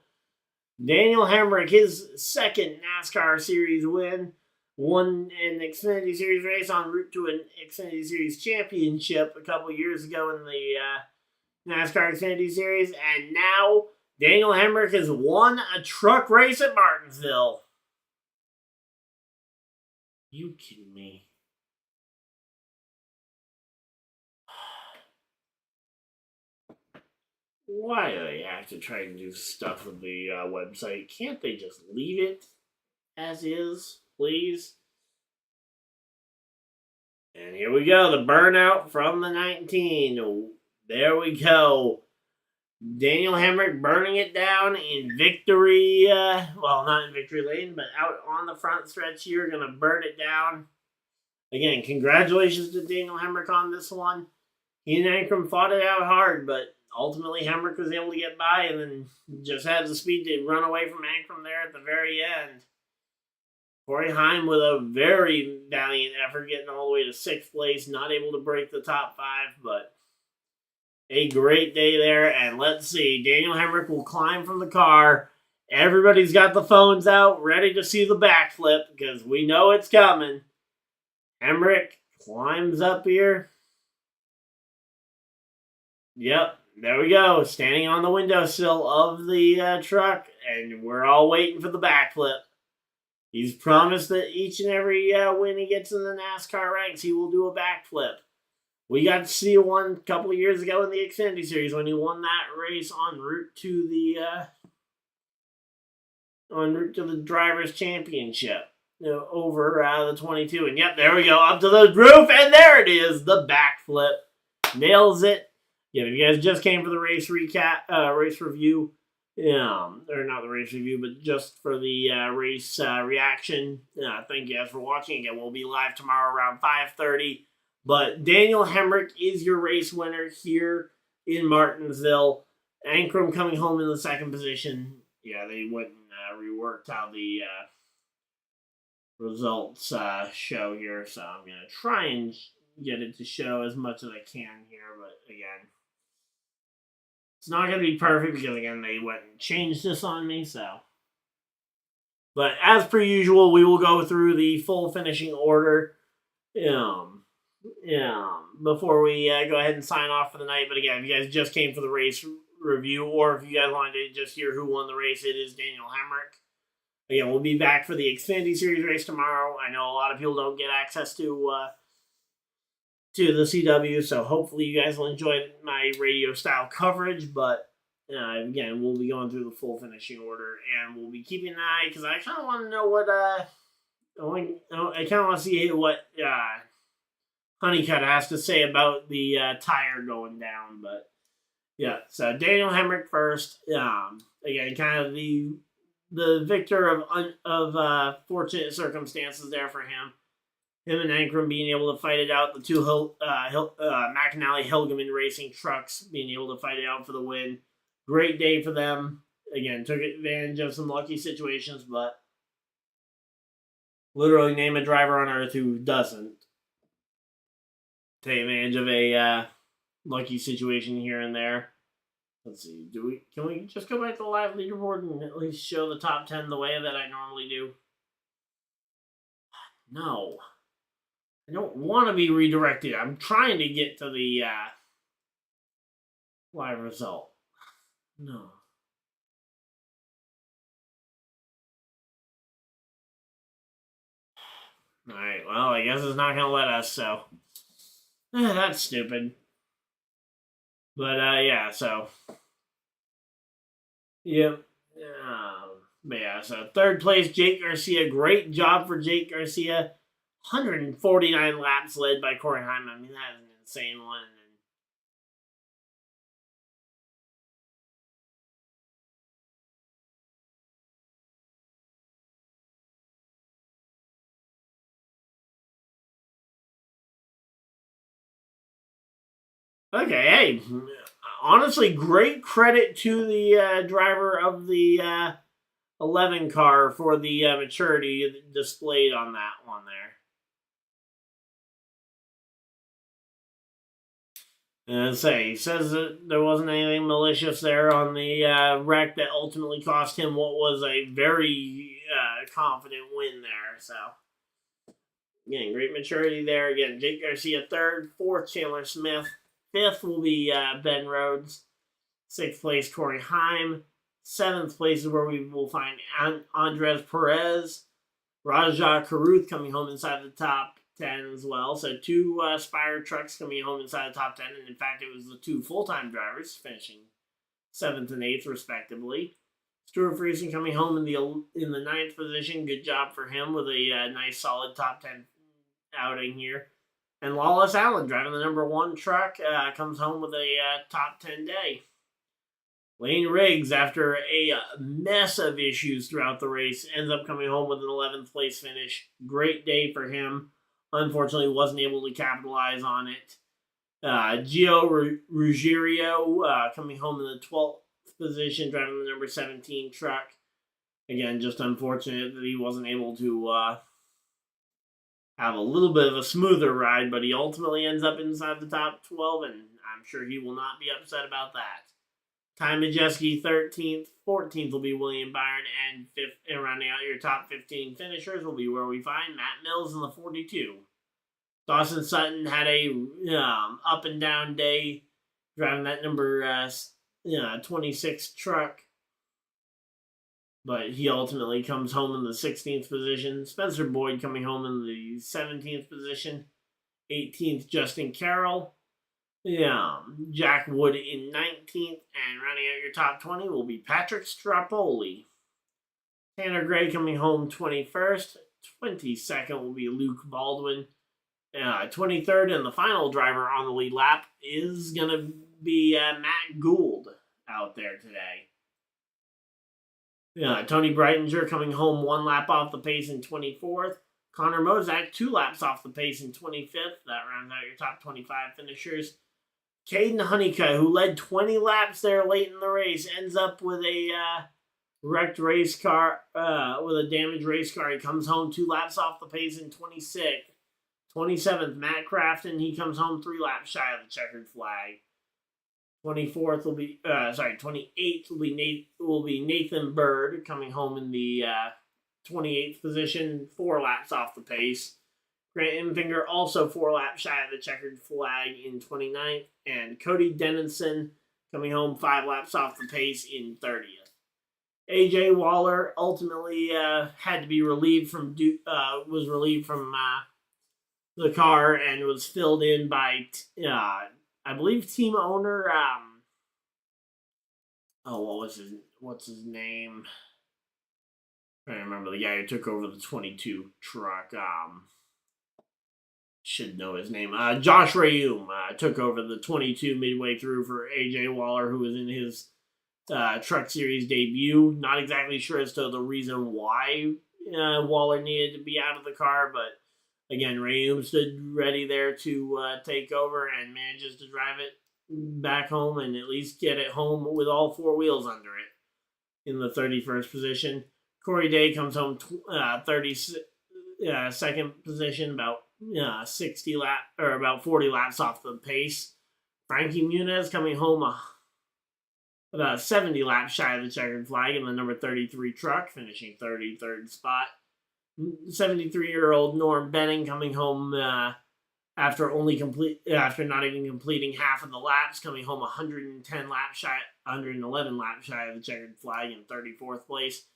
Daniel Hemrick, his second NASCAR Series win. Won an Xfinity Series race en route to an Xfinity Series championship a couple years ago in the NASCAR Xfinity Series, and now Daniel Hemrick has won a truck race at Martinsville. You kidding me? Why do they have to try to do stuff with the website? Can't they just leave it as is, please? And here we go, the burnout from the 19. There we go. Daniel Hemrick burning it down in victory. Well, not in victory lane, but out on the front stretch here. Going to burn it down. Again, congratulations to Daniel Hemrick on this one. He and Ankrum fought it out hard, but ultimately Hemrick was able to get by and then just had the speed to run away from Ankrum there at the very end. Corey Heim with a very valiant effort, getting all the way to 6th place, not able to break the top 5, but a great day there. And let's see, Daniel Hemrick will climb from the car. Everybody's got the phones out, ready to see the backflip, because we know it's coming. Hemrick climbs up here. Yep, there we go. Standing on the windowsill of the truck, and we're all waiting for the backflip. He's promised that each and every win he gets in the NASCAR ranks, he will do a backflip. We got to see one a couple of years ago in the Xfinity Series when he won that race en route to the Drivers' Championship, over the 22. And yep, there we go, up to the roof, and there it is, the backflip. Nails it. Yeah, if you guys just came for the race race review, or not the race review, but just for the race reaction, thank you guys for watching. Again, we'll be live tomorrow around 5:30. But Daniel Hemrick is your race winner here in Martinsville. Ankrum coming home in the 2nd position. Yeah, they went and reworked how the results show here, so I'm going to try and get it to show as much as I can here, but again, it's not going to be perfect because, again, they went and changed this on me, so. But as per usual, we will go through the full finishing order before we go ahead and sign off for the night. But again, if you guys just came for the race review, or if you guys wanted to just hear who won the race, it is Daniel Hemrick. Again, we'll be back for the Xfinity Series race tomorrow. I know a lot of people don't get access to the CW, so hopefully you guys will enjoy my radio-style coverage, but again, we'll be going through the full finishing order, and we'll be keeping an eye, because I kind of want to know what, I kind of want to see what Honeycutt has to say about the tire going down, but yeah, so Daniel Hemrick first. Again, kind of the victor of fortunate circumstances there for him. Him and Ankrum being able to fight it out. The two McAnally-Hilgeman Racing trucks being able to fight it out for the win. Great day for them. Again, took advantage of some lucky situations, but literally name a driver on earth who doesn't take advantage of a lucky situation here and there. Let's see. Can we just go back to the live leaderboard and at least show the top 10 the way that I normally do? No. I don't want to be redirected. I'm trying to get to the live result. No. Alright, well, I guess it's not going to let us, so. That's stupid. But, yeah, so. Yep. But yeah, so 3rd place, Jake Garcia. Great job for Jake Garcia. 149 laps led by Corey Heim. I mean, that is an insane one. Okay, hey, honestly, great credit to the driver of the 11 car for the maturity displayed on that one there. And he says that there wasn't anything malicious there on the wreck that ultimately cost him what was a very confident win there. So, again, great maturity there. Again, Jake Garcia 3rd, 4th, Chandler Smith. 5th will be Ben Rhodes. 6th place, Corey Heim. 7th place is where we will find Andres Perez. Rajah Caruth coming home inside the top 10 as well. So 2 Spire trucks coming home inside the top 10. And in fact, it was the 2 full-time drivers finishing 7th and 8th, respectively. Stuart Friesen coming home in the 9th position. Good job for him with a nice, solid top 10 outing here. And Lawless Allen, driving the number 1 truck, comes home with a top 10 day. Lane Riggs, after a mess of issues throughout the race, ends up coming home with an 11th place finish. Great day for him. Unfortunately, wasn't able to capitalize on it. Gio Ruggiero coming home in the 12th position, driving the number 17 truck. Again, just unfortunate that he wasn't able to have a little bit of a smoother ride, but he ultimately ends up inside the top 12, and I'm sure he will not be upset about that. Ty Majeski, 13th. 14th will be William Byron, and 5th, and rounding out your top 15 finishers will be where we find Matt Mills in the 42. Dawson Sutton had a up and down day driving that number 26 truck, but he ultimately comes home in the 16th position. Spencer Boyd coming home in the 17th position. 18th, Justin Carroll. Jack Wood in 19th, and rounding out your top 20 will be Patrick Strapoli. Tanner Gray coming home 21st. 22nd will be Luke Baldwin. 23rd, and the final driver on the lead lap is going to be Matt Gould out there today. Tony Breitinger coming home 1 lap off the pace in 24th. Connor Mozak 2 laps off the pace in 25th. That rounds out your top 25 finishers. Caden Honeycutt, who led 20 laps there late in the race, ends up with a wrecked race car, with a damaged race car. He comes home 2 laps off the pace in 26th. 27th, Matt Crafton. He comes home 3 laps shy of the checkered flag. 28th will be Nathan Bird coming home in the 28th position, 4 laps off the pace. Grant Enfinger also 4 laps shy of the checkered flag in 29th, and Cody Dennison coming home 5 laps off the pace in 30th. AJ Waller ultimately had to be relieved from the car and was filled in by I believe team owner what's his name? I don't remember the guy who took over the 22 truck. Should know his name. Josh Rayum took over the 22 midway through for AJ Waller, who was in his Truck Series debut. Not exactly sure as to the reason why Waller needed to be out of the car, but again, Rayum stood ready there to take over and manages to drive it back home and at least get it home with all 4 wheels under it in the 31st position. Corey Day comes home 32nd position, about 40 laps off the pace. Frankie Muniz coming home about 70 laps shy of the checkered flag in the number 33 truck, finishing 33rd spot. 73-year-old Norm Benning coming home after not even completing half of the laps, coming home 111 laps shy of the checkered flag in 34th place.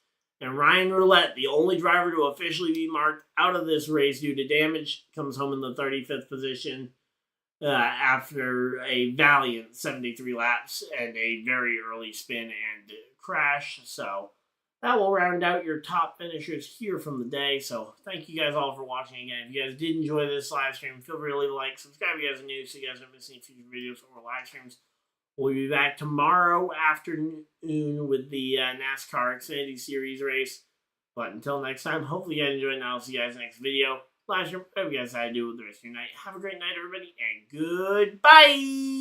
And Ryan Roulette, the only driver to officially be marked out of this race due to damage, comes home in the 35th position after a valiant 73 laps and a very early spin and crash. So that will round out your top finishers here from the day. So thank you guys all for watching again. If you guys did enjoy this live stream, feel free to leave a like, subscribe if you guys are new so you guys don't miss any future videos or live streams. We'll be back tomorrow afternoon with the NASCAR Xfinity Series race. But until next time, hopefully you guys enjoyed, and I'll see you guys next video. Live stream, whatever you guys decide to do with the rest of your night. Have a great night, everybody, and goodbye!